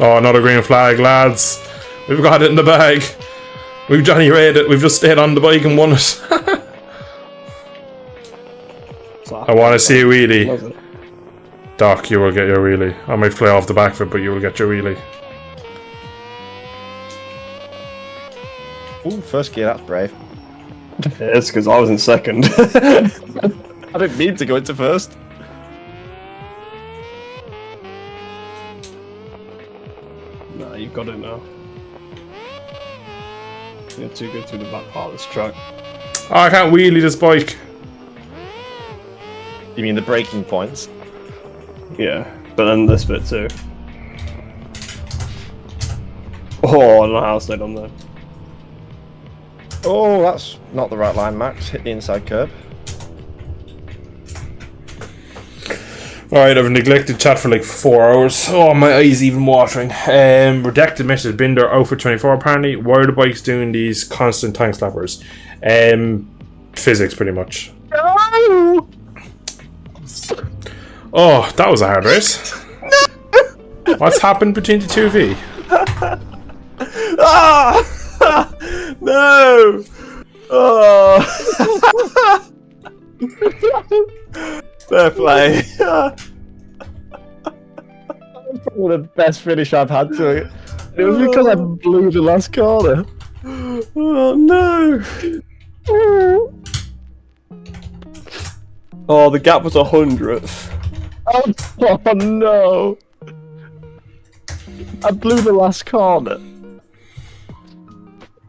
Oh, another green flag, lads. We've got it in the bag. We've Johnny Raid it. We've just stayed on the bike and won it. I want to see a wheelie. Doc, you will get your wheelie. I might fly off the back of it, but you will get your wheelie. Ooh, first gear, that's brave. It's because I was in second. I didn't mean to go into first. Nah, you've got it now. You're too good through the back part of this track. Oh, I can't wheelie this bike. You mean the braking points? Yeah, but then this bit too. Oh, I don't know how I stayed on there. Oh, that's not the right line, Max. Hit the inside curb. Alright, I've neglected chat for like 4 hours. Oh, my eyes even watering. Redacted message, Binder out for 24 apparently. Why are the bikes doing these constant tank slappers? Physics, pretty much. No! Oh, that was a hard race. What's happened between the 2V? Ah! No! Oh! Fair play. Probably the best finish I've had to it. It was because I blew the last corner. Oh no! Oh, the gap was 100th. Oh no! I blew the last corner.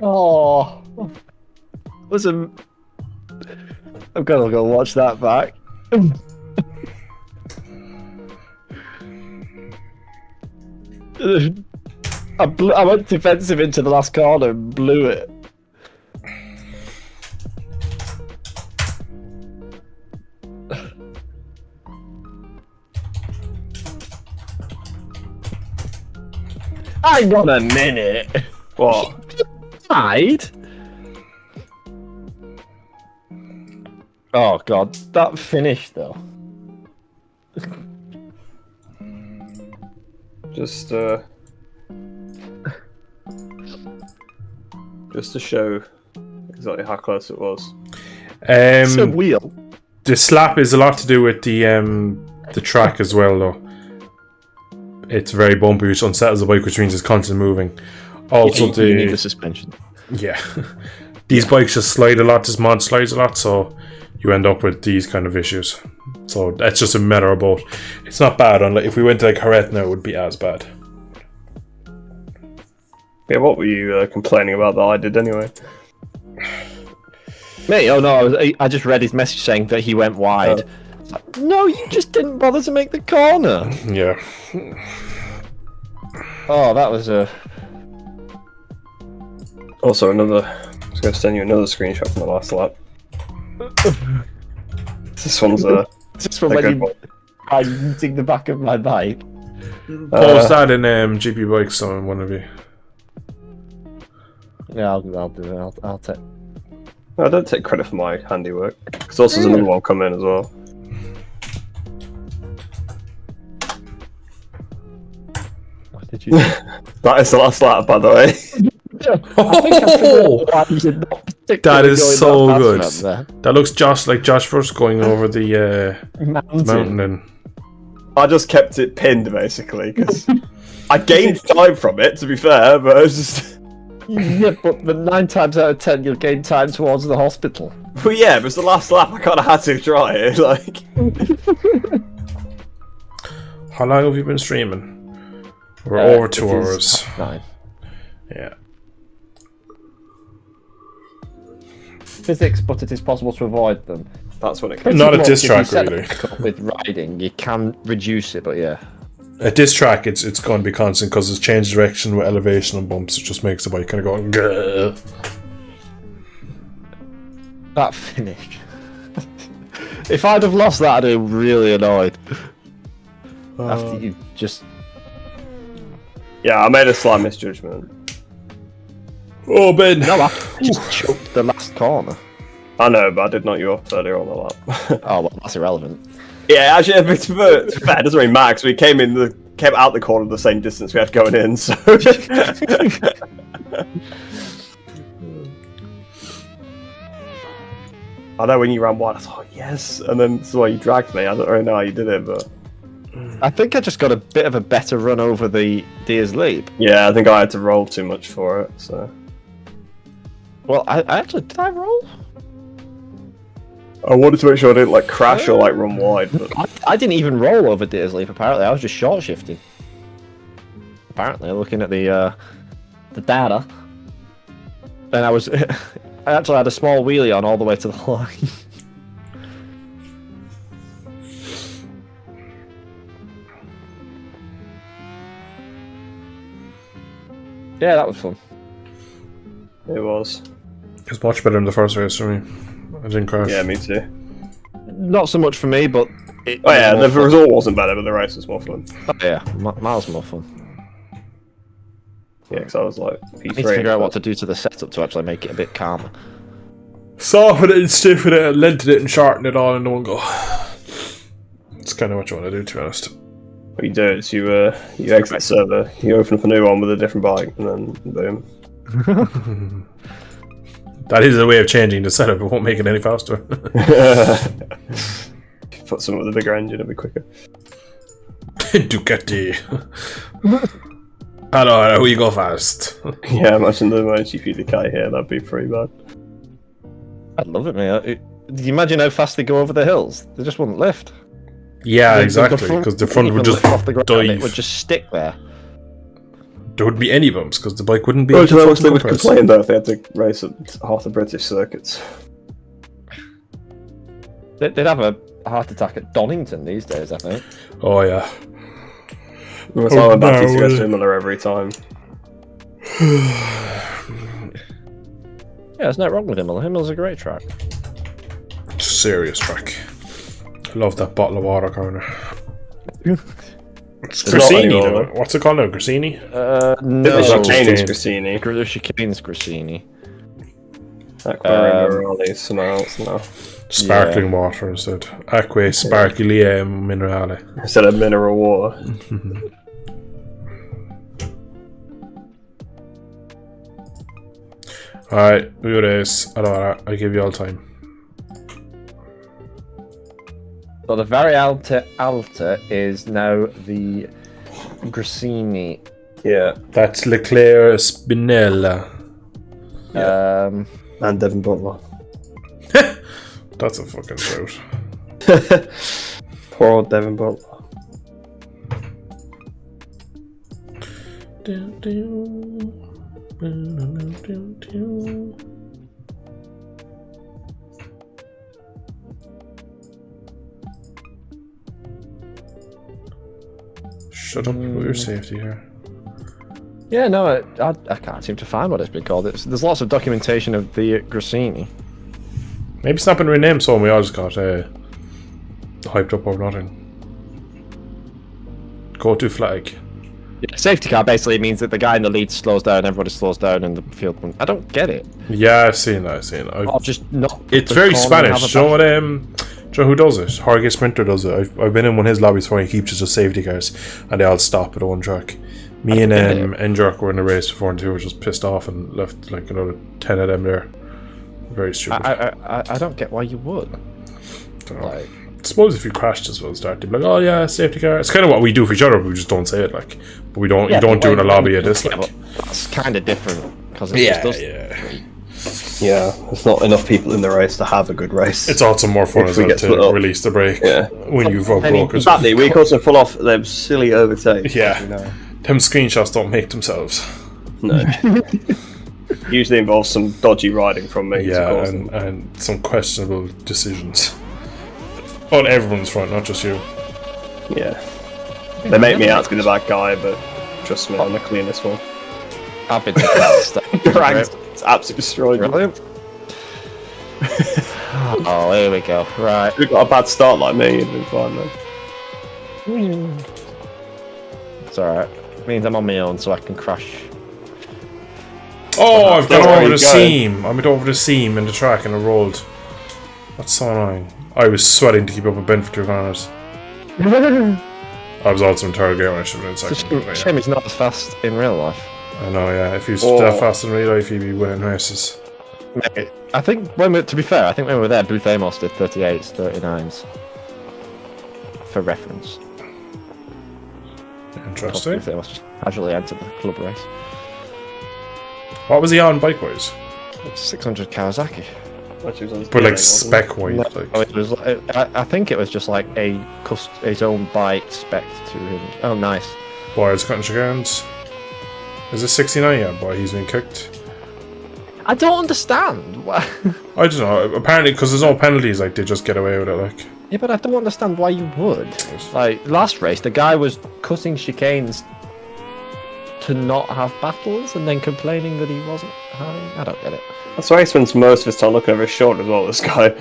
Oh, listen, I'm gonna go watch that back. I went defensive into the last corner and blew it. Hang on a minute. What? Died? Oh god, that finish though. Just to show exactly how close it was. It's a wheel. The slap is a lot to do with the track as well, though. It's very bumpy, which unsettles the bike, which means it's constantly moving. Also, you need the suspension. Yeah, these bikes just slide a lot. This mod slides a lot, so you end up with these kind of issues. So that's just a matter of both. It's not bad. Unlike if we went to like Jerez now, it would be as bad. Yeah, what were you complaining about that I did anyway? Me? Oh no, I just read his message saying that he went wide. It's like, no, you just didn't bother to make the corner. Yeah. Oh, that was a. Also, I was going to send you another screenshot from the last lap. This one's Just from when I'm using the back of my bike. Post that in GP Bikes on one of you. Yeah, I'll do it. I'll take. I don't take credit for my handiwork. Because also there's another one come in as well. What did you do? That is the last lap, by the way. That is so good. That looks just like Josh first going over the mountain. And I just kept it pinned, basically, because I gained time from it, to be fair, but it was just... Yeah, but 9 times out of 10 you'll gain time towards the hospital. Well, yeah, but it's the last lap, I kind of had to try it, like... how long have you been streaming? We're over 2 hours. 9. Yeah. Physics, but it is possible to avoid them. That's what it comes Not Pretty at this much, if track, you really. set it up with riding, you can reduce it, but yeah. At this track, it's going to be constant because it's changed direction with elevation and bumps. It just makes the bike kind of go. Grr. That finish. If I'd have lost that, I'd have been really annoyed. After you just... Yeah, I made a slight misjudgment. Oh, Ben. No, I just choked the last corner. I know, but I did knock you off earlier on the lap. Oh, well, that's irrelevant. Yeah, actually, it's fair, it doesn't really matter, because we came out the corner the same distance we had going in, so... I know when you ran wide, I thought, yes, and then that's why you dragged me. I don't really know how you did it, but... I think I just got a bit of a better run over the Deer's Leap. Yeah, I think I had to roll too much for it, so... Well, I actually... Did I roll? I wanted to make sure I didn't, like, crash or, like, run wide, but... I didn't even roll over Deer's Leap, apparently. I was just short shifting. Apparently, looking at the data. And I was... I actually had a small wheelie on all the way to the line. Yeah, that was fun. It was. It's much better than the first race for me. I didn't crash. Yeah, me too. Not so much for me, but... Oh yeah, the result wasn't better, but the race was more fun. Oh, yeah, miles more fun. Yeah, because I was like, P3. I need to figure out what to do to the setup to actually make it a bit calmer. Soften it and stiffen it and lented it and shorten it all in one go. It's kind of what you want to do, to be honest. What you do is you exit the server, you open up a new one with a different bike, and then boom. That is a way of changing the setup. It won't make it any faster. Put some with a bigger engine, it'll be quicker. Ducati. Hello, we go fast. Yeah, imagine the MotoGP Ducati here, that'd be pretty bad. I'd love it, mate. Do you imagine how fast they go over the hills? They just wouldn't lift. Yeah, exactly, because the front would just off the ground, dive. it would just stick there. There wouldn't be any bumps, because the bike wouldn't be... Well, how much they would complain, though, if they had to race at half the British circuits. They'd have a heart attack at Donington these days, I think. Oh, yeah. It's all about to go similar every time. Yeah, there's no wrong with Himmel. Himmel's a great track. Serious track. I love that bottle of water corner. It's There's Grissini, not though. anymore. What's it called now? Grissini? No. The chicane chicane is chicane. Grissini. The chicane's Grissini. Aqua Minerale, something else now. Sparkling water instead. Acqua Sparkling Minerale. Instead of mineral water. Alright, we do this. I don't know. I give you all time. So the Varialta Alta is now the Grassini. Yeah. That's Leclerc Spinella. And Devin Butler. That's a fucking shout. Poor old Devin Butler. Shut up with your safety here. Yeah, no, I can't seem to find what it's been called. There's lots of documentation of the Grassini. Maybe it's not been renamed so and we all just got hyped up over nothing. Go to flag. Yeah, safety car basically means that the guy in the lead slows down, everybody slows down, and the field. I don't get it. Yeah, I've seen that. I'll just not. It's very Spanish. Do you know what? Do you know who does it? Jorge Sprinter does it. I've been in one of his lobbies before. He keeps just safety cars, and they all stop at one track. Me and Endurk were in a race before, and two were just pissed off and left like another 10 of them there. Very stupid. I don't get why you would. I suppose if you crashed as well, start to be like, oh yeah, safety car. It's kind of what we do for each other, but we just don't say it. Like, but we don't. Yeah, you don't do it in a lobby of this. Like, that's kind of different because it just does. Yeah, there's not enough people in the race to have a good race. It's also more fun as well to release the brake when you've broken. Exactly, we can also pull off them silly overtakes. Yeah, them screenshots don't make themselves. No. Usually involves some dodgy riding from me. Yeah, and some questionable decisions. On everyone's front, not just you. Yeah. They make me out to be the bad guy, but trust me, I'm the cleanest one. I've been taking that stuff. It's absolutely destroyed. Brilliant. Oh, here we go. Right. If you've got a bad start like me, you'd been fine then. It's alright. It means I'm on my own, so I can crash. Oh, I've gone over the seam. I went over the seam in the track and I rolled. That's so annoying. I was sweating to keep up with Ben for 2 corners. I was also in third gear when I should have been in second. It's a shame he's not as fast in real life. I know, yeah. If he was that fast in real life, he'd be winning races. I think to be fair, when we were there, Blue Thamos did 38s, 39s. For reference. Interesting. Blue Thamos just casually entered the club race. What was he on bike-wise? 600 Kawasaki. But like spec-wise? No, it was. I think it was just like his own bike spec to him. Oh, nice. Boy, it's cutting chickens. Is it 69 yet, boy? He's been kicked. I don't understand. I don't know. Apparently, because there's no penalties, like they just get away with it. Like. Yeah, but I don't understand why you would. Like last race, the guy was cutting chicanes to not have battles, and then complaining that he wasn't having. I don't get it. That's why he spends most of his time looking over his shoulder as well. This guy.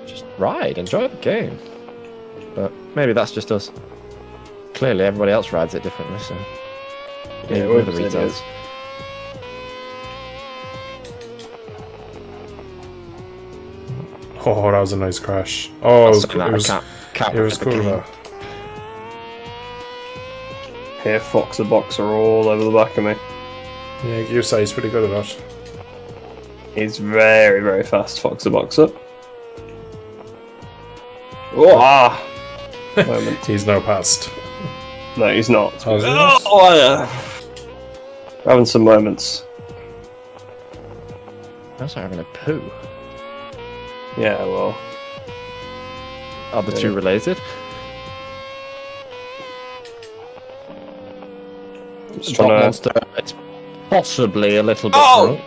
Just ride, enjoy the game. But maybe that's just us. Clearly, everybody else rides it differently. So. Yeah, we're the retailers. Oh, that was a nice crash. Oh, it was cool. It was cool. Here, Fox the Boxer all over the back of me. Yeah, your side's pretty good at that. He's very, very fast, Fox the Boxer. Oh, moment. He's now passed. No, he's not. Oh, having some moments. That's having a poo. Yeah, well. Are the two related? I'm just trying to... Monster, it's possibly a little bit drunk.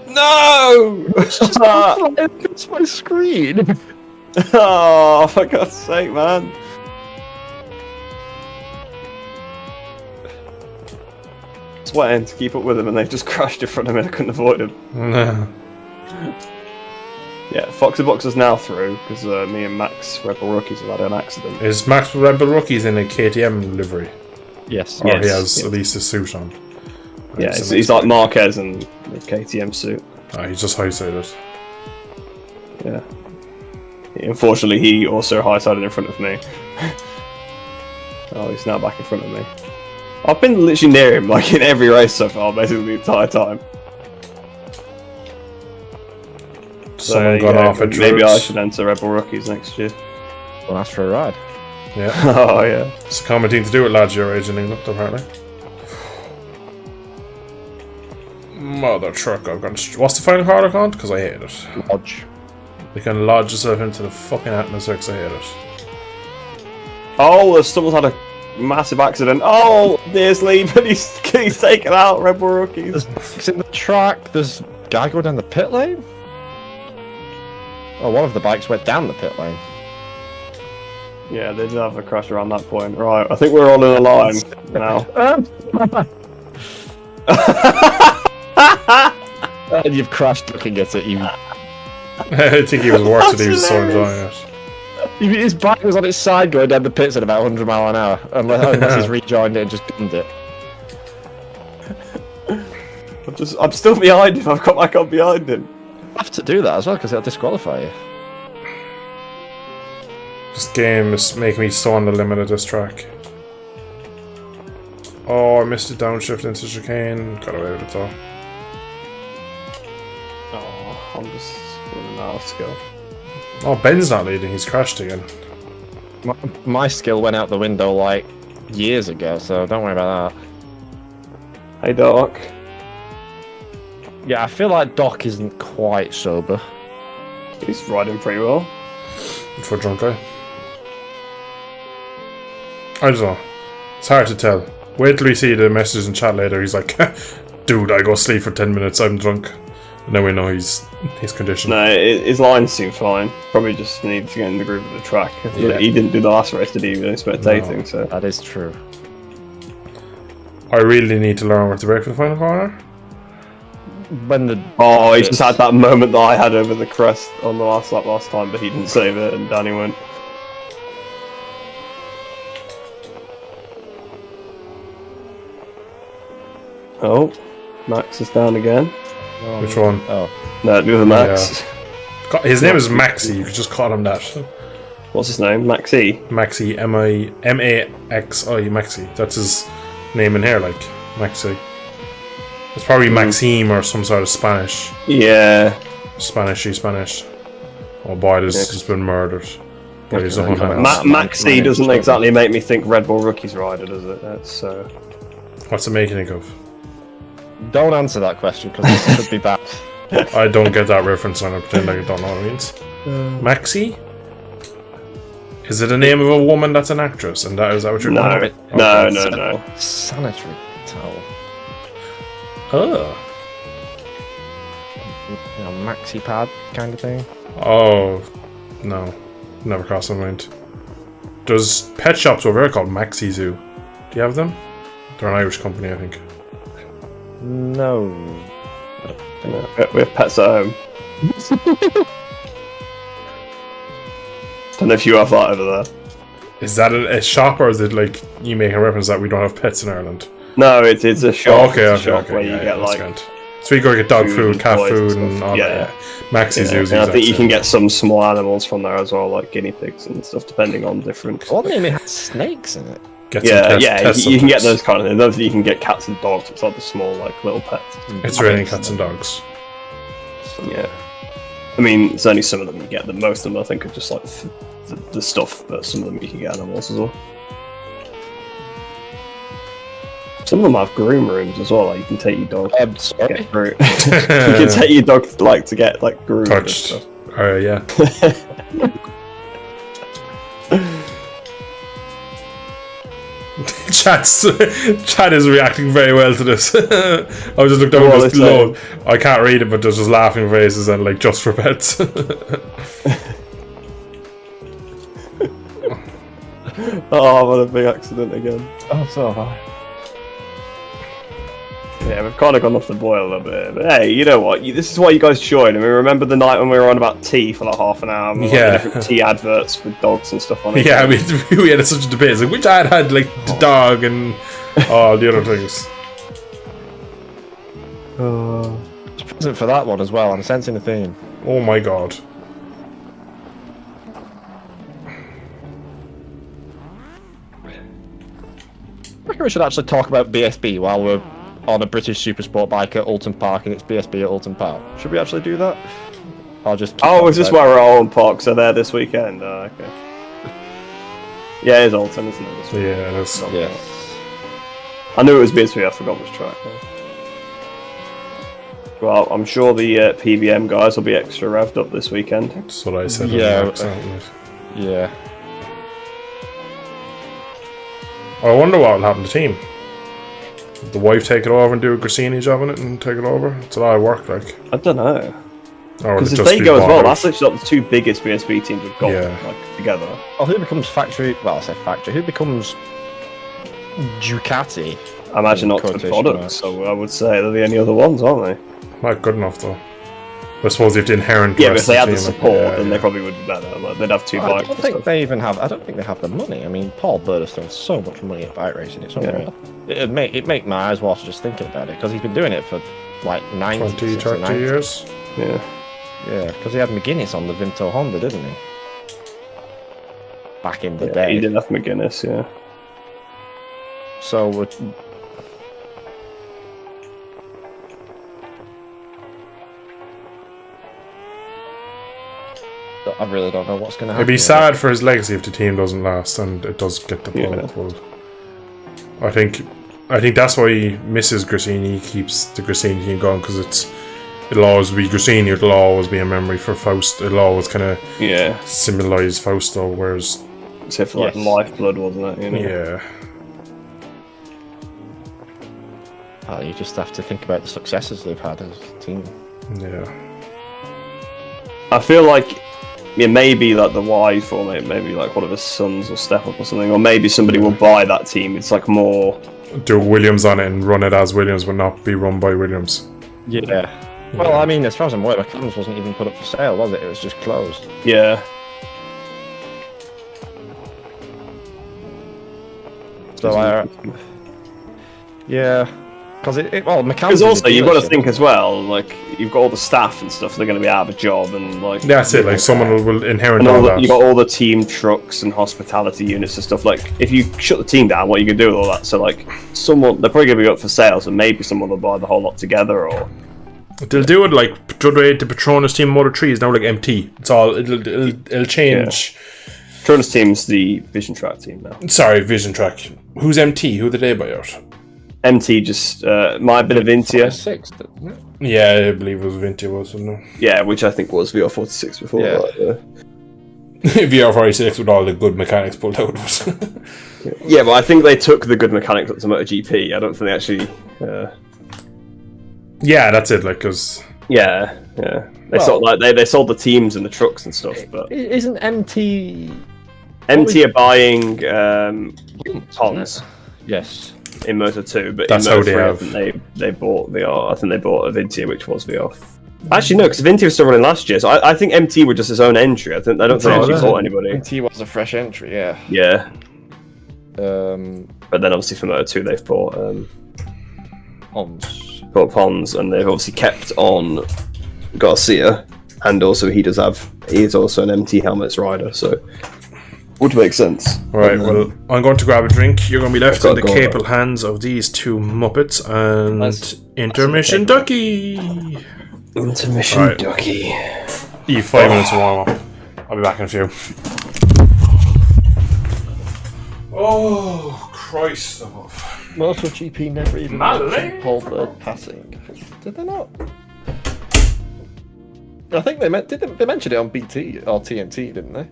No! It's my screen. Oh, for God's sake, man. Sweating to keep up with him, and they just crashed in front of me. I couldn't avoid him. No. Yeah, Foxy Boxer's now through because me and Max Rebel Rookies have had an accident. Is Max Rebel Rookies in a KTM livery? Yes. Or he has at least a suit on. Yeah, he's like Marquez in the KTM suit. He's just high-sided. Yeah. Unfortunately, he also high-sided in front of me. Oh, he's now back in front of me. I've been literally near him, like in every race so far, basically the entire time. Someone got off at maybe I drugs. should enter Rebel Rookies next year. Well, ask for a ride. Yeah. Oh yeah. It's a common thing to do with lads your age in England, apparently. Mother truck, I've gone. What's the final card I called? Because I hate it. Lodge. You can lodge yourself into the fucking atmosphere because I hate it. Oh, someone's had a massive accident. Oh, there's Lee, but he's taken out Rebel Rookies. It's in the track. There's a guy going down the pit lane. Oh, one of the bikes went down the pit lane. Yeah, they did have a crash around that point. Right, I think we're all in a line now. And you've crashed looking at it. I think he was worse than he was so enjoying it. His bike was on its side going down the pits at about 100 mile an hour, unless he's rejoined it and just gunned it. I'm still behind him. I've got back on behind him. You have to do that as well because it'll disqualify you. This game is making me so on the limit of this track. Oh, I missed a downshift into chicane. Got away with it though. Oh, I'm just running out of skill. Oh, Ben's not leading. He's crashed again. My skill went out the window like years ago, so don't worry about that. Hey, Doc. Yeah, I feel like Doc isn't quite sober. He's riding pretty well. For a drunk guy. I don't know. It's hard to tell. Wait till we see the messages in chat later. He's like, dude, I go sleep for 10 minutes. I'm drunk. And then we know he's conditioned. No, his lines seem fine. Probably just needs to get in the groove of the track. Yeah. He didn't do the last race, did he? He was spectating, No. so. That is true. I really need to learn where to brake for the final corner. When the Oh, he just had that moment that I had over the crest on the last lap last time, but he didn't save it, and Danny went. Oh, Max is down again. Which one? Oh, No, the other Max. His name is Maxi. You could just call him that. What's his name? Maxi. Maxi, M-A-X-I, Maxi. That's his name in here, like Maxi. It's probably Maxime or some sort of Spanish. Yeah. Spanish. Oh boy, this has been murdered. By his own hands. Maxi doesn't exactly make me think Red Bull Rookies rider, does it? That's What's it making you think of? don't answer that question because this could be bad. I don't get that reference, and I pretend like I don't know what it means. Maxi? Is it the name of a woman that's an actress? And is that what you're No, calling it? no. Sanitary towel. Oh. You know, maxi pad kind of thing. Oh. No. Never crossed my mind. There's pet shops over there called Maxi Zoo. Do you have them? They're an Irish company, I think. No. We have pets at home. Don't know if you have that over there. Is that a shop, or is it like you making a reference that we don't have pets in Ireland? No, it's a shop. Oh, okay, It's a shop where you yeah, get that's like. grand. So you go get dog food food, and cat toys food, and and stuff. all Yeah, that. Maxi Zoo's And I think you exact can same. get some small animals from there as well, like guinea pigs and stuff, depending on different. What name it had snakes in it? Get some test You can get subjects. those kind of things. Those you can get cats and dogs. It's like the small, like little pets. It's raining cats and dogs. Yeah, I mean, there's only some of them you get. The most of them, I think, are just like the stuff, but some of them you can get animals as well. Some of them have groom rooms as well. Like you can take your dog. Sorry. Get through. You can take your dog like to get like groomed and Touched. stuff. Yeah. Chat is reacting very well to this. I just looked over What are this they below. I can't read it, but there's just laughing faces and like just for pets. Oh, what a big accident again. Oh, so have I. Yeah, we've kind of gone off the boil a little bit. But hey, you know what? This is why you guys join. I mean, remember the night when we were on about tea for like half an hour? And Yeah. different tea adverts with dogs and stuff on it. Yeah, we had such a debate. It's like, which ad had like the dog and all the other things. Present for that one as well. I'm sensing a theme. Oh my god. I reckon we should actually talk about BSB while we're on a British Supersport bike at Alton Park and it's BSB at Alton Park. Should we actually do that? I'll just. Oh, is this where we're all on Parks are there this weekend? Oh, okay. Yeah, it is Alton, isn't it? This weekend? Yeah, that's Yeah. I knew it was BSB, I forgot which track. Well, I'm sure the PBM guys will be extra revved up this weekend. that's what I said. Yeah, Exactly. Yeah. I wonder what will happen to the team. Will the wife take it over and do a Grassini job on it and take it over? It's a lot of work, like. I don't know. Or will Because it if just they be go as well, bought out? that's literally like the two biggest BSB teams we've got like, together. Well, who becomes factory? Well, I say factory. Who becomes Ducati? I imagine In not the quotation products, marks. so I would say they're the only other ones, aren't they? Not good enough, though. I suppose if the inherent. Yeah, but if rest they of had the team, support, yeah, then yeah. they probably would be better. Like, they'd have two I bikes. don't think they even have. I don't think they have the money. I mean, Paul Bird has thrown so much money at bike racing. It's unreal. It'd make my eyes water just thinking about it because he's been doing it for like 90, 20, 30 years. Yeah. Yeah, because he had McGuinness on the Vimto Honda, didn't he? Back in the He day. did have McGuinness, yeah. So I really don't know what's going to happen. It'd be here. sad for his legacy if the team doesn't last and it does get the pulled. I think that's why he misses Grassini. He keeps the Grassini team going because it'll always be Grassini. It'll always be a memory for Faust. It'll always kind of symbolise Fausto. Whereas, except for like Lifeblood, wasn't it? You know? yeah, You just have to think about the successes they've had as a team. yeah. I feel like maybe like the wife or maybe like one of his sons will step up or something, or maybe somebody will buy that team. It's like more. Do Williams on it and run it as Williams, but not be run by Williams. Yeah. Well, I mean, as far as I'm aware, McLaren's wasn't even put up for sale, was it? It was just closed. Yeah. So yeah, because well, McLaren's. Because also you've got to think as well, like you've got all the staff and stuff. They're going to be out of a job, and like That's it. Like someone will inherit and all all that. you got all the team trucks and hospitality units and stuff. Like if you shut the team down, what are you going to do with all that? So like someone, they're probably going to be up for sales, and maybe someone will buy the whole lot together, or. They'll do it like the Petronas team Motor 3 is now like MT. It's all it'll change. Petronas team's the Vision Track team now. Sorry, Vision Track. Who's MT? Who did they buy out? MT just might have been a Vintia. Sixth, isn't it? Yeah, I believe it was Vinti, wasn't it? Yeah, which I think was VR46 before. Yeah. VR46 with all the good mechanics pulled out. Yeah, but I think they took the good mechanics up to MotoGP. I don't think they actually. Yeah, that's it. Like, cause Yeah. They sold they sold the teams and the trucks and stuff, but Isn't MT? MT are buying Pons Yes. in Moto 2, but That's in how Moto they 3, I have- think they bought VR. I think they bought a Vintia, which was VR. Actually, no, because Vintia was still running last year, so I think MT were just his own entry. I don't think they actually bought anybody. MT was a fresh entry, yeah. Yeah, Um, but then obviously for Moto 2 they've bought Pons, and they've obviously kept on Garcia, and also he is also an MT helmets rider, so would make sense. right, well, I'm going to grab a drink. You're going to be left in the Go. capable hands of these two Muppets and Intermission Ducky. Intermission Alright. Ducky. You have 5 minutes to warm up. I'll be back in a few. Oh, Christ above. MotoGP never even mentioned Paul Bird passing. Did they not? I think they mentioned it on BT or TNT, didn't they?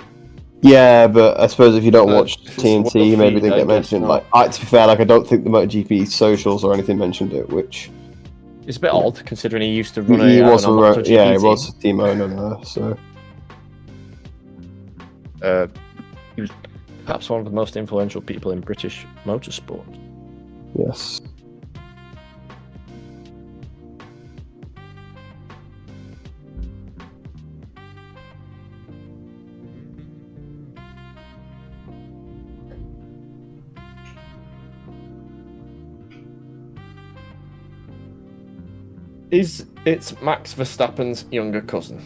Yeah, but I suppose if you don't watch it's TNT, well maybe feed, they I get guess mentioned. not. Like, to be fair, like I don't think the MotoGP socials or anything mentioned it, which It's a bit odd considering he used to run he was an a MotoGP he team. was a team owner there. So He was perhaps one of the most influential people in British motorsport. yes, It's Max Verstappen's younger cousin.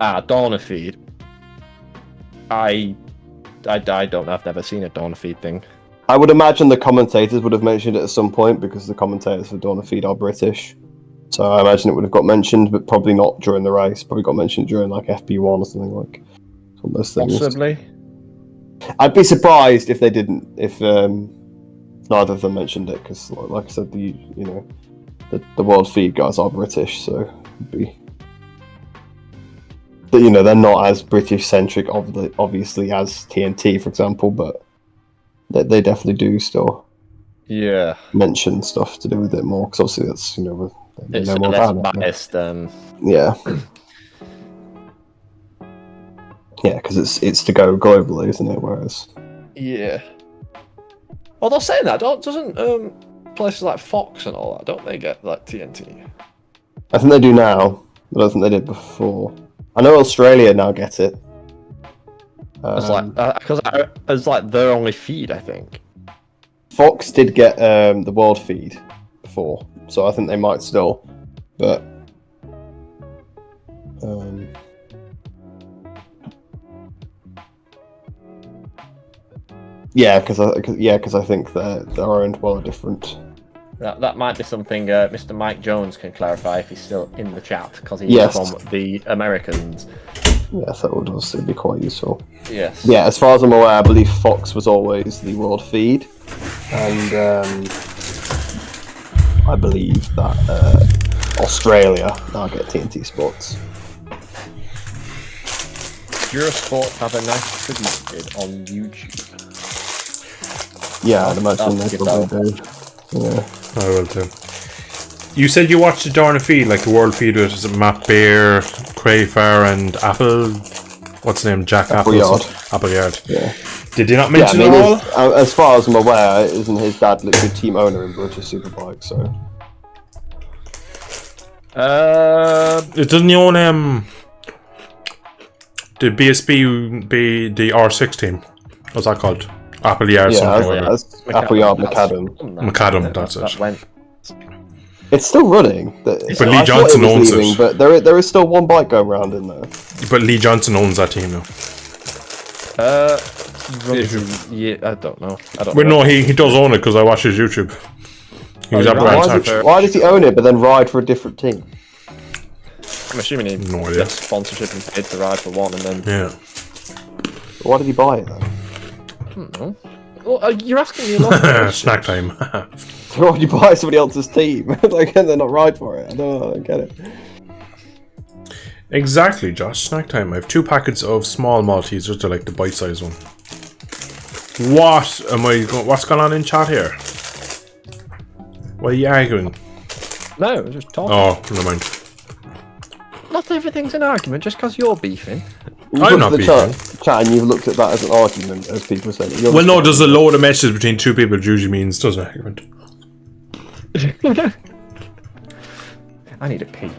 Dornafeed. I don't know. I've never seen a Dornafeed thing. I would imagine the commentators would have mentioned it at some point because the commentators for Dawn of Feed are British. So I imagine it would have got mentioned, but probably not during the race. Probably got mentioned during like FP1 or something like one of those things. Possibly. I'd be surprised if they didn't. If neither of them mentioned it, because like I said, the World Feed guys are British, so it'd be. But they're not as British centric, obviously, as TNT, for example. But they definitely do still. Yeah. Mention stuff to do with it more, because obviously that's they It's know more less about it. biased than. Yeah. Yeah, because it's to go globally, isn't it? Whereas. Yeah. Although saying that, doesn't places like Fox and all that, don't they get like TNT? I think they do now. I don't think they did before. I know Australia now get it. It's like because it's like their only feed, I think. Fox did get the World Feed before, so I think they might still. But because I think they're owned by a different. That might be something Mr. Mike Jones can clarify if he's still in the chat, because he's from the Americans. Yes, that would also be quite useful. Yes. Yeah, as far as I'm aware, I believe Fox was always the World Feed, and I believe that Australia now get TNT Sports. Eurosport have a nice tribute vid on YouTube. Yeah, I'd imagine they probably do. Yeah. I will too. You said you watched the Dorna feed, like the World Feed with Matt Bear, Crayfar, and Apple. What's his name? Jack Appleyard. Appleyard. Yeah. Did you not mention it all? As far as I'm aware, isn't his dad literally team owner in British Superbike? So. It doesn't he own the BSB be the R6 team? What's that called? Appleyard. Appleyard McAdam. McAdam, that's it. It's still running. But Lee Johnson owns it. But there is still one bike going around in there. But Lee Johnson owns that team now. Yeah, I don't know. Well, no, he does own it because I watch his YouTube. He was at Brands Hatch. Why does he own it but then ride for a different team? I'm assuming he gets sponsorship and paid to ride for one, and then. Yeah. Why did he buy it then? I don't know. Well, you're asking me a lot. Snack time. Why would you buy somebody else's team? Like, and then not ride for it? I don't get it. Exactly, Josh. Snack time. I have 2 packets of small Maltesers. They're like the bite-sized one. What's going on in chat here? What are you arguing? No, we're just talking. Oh, never mind. Not everything's an argument just because you're beefing. I'm not beefing. Chat, and you've looked at that as an argument, as people say. Well, no, there's a load of messages between 2 people. It usually means there's an argument. I need a pee.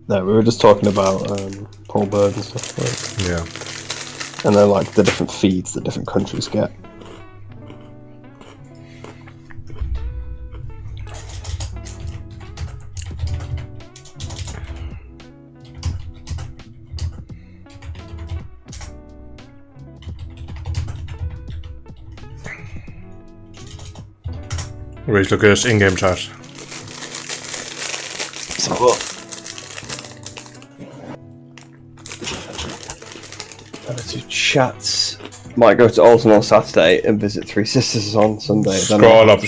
No, we were just talking about Paul Bird and stuff. Right? Yeah. And then, like, the different feeds that different countries get. Wait, look at this in-game chat. So what? To chats. Might go to Alton on Saturday and visit Three Sisters on Sunday. Scroll up.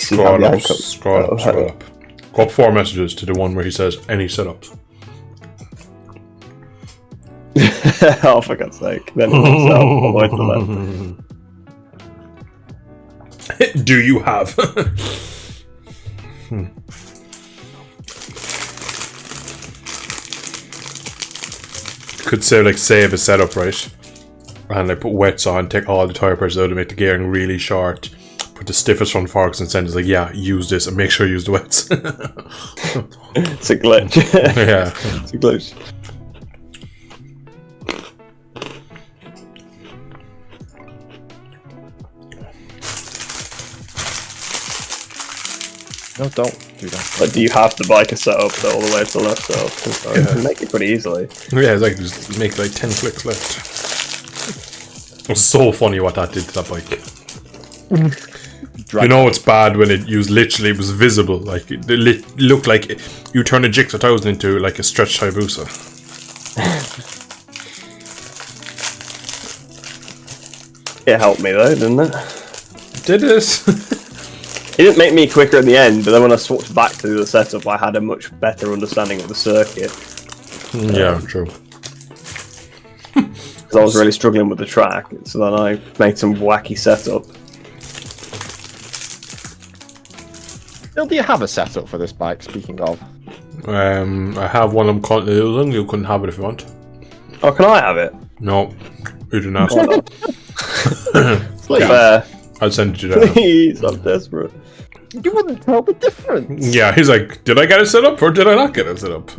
Go up 4 messages to the one where he says any setups. Oh, for God's sake. Then all the way to the left. Do you have? Could say like save a setup, right? And like put wets on, take all the tire pressures out to make the gearing really short, put the stiffest front forks and send it like, yeah, use this and make sure you use the wets. It's a glitch. Yeah. It's a glitch. No, don't do that. Like, do you have to bike a setup all the way to the left? So you can make it pretty easily. Yeah, it's like just make like 10 clicks left. It was so funny what that did to that bike. You know it's bad when it was visible. Like it looked like you turn a Jigsaw 1000 into like a stretched Hayabusa. It helped me though, didn't it? Did it? It didn't make me quicker in the end, but then when I switched back to the setup, I had a much better understanding of the circuit. Yeah, true. Because I was really struggling with the track, so then I made some wacky setup. Bill, do you have a setup for this bike, speaking of? I have one I'm currently using. You couldn't have it if you want. Oh, can I have it? No, you do not. It's not fair. I'll send you that. Please, I'm desperate. You wouldn't tell the difference. Yeah, he's like, did I get it set up or did I not get it set up?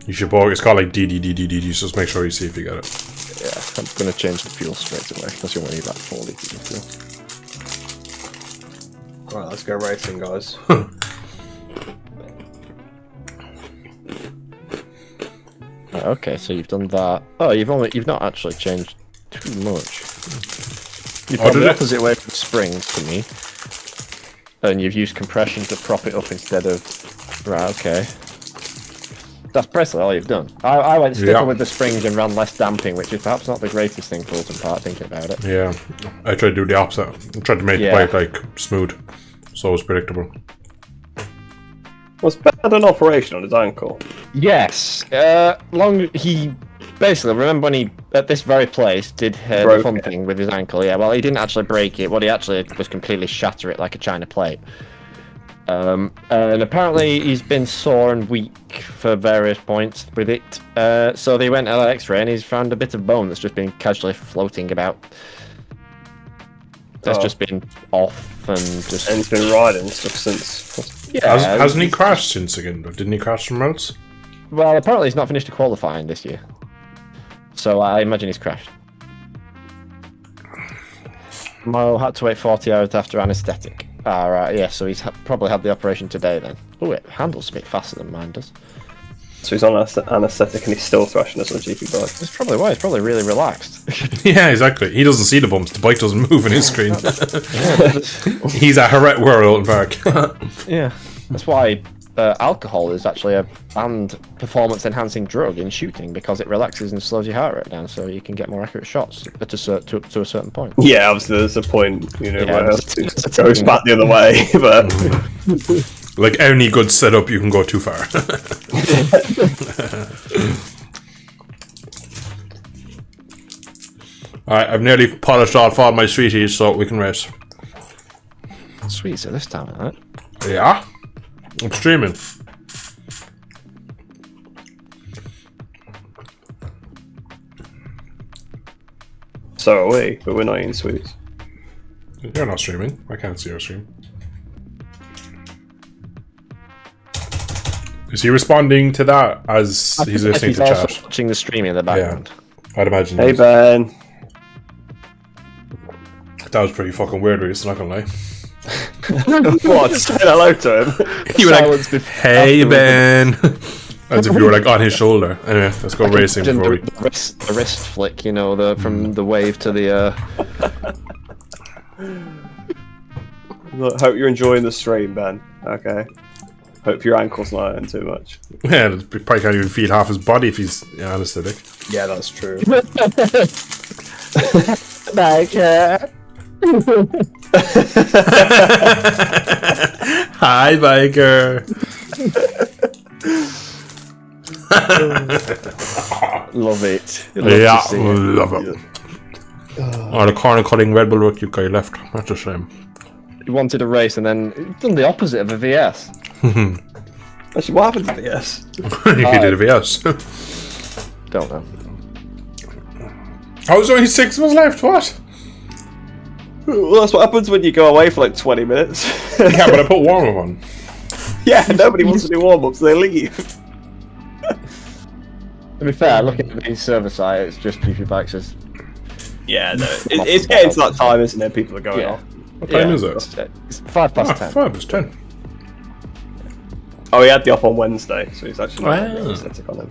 You should borrow. It's called like DDDDD. Just make sure you see if you get it. Yeah, I'm gonna change the fuel straight away because you only need about 4 litres of fuel. Right, let's go racing, guys. Okay, so you've done that. Oh, you've not actually changed too much. You've gone the opposite way from springs to me, and you've used compression to prop it up instead of. Right, okay. That's basically all you've done. I went stiffer with the springs and ran less damping, which is perhaps not the greatest thing for Ultimate Part, thinking about it. Yeah, I tried to do the opposite. I tried to make the bike like smooth, so it's predictable. Was Ben had an operation on his ankle? Yes. He basically, remember when he at this very place did the fun thing with his ankle? Yeah. Well, he didn't actually break it. What he actually did was completely shatter it like a china plate. And apparently he's been sore and weak for various points with it. So they went to an X-ray and he's found a bit of bone that's just been casually floating about. That's just been off and just. And he's been riding stuff since. Yeah. Hasn't he crashed since again? Didn't he crash somewhere else? Well, apparently he's not finished the qualifying this year. So I imagine he's crashed. Mo had to wait 40 hours after anaesthetic. Right, yeah, so he's probably had the operation today then. Oh, it handles a bit faster than mine does. So he's on anaesthetic and he's still thrashing us on a GP bike. That's probably why, he's probably really relaxed. Yeah, exactly. He doesn't see the bumps, the bike doesn't move in his screen. He's at Heret World Park. Yeah, that's why alcohol is actually a banned performance-enhancing drug in shooting, because it relaxes and slows your heart rate down so you can get more accurate shots to a certain point. Yeah, obviously there's a point, where it goes back the other way, but... Like any good setup, you can go too far. Alright, I've nearly polished off all my sweeties so we can race. Sweet, so this time, right? Yeah? I'm streaming. So are we, but we're not eating sweets. You're not streaming. I can't see your stream. Is he responding to that as he's listening to chat? He's watching the stream in the background. Yeah, I'd imagine. Hey, Ben. That was pretty fucking weird, Reese, not gonna lie. What? Say hello to him. You were like, hey, Ben. As if you were like on his shoulder. Anyway, let's go racing before we... The wrist flick, you know, from the wave to the... Look, hope you're enjoying the stream, Ben. Okay. Hope your ankle's not hurting too much. Yeah, he probably can't even feel half his body if he's anaesthetic. Yeah, that's true. Biker. Hi, Biker. Love it. Love it. Oh, the corner cutting Red Bull rookie guy left. That's a shame. He wanted a race and then done the opposite of a VS. Actually, what happened to VS? He did a VS. Don't know. I was only 6 months left. What? Well, that's what happens when you go away for like 20 minutes. Yeah, but I put warm up on. Yeah, nobody wants to do warm-ups, they leave. To be fair, looking at the server site, it's just PP Bikes is... Yeah, no, it's getting to that time, isn't it? People are going off. What time is it? It's 5 past 10. 5 past 10. Oh, he had the off on Wednesday, so he's actually not aesthetic on him.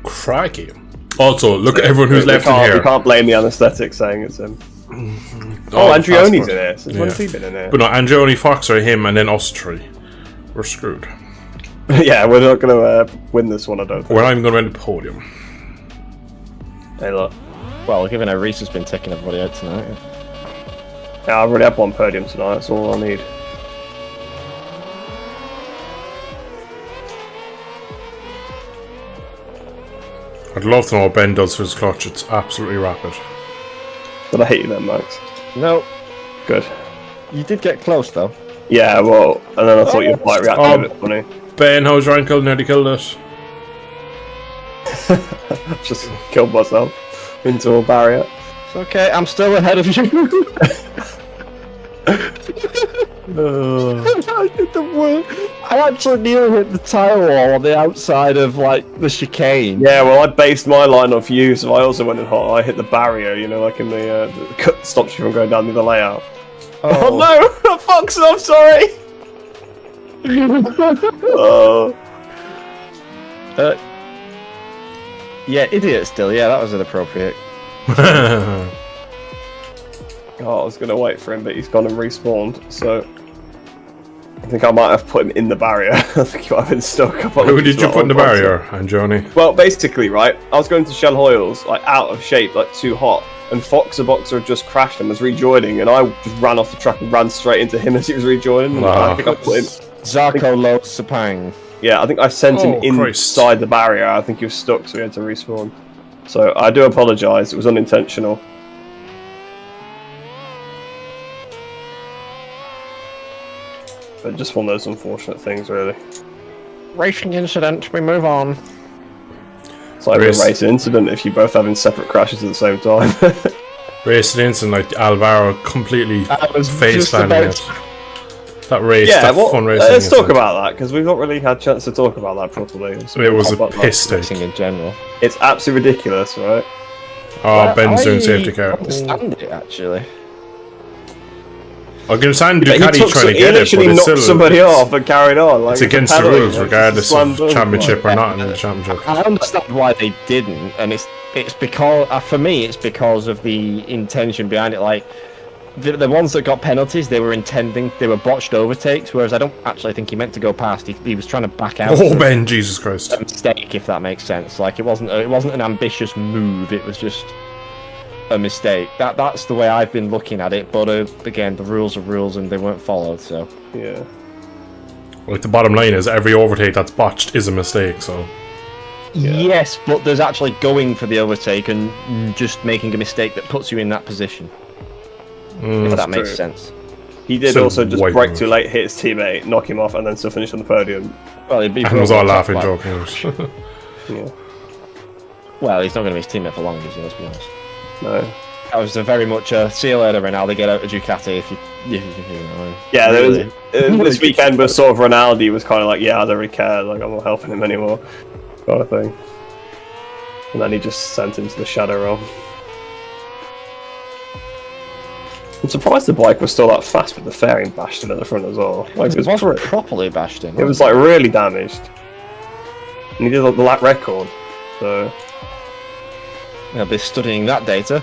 Crikey. Also, look at everyone who's left in here. You can't blame the anaesthetic saying it's him. Oh, Andreoni's passport. in it. Since when's he been in it? But no, Andreoni, Fox are him, and then us three. We're screwed. Yeah, we're not going to win this one, I don't think. We're not even going to win the podium. Hey, look. Well, given how Reese has been taking everybody out tonight. Yeah, I already have one podium tonight. That's all I need. I'd love to know what Ben does for his clutch. It's absolutely rapid. Did I hit you then, Max? No, Good. you did get close though. Yeah, well, and then I thought you'd like react a bit funny. Ben, how's your ankle? Nearly killed it. Just killed myself into a barrier. It's okay, I'm still ahead of you. I did the work. I actually nearly hit the tire wall on the outside of like the chicane. Yeah, well, I based my line off you, so I also went in hot. I hit the barrier, you know, like in the cut stops you from going down the layout. Oh, no! Fox, I'm sorry! Oh. Yeah, idiot still. Yeah, that was inappropriate. Oh, I was going to wait for him, but he's gone and respawned, so... I think I might have put him in the barrier. I think he might have been stuck. Who did you put in the barrier, Andreoni? Well, basically, right, I was going to Shell Hoyles, like, out of shape, like, too hot, and Fox the Boxer had just crashed and was rejoining, and I just ran off the track and ran straight into him as he was rejoining, and I think I put him... Zarko Lo Sepang. Yeah, I think I sent him Christ. inside the barrier. I think he was stuck, so he had to respawn. So, I do apologise, it was unintentional. But just one of those unfortunate things, really. Racing incident, we move on. It's like a race incident if you both having separate crashes at the same time. Racing incident like Alvaro completely face planning it. That race, yeah, that fun racing. Let's talk about that because we've not really had a chance to talk about that properly. So it was a piss take. Racing in general. It's absolutely ridiculous, right? Oh, Ben's doing safety car. I understand it actually. I can understand Yeah, Ducati trying to get it, but it's knocked still somebody off and carried on. Like, it's against the rules, regardless of championship or not in the championship. I understand why they didn't, and it's because for me it's because of the intention behind it. Like the ones that got penalties, they were botched overtakes, whereas I don't actually think he meant to go past. He was trying to back out. Oh, Ben, Jesus Christ! A mistake, if that makes sense. Like it wasn't an ambitious move. It was just a mistake. That's the way I've been looking at it. But again, the rules are rules, and they weren't followed. So yeah. Like the bottom line is, every overtake that's botched is a mistake. So yes, but there's actually going for the overtake and just making a mistake that puts you in that position. If that makes sense. He did So also just white brake move. too late, hit his teammate, knock him off, and then still finish on the podium. Well, he'd be and was all laughing, like, joking. Yeah. Well, he's not going to be his teammate for long, is he? Let's be honest. No. That was a very much see you later, Ronaldo. Get out of Ducati if you know. Yeah, Really. there was, this weekend was sort of Ronaldo was kind of like, yeah, I don't really care, like I'm not helping him anymore, kind of thing. And then he just sent him to the shadow realm. I'm surprised the bike was still that fast with the fairing bashed in at the front as well. Like, It wasn't properly bashed in. it was like really damaged. And he did like the lap record, so I'll be studying that data.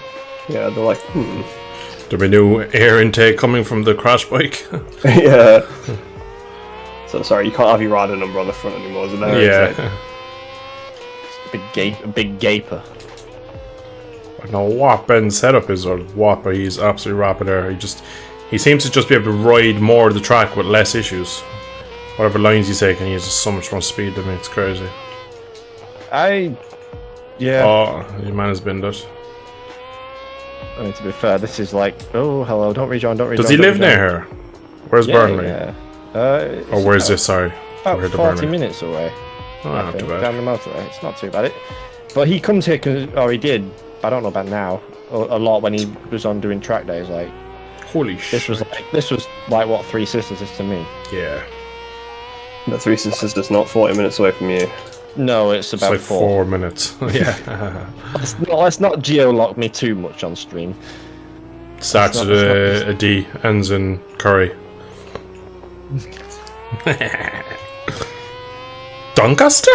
yeah, they're like, There'll be new air intake coming from the crash bike. yeah. So sorry, you can't have your rider number on the front anymore, is it? There? Yeah. A big gaper. I don't know what Ben's setup is or what, but he's absolutely rapid there. He seems to just be able to ride more of the track with less issues. Whatever lines he's taking, he has so much more speed than me. It's crazy. Yeah. Oh, your man has been that. I mean, to be fair, this is like, oh, hello, don't rejoin. Does he live near here? Where's Burnley? Yeah. Or where's this? Sorry. About Where's the 40 Burnley? minutes away. Oh, I not think, too bad. down the motorway. It's not too bad. But he comes here, or he did, I don't know about now, a lot when he was on doing track days. Like, Holy shit. this was like what Three Sisters is to me. Yeah. The Three Sisters is not 40 minutes away from you. No, it's It's about like 4 minutes. Yeah. Let's not geo-lock me too much on stream. Starts It's with not- a D, ends in Curry. Doncaster?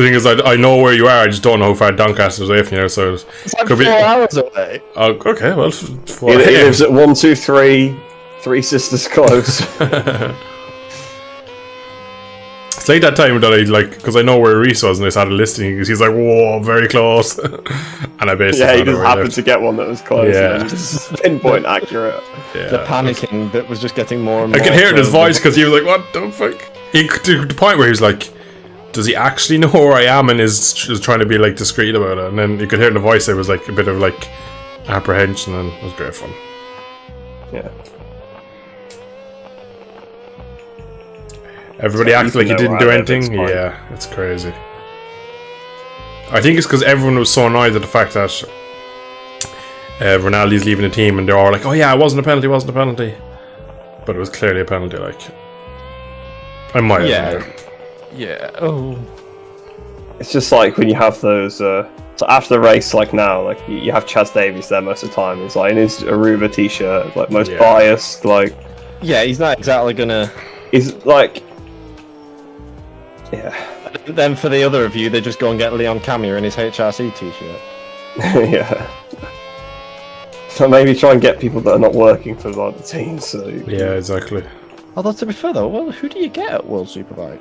thing is, I know where you are. I just don't know how far Doncaster's away from you. So It's like could 4 be. hours away. Oh, okay, well, He lives at 123 Three Sisters Close. It's like that time that I like because I know where Reese was and I started listening because he's like, "Whoa, very close," and I basically Yeah, he found out just where happened lived. to get one that was close. Yeah. And just pinpoint accurate. Yeah, The panicking that was just getting more and I more. could hear it in his so- voice because he was like, "What the fuck?" He to the point where he was like, "Does he actually know where I am?" and is just trying to be like discreet about it. And then you could hear in the voice there was like a bit of like apprehension, and it was great fun. Yeah. Everybody So acted you like he know didn't where do I live, anything. it's fine. Yeah, it's crazy. I think it's because everyone was so annoyed at the fact that Ronaldo's leaving the team, and they're all like, "Oh yeah, it wasn't a penalty, wasn't a penalty," but it was clearly a penalty. Like, I might. Yeah. Yeah. Oh. It's just like when you have those. So after the race, like now, like you have Chaz Davies there most of the time. He's like in his Aruba t-shirt, like most Yeah. biased. Like Yeah, he's not exactly gonna. he's like, yeah, Then for the other of you, they just go and get Leon Camia in his HRC t-shirt. yeah. So maybe try and get people that are not working for like the team. So Yeah, exactly. Although to be fair though, well, who do you get at World Superbike?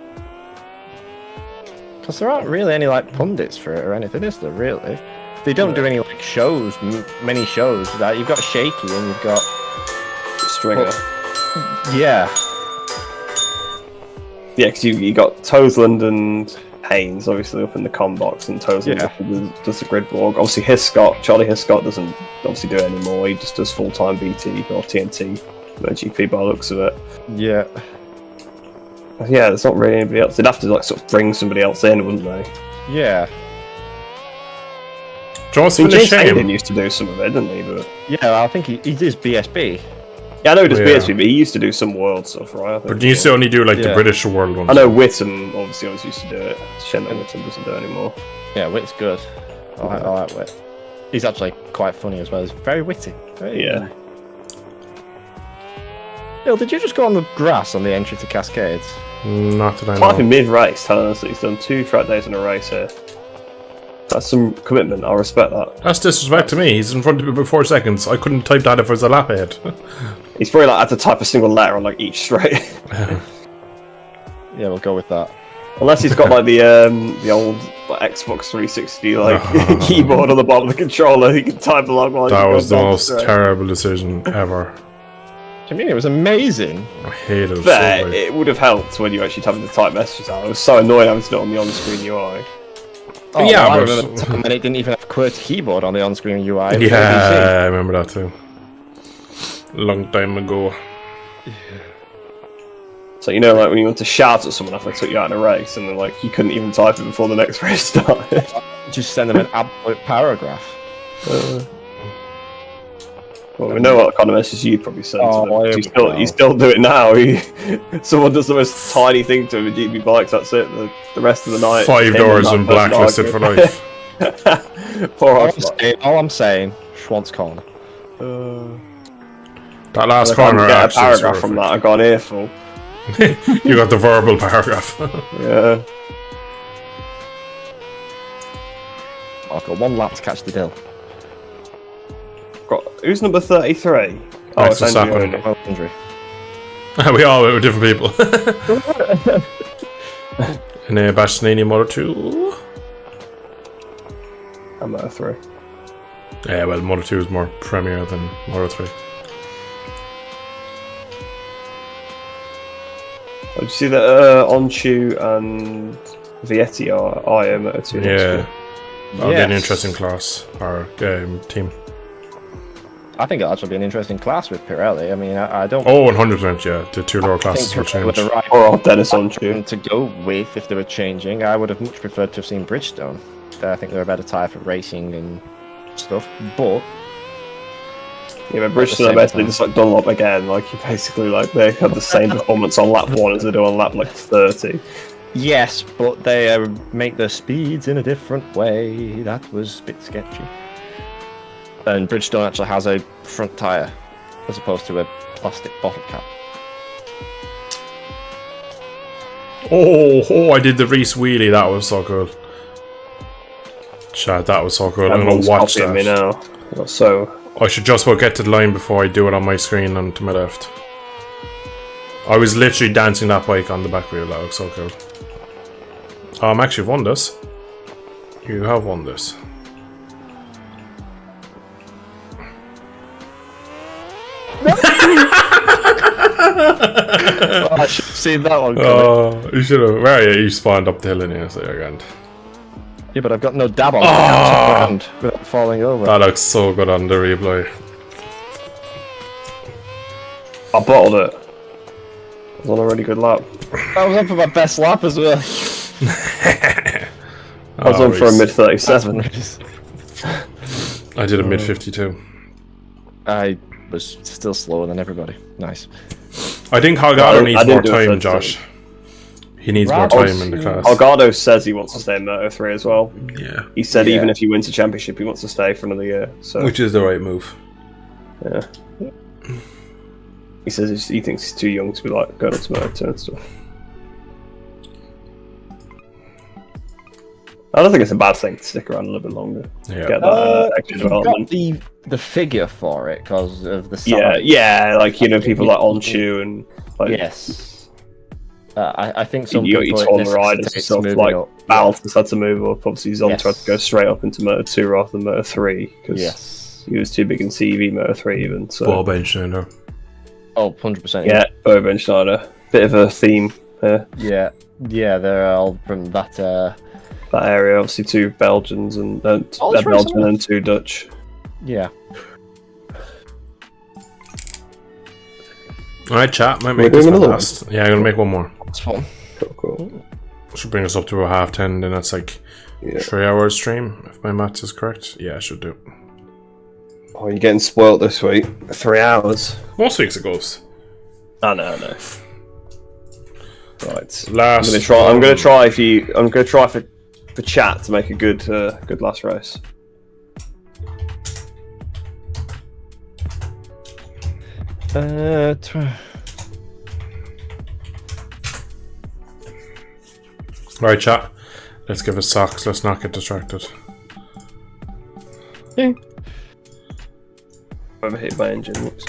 Because there aren't really any like pundits for it or anything, is there? Really? They don't do any like shows, many shows. That you've got Shaky and you've got Stringer. yeah. Yeah, because you got Toseland and Haynes obviously up in the com box, and Toseland Yeah. does the grid blog. Obviously, Charlie Hiscott doesn't obviously do it anymore. He just does full time BT or TNT, GP by the looks of it. Yeah. Yeah, there's not really anybody else. They'd have to like sort of bring somebody else in, wouldn't they? Yeah. Do you know what's I think been a James Hayden shame? used to do some of it, didn't he? But Yeah, I think he does BSB. yeah, I know he does Yeah. BSB, but he used to do some world stuff, right? I think. But you used to only do like the Yeah. British world ones. I know Whittam obviously always used to do it. Shenton Whittam doesn't do it anymore. Yeah, Wit's good. I like Wit. He's actually quite funny as well. He's very witty. Very Yeah. Bill, did you just go on the grass on the entry to Cascades? Not that I Typing know. mid-race, telling us that he's done 2 track days in a race here. That's some commitment. I respect that. That's disrespect to me. He's in front of me by 4 seconds. I couldn't type that if it was a lap ahead. He's probably like had to type a single letter on like each straight, Yeah, we'll go with that. unless he's got like the old like, Xbox 360 like keyboard on the bottom of the controller. He can type along while That he's was the going down most straight. terrible decision ever. I mean, it was amazing. I hated it so But much. it would have helped when you actually typed the type messages out. I was so annoyed having to do it on the on-screen UI. Oh, Yeah, well, I but- remember the time when it didn't even have QWERTY keyboard on the on-screen UI. It was Yeah, I remember that too. Long time ago. So you know, like when you want to shout at someone after they took you out in a race, and then like you couldn't even type it before the next race started. ABC. Just send them an absolute paragraph. Well, we know what kind of message you'd probably send Oh, to them. here we You go. still do it now. Someone does the most tiny thing to him in GP bikes, that's it. The rest of the night. 5 him doors that and person blacklisted for arguing. life. Poor All old I'm saying, Schwantz corner. That last If I can corner get a actually was paragraph from horrific. that, I got an earful. You got the verbal paragraph. Yeah. I've got 1 lap to catch the Dill. Who's number 33? Max it's Andrew Verstappen. Owen. Well, injury. We all went with different people. And Bastianini Moto 2. I'm at a 3. Yeah, well, Moto 2 is more premier than Moto 3. Did you see that Onchu and Vietti are IM at a 2 next Yeah. year? That'll be an Yes. interesting class, or team. I think it'll actually be an interesting class with Pirelli. I mean, I don't Oh, 100%, yeah. The 2 lower I classes will think Pirelli were change. the right Or old Dennis Onchu. one to go with if they were changing. I would have much preferred to have seen Bridgestone. I think they're a better tyre for racing and stuff. But Yeah, but At the Bridgestone same are basically time. just like Dunlop again. Like you basically like they have the same performance on lap 1 as they do on lap like 30. yes, but they make their speeds in a different way. That was a bit sketchy. And Bridgestone actually has a front tyre as opposed to a plastic bottle cap. Oh, I did the Reese wheelie. That was so good. Chat, that was so cool. I'm Everyone's gonna watch copying me that. now. So I should just about get to the line before I do it on my screen and to my left. I was literally dancing that bike on the back wheel. That looks so cool. I'm actually won this. You have won this. Oh, I should have seen that one coming. Oh, you should have. Where are you? You spawned up the hill in here, so you're grand. Yeah, but I've got no dab on so I can't turn around without falling over. That looks so good on the replay. I bottled it. I was on a really good lap. I was on for my best lap as well. I was on for a mid 37. I did a mid 52. I was still slower than everybody. Nice. I think Holgado needs I more didn't do a time, 32. Josh. He needs more Right. time in the class. Holgado says he wants to stay in Moto 3 as well. Yeah. He said Yeah. even if he wins the championship, he wants to stay for another year. So Which is the right move. yeah. He says he thinks he's too young to be like going on to Moto 2 and stuff. I don't think it's a bad thing to stick around a little bit longer. Yeah. Get that extra You've got development. the figure for it because of the Yeah, size. yeah, like you know, people like Onshu and like Yes. I think some you got people your it Tom riders and necessitates stuff moving like up. Balth has had to move up. Obviously, Zom Yes. tried to go straight up into Moto 2 rather than Moto 3 because Yes. he was too big in CV Moto 3 even. So Ball bench now. Oh, 100%. yeah, Boben Schneider, bit of a theme here. Yeah. Yeah, they're all from that. That area, obviously, two Belgians and Oh, that's right, Belgian sorry. and two Dutch. Yeah. Alright, chat. Might We're make this doing my another last. Yeah, I'm gonna make one more. That's fun. Cool. Should bring us up to about 10:30, then that's like Yeah. 3 hours stream, if my maths is correct. Yeah, I should do. Oh, you're getting spoilt this week. 3 hours. Most weeks it goes. I know. Right. Last. I'm gonna try for chat to make a good last race. Right, chat. Let's give us socks. Let's not get distracted. Yeah. Overheat my engine. Whoops.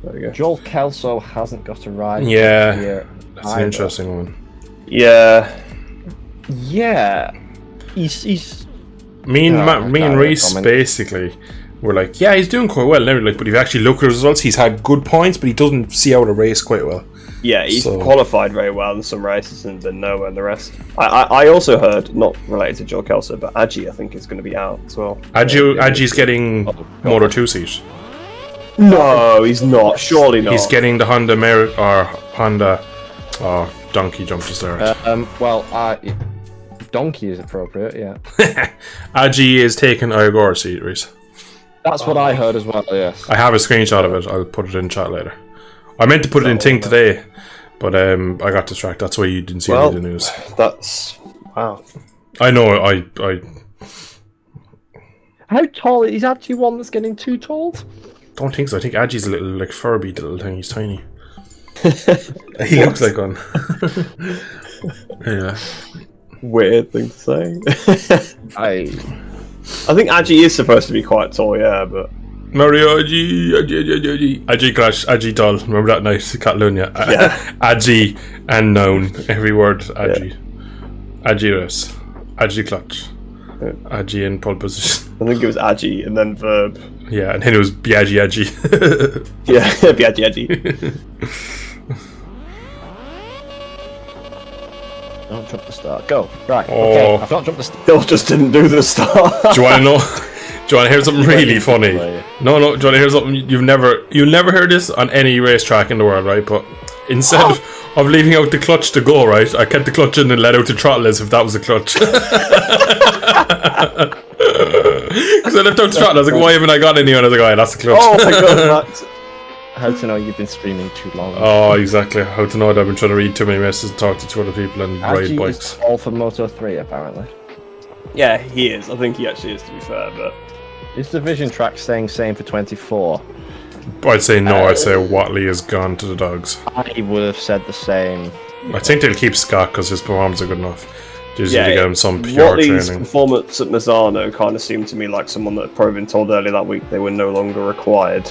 There we go. Joel Kelso hasn't got a ride. Yeah, here that's an either. interesting one. Yeah. Yeah. He's Me and No, I me and can't Reese comment. basically were like, yeah, he's doing quite well. And everything, like, but if you actually look at his results, he's had good points, but he doesn't see out a race quite well. Yeah, he's So- qualified very well in some races and been nowhere in the rest. I also heard, not related to Joel Kelso, but Aji I think is going to be out as well. Aji's getting Moto 2 seat. No, he's not. Surely not. He's getting the Honda Honda. Oh, donkey jumped to start. Donkey is appropriate. Yeah. Aji is taking Igora's seat, Reese. That's what I heard as well. Yes. I have a screenshot of it. I'll put it in chat later. I meant to put it in Ting today, but I got distracted. That's why you didn't see any of the news. That's wow. I know. I How tall? He's actually one that's getting too tall. don't think so. I think Aji's a little like Furby little thing. He's tiny. He looks like one. Yeah. Weird thing to say. I think Aji is supposed to be quite tall, yeah, but Mario Aji Clash, Aji Doll. Remember that night, Catalunya? Yeah. Aji and known. Every word, Aji. Aji Res. Aji Clutch. Yeah. Aji in pole position. I think it was Aji and then verb. Yeah, and then it was Biaji Aji. Yeah, Aji. don't jump the start. Go right. Oh. Okay. I've not jumped the start. Still just didn't do the start. Do you want to know? Do you want to hear something really funny? No. Do you want to hear something you'll never hear this on any racetrack in the world, right? But instead of leaving out the clutch to go, right, I kept the clutch in and let out the throttle as if that was a clutch. Because I left out the throttle, I was like, why haven't I got any? And I was like, oh, yeah, that's the clutch. Oh my god, Matt. How to know you've been streaming too long? Oh, exactly. How to know that I've been trying to read too many messages, talk to 2 other people, and ride Aji bikes. is all for Moto 3 apparently. Yeah, he is. I think he actually is, to be fair, but Is the vision track staying same for 24? I'd say no. I'd say Watley has gone to the dogs. I would have said the same. I think they'll keep Scott because his performance are good enough. Just need to get him some PR Watley's training. performance at Mazzano kind of seemed to me like someone that had probably been told earlier that week they were no longer required.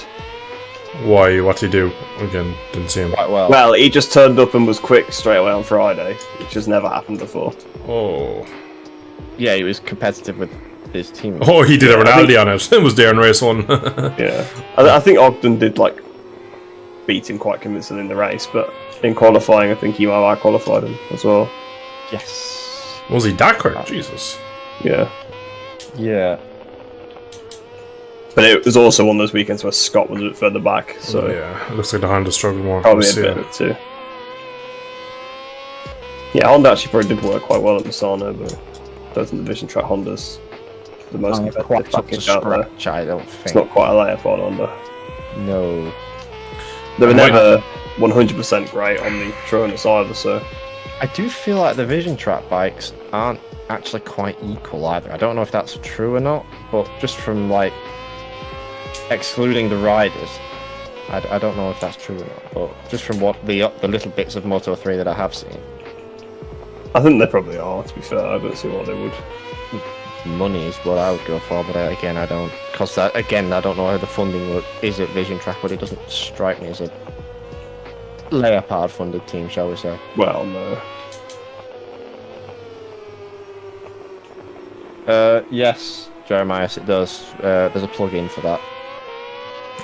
Why? What did he do? Again, didn't see him. Quite well. Well, he just turned up and was quick straight away on Friday, which has never happened before. Oh. Yeah, he was competitive with his team. Oh, he did a Ronaldo on it. It was there in race 1. Yeah, I think Ogden did like beat him quite convincingly in the race, but in qualifying, I think he might have qualified him as well. Yes. Was he that quick? Jesus. Yeah, Yeah. but it was also one of those weekends where Scott was a bit further back, so So yeah, it looks like the Honda struggled more. probably We'll a see. bit of it too. Yeah, Honda actually probably did work quite well at Misano, but those in the Vision Track Hondas the most I'm competitive quite up to package out there. scratch, I don't It's think. not quite a layup on Honda. No. They were I might- never 100% great on the Tronas either, so I do feel like the Vision Track bikes aren't actually quite equal either. I don't know if that's true or not, but just from like excluding the riders, I don't know if that's true or not. But just from what the little bits of Moto3 that I have seen, I think they probably are, to be fair. I don't see why they would. money is what I would go for. But again, I don't, because again, I don't know how the funding is at Vision Track, but it doesn't strike me as a Leopard funded team, shall we say. Well, no. Yes, Jeremiah, yes, it does. There's a plug-in for that.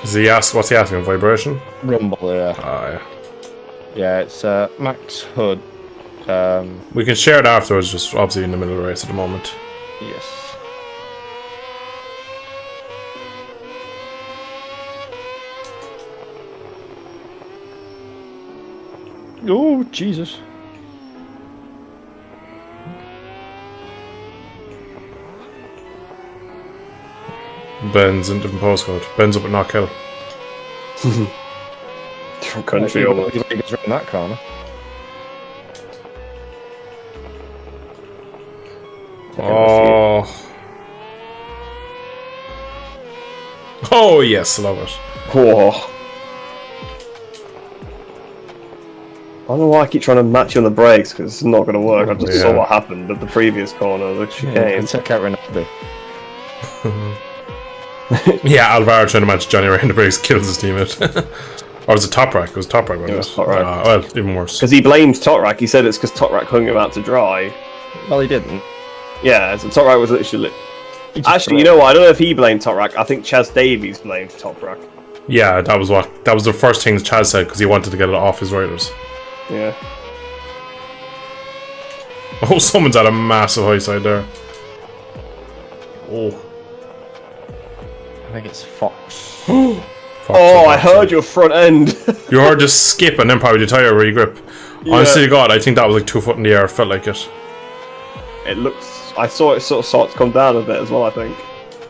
Is he asked? What's he asking? Vibration? Rumble, yeah. Ah, yeah. Yeah, it's Max Hood. We can share it afterwards. Just obviously in the middle of the race at the moment. Yes. Oh, Jesus. Ben's in different postcode. Ben's up at Knockhill. Different country or He's around that corner. Oh. Oh yes, love it. Whoa. I don't know why I keep trying to match you on the brakes because it's not going to work. I just saw Yeah. what happened at the previous corner, the chicane. Check out Ronaldo. Yeah, Alvaro trying to match Johnny Ray in the brakes kills his teammate. Or was it Toprak? It was Toprak, wasn't It was Toprak. Well, even worse. Because he blamed Totrak. He said it's because Totrak hung him out to dry. Well, he didn't. Yeah, so Totrak was literally. He just Actually, you know what? I don't know if he blamed Totrak. I think Chaz Davies blamed Totrak. Yeah, that was the first thing Chaz said because he wanted to get it off his riders. Yeah. Oh, someone's at a massive high side there. Oh. I think it's Fox. Fox Oh, up I that heard side. your front end. You heard just skip and then probably the tyre where you grip. Honestly to God, I think that was like 2 foot in the air. It felt like it. It looks. I saw it sort of start to come down a bit as well. I think.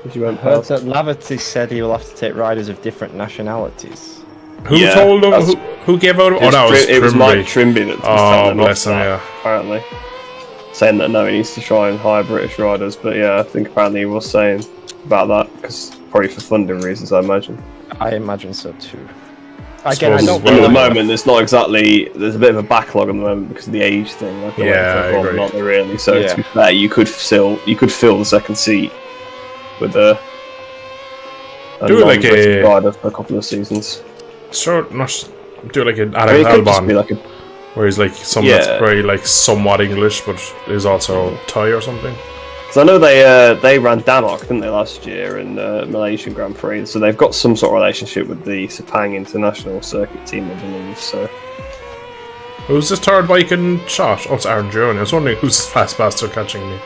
As you went Heard past. that Laverty said he will have to take riders of different nationalities. Who Yeah, told him? that's- Who gave out? Oh, that was It was Mike Trimby. Trimby that was Oh, telling him bless off him, that, yeah. apparently. Saying that no, he needs to try and hire British riders, but yeah, I think apparently he was saying about that, because probably for funding reasons, I imagine. I imagine so too. Again, I Suppose don't as well. At know. the moment, it's not exactly. There's a bit of a backlog at the moment because of the age thing. Like, Yeah, I agree. Not really. So Yeah. to be fair, you could fill the second seat with a Do it like non-British a- rider for a couple of seasons. Sure, not do like an I mean, it Adam could just be Albon, like a where he's like someone that's Yeah. very like somewhat English, but is also Thai or something. Because I know they ran Damok, didn't they, last year in Malaysian Grand Prix? So they've got some sort of relationship with the Sepang International Circuit team, I believe. So Who's this third bike in shot? Oh, it's Aaron Jr. I was wondering who's this fast bastard catching me.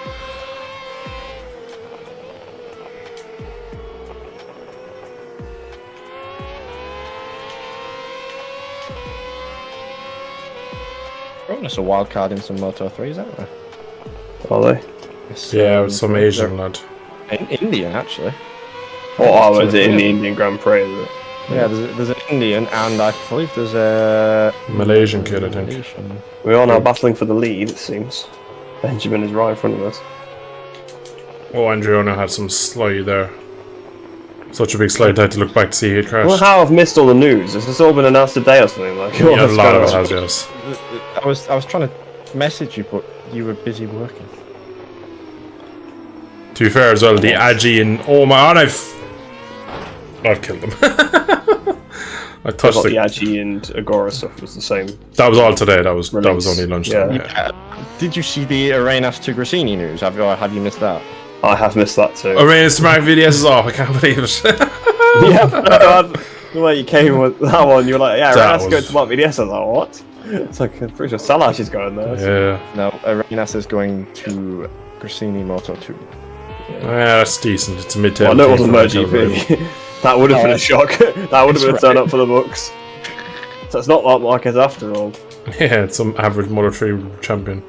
There's a wild card in some Moto 3s, aren't there? are they? It's, Yeah, with some Asian lad. Indian, actually. Oh, was it in the Indian Grand Prix? Is it? Yeah, there's an Indian, and I believe there's a Malaysian kid, I think. Malaysian. We're all now battling for the lead, it seems. Benjamin is right in front of us. Oh, Andriona had some slide there. Such a big slide, I had to look back to see he had Well, crashed. how I've missed all the news. Has this all been announced today or something? Like, Yeah, a lot of it has, yes. I was trying to message you, but you were busy working. To be fair as well, the Agi and oh my god, I've killed them. I touched The Agi and Agora stuff was the same. That was all today. That was Release. only lunchtime. Yeah. Did you see the Arenas to Grassini news? Have you missed that? I have missed that too. Arenas to Mark VDS is off. I can't believe it. Yeah, the way you came with that one, you were like, yeah, That Arenas going was- to Mark VDS. I was like, what? It's like, I'm pretty sure Salash is going there. Yeah, No, Arenas is going to Grassini Moto 2. that's decent. It's a mid-table. Well, I know it team wasn't for Merge Michael Ray. EP. That would have been a shock. That would have been a That's turn right. up for the books. So it's not like Marquez after all. Yeah, it's some average Moto 3 champion.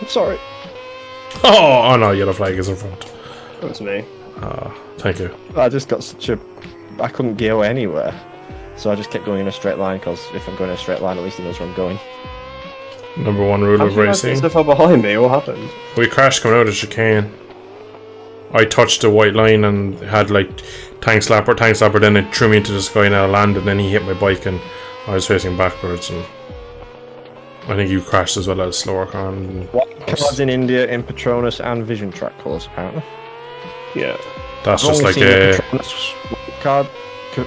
I'm sorry. Oh no, yellow flag is in front. That was me. Thank you. I just got such a... I couldn't go anywhere. So I just kept going in a straight line, because if I'm going in a straight line, at least he knows where I'm going. Number one rule How of did you guys get racing. so far behind me? What happened? We crashed coming out of chicane. I touched the white line and had like tank slapper, then it threw me into the sky and I landed, and then he hit my bike and I was facing backwards, and I think you crashed as well as slower car. And White cards in India in Petronas and Vision Track colours, apparently. Yeah. that's I've just only like seen the a Petronas white card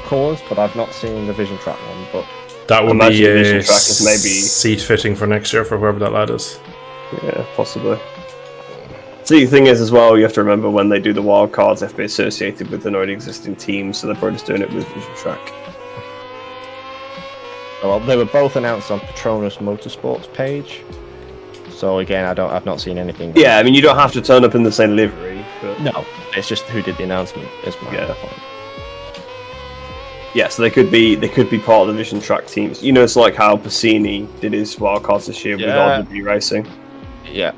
colours, but I've not seen the Vision Track one. But that would Imagine be Vision a Track is maybe- seat fitting for next year for whoever that lad is. Yeah, possibly. See, the thing is, as well, you have to remember when they do the wild cards, they have to be associated with an already existing team, so they're probably just doing it with Vision Track. well, they were both announced on Petronas Motorsports page. So again, I've not seen anything. Yeah, I mean, you don't have to turn up in the same livery, but No, it's just who did the announcement is my Yeah. point. yeah, so they could be part of the Vision Track teams. You know, it's like how Bassini did his wild cards this year Yeah. with RWB Racing. Yeah.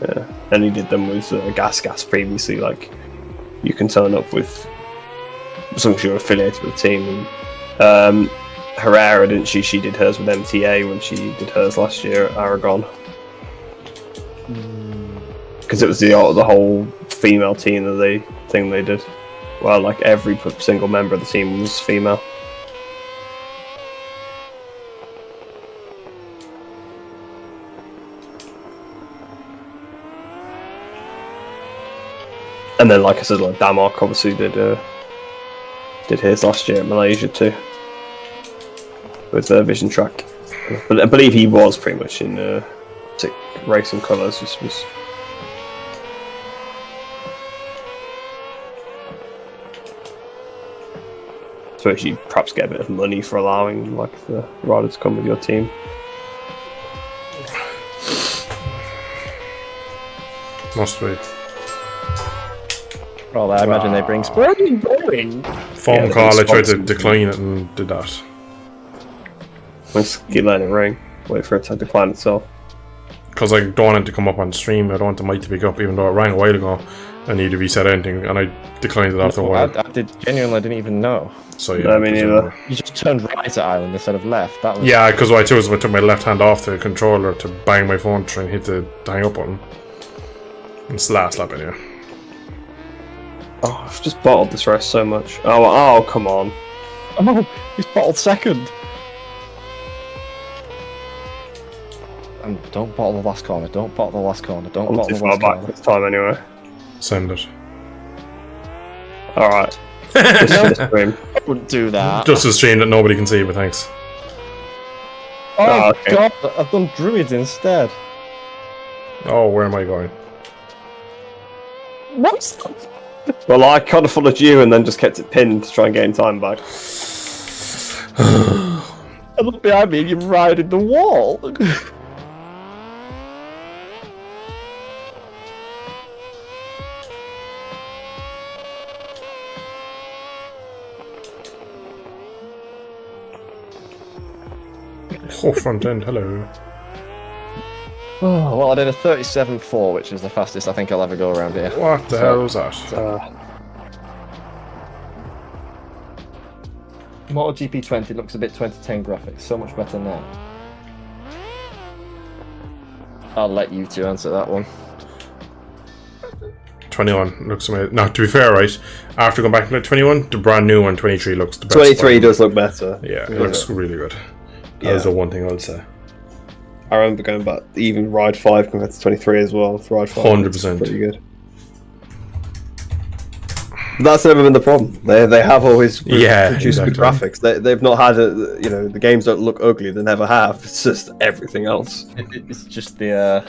Yeah, and he did them with Gas previously. Like, you can turn up with as long as you're affiliated with the team. And Herrera, didn't she? She did hers with MTA when she did hers last year at Aragon. Because it was the whole female team that they did. Well, like every single member of the team was female. And then, like I said, like Damark obviously did his last year at Malaysia too, with Vision Track. But I believe he was pretty much in sick racing colours. Was suppose you perhaps get a bit of money for allowing like the rider to come with your team. Must be. Well, I imagine they bring Sporting going. Phone Yeah, call, I tried to responsible. decline it and did that. Let's keep letting it ring. Wait for it to decline itself. Because I don't want it to come up on stream, I don't want the mic to pick up, even though it rang a while ago. I need to reset anything, and I declined it after a while. I didn't even know. So yeah. No, me neither. You just turned right at Island instead of left. That was Yeah, because what I chose was I took my left hand off the controller to bang my phone to try and hit the hang up button. It's the last lap anyway. Oh, I've just bottled this race so much. Oh, come on. Oh, he's bottled second. And don't bottle the last corner. Don't bottle the last corner. Don't I'm bottle too the far last back corner. this time anyway. Send it. Alright. Just for the stream. I wouldn't do that. Just a stream that nobody can see, but thanks. Oh, okay. God, I've done Druids instead. Oh, where am I going? What's Well, I kind of followed you and then just kept it pinned to try and gain time back. I look behind me and you're riding the wall. Oh, front end, hello. Oh, well, I did a 37.4, which is the fastest I think I'll ever go around here. What the hell was that? MotoGP 20 looks a bit 2010 graphics, so much better now. I'll let you two answer that one. 21 looks amazing. Now, to be fair, right, after going back to 21, the brand new one, 23, looks the best. 23 does look better. Yeah, it looks really good. That was the one thing I would say. I remember going back, even Ride 5 compared to 23 as well. Ride 5 100%. pretty good. That's never been the problem. They have always produced good graphics. They've not had the games don't look ugly. They never have. It's just everything else. It's just the.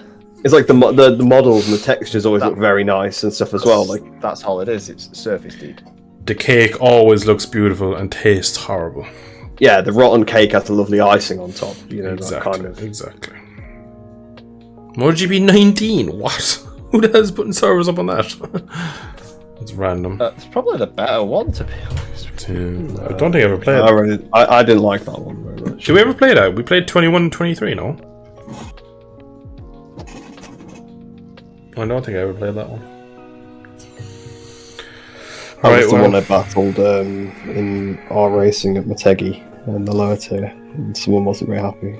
It's like the models and the textures always look very nice and stuff as well. Like that's all it is. It's surface deed. The cake always looks beautiful and tastes horrible. Yeah, the rotten cake has a lovely icing on top. Exactly. That kind of. Exactly. MotoGP 19. What? Who the hell is putting servers up on that? It's random. It's probably the better one, to be honest. I don't think I ever played it. I didn't like that one very much. Did we ever play that? We played 21 and 23, no? I don't think I ever played that one. That was the one I battled in R Racing at Motegi in the lower tier, and someone wasn't very happy.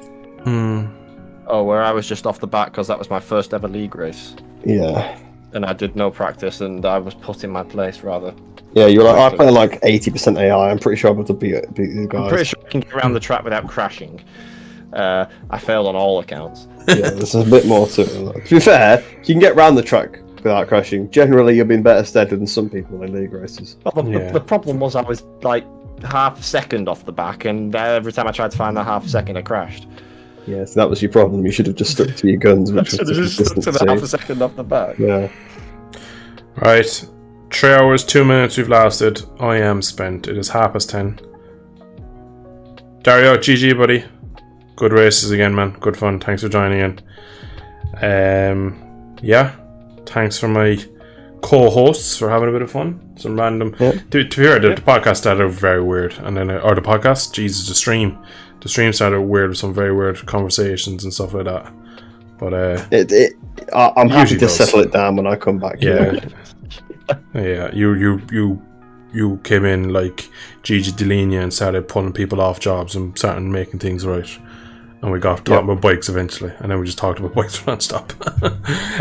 Oh, where I was just off the bat because that was my first ever league race. Yeah. And I did no practice, and I was put in my place rather. Yeah, you're like, I play like 80% AI. I'm pretty sure I'm able to beat the guys. I'm pretty sure I can get around the track without crashing. I failed on all accounts. Yeah, there's a bit more to it. To be fair, you can get around the track without crashing. Generally, you'll be in better stead than some people in league races. Well, the problem was I was like half a second off the back, and every time I tried to find that half a second, I crashed. Yeah, so that was your problem. You should have just stuck to your guns. Which I should have just stuck to the half a second off the back. Yeah. Right. 3 hours, 2 minutes we've lasted. I am spent. It is 10:30. Dario, GG, buddy. Good races again, man. Good fun. Thanks for joining in. Yeah. Thanks for my co-hosts for having a bit of fun. Some random. Yeah. To be fair, the podcast started out very weird, and then or the podcast, Jesus, the stream started weird with some very weird conversations and stuff like that. But I'm happy to does. settle it down when I come back. Yeah. Yeah, you came in like Gigi Delinea and started pulling people off jobs and started making things right. And we got talking about bikes eventually, and then we just talked about bikes non-stop.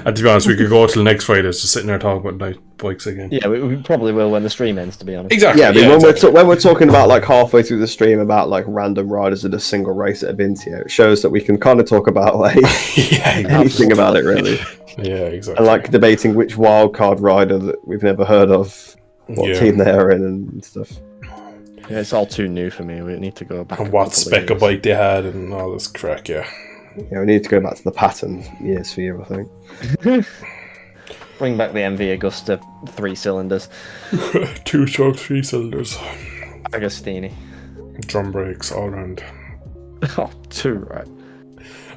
And to be honest, we could go till next Friday just sitting there talking about bikes again. Yeah, we probably will when the stream ends, to be honest. Exactly. Yeah, I mean, when we're talking about like halfway through the stream about like random riders at a single race at Avintia, it shows that we can kind of talk about like anything about it really. Yeah, exactly. And like debating which wildcard rider that we've never heard of, what team they're in and stuff. Yeah, it's all too new for me. We need to go back. And what spec of bike they had and all this crack, yeah. Yeah, we need to go back to the pattern years for you, I think. Bring back the MV Augusta 3 cylinders. 2-stroke 3 cylinders. Agostini. Drum brakes all around. Oh, 2, right.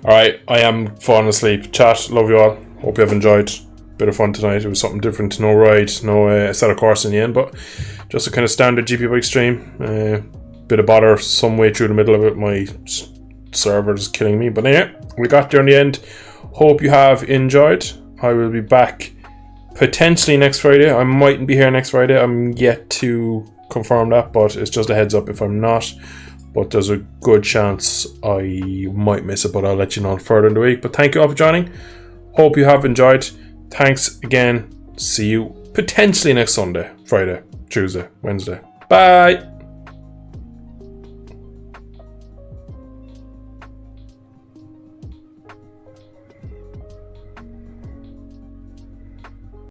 Alright, I am falling asleep. Chat, love you all. Hope you have enjoyed. Bit of fun tonight. It was something different. No ride, no set of course in the end, but just a kind of standard GP bike stream. Bit of bother some way through the middle of it. My server is killing me. But anyway, we got there in the end. Hope you have enjoyed. I will be back potentially next Friday. I mightn't be here next Friday. I'm yet to confirm that, but it's just a heads up if I'm not. But there's a good chance I might miss it, but I'll let you know further in the week. But thank you all for joining. Hope you have enjoyed. Thanks again. See you potentially next Sunday, Friday, Tuesday, Wednesday. Bye.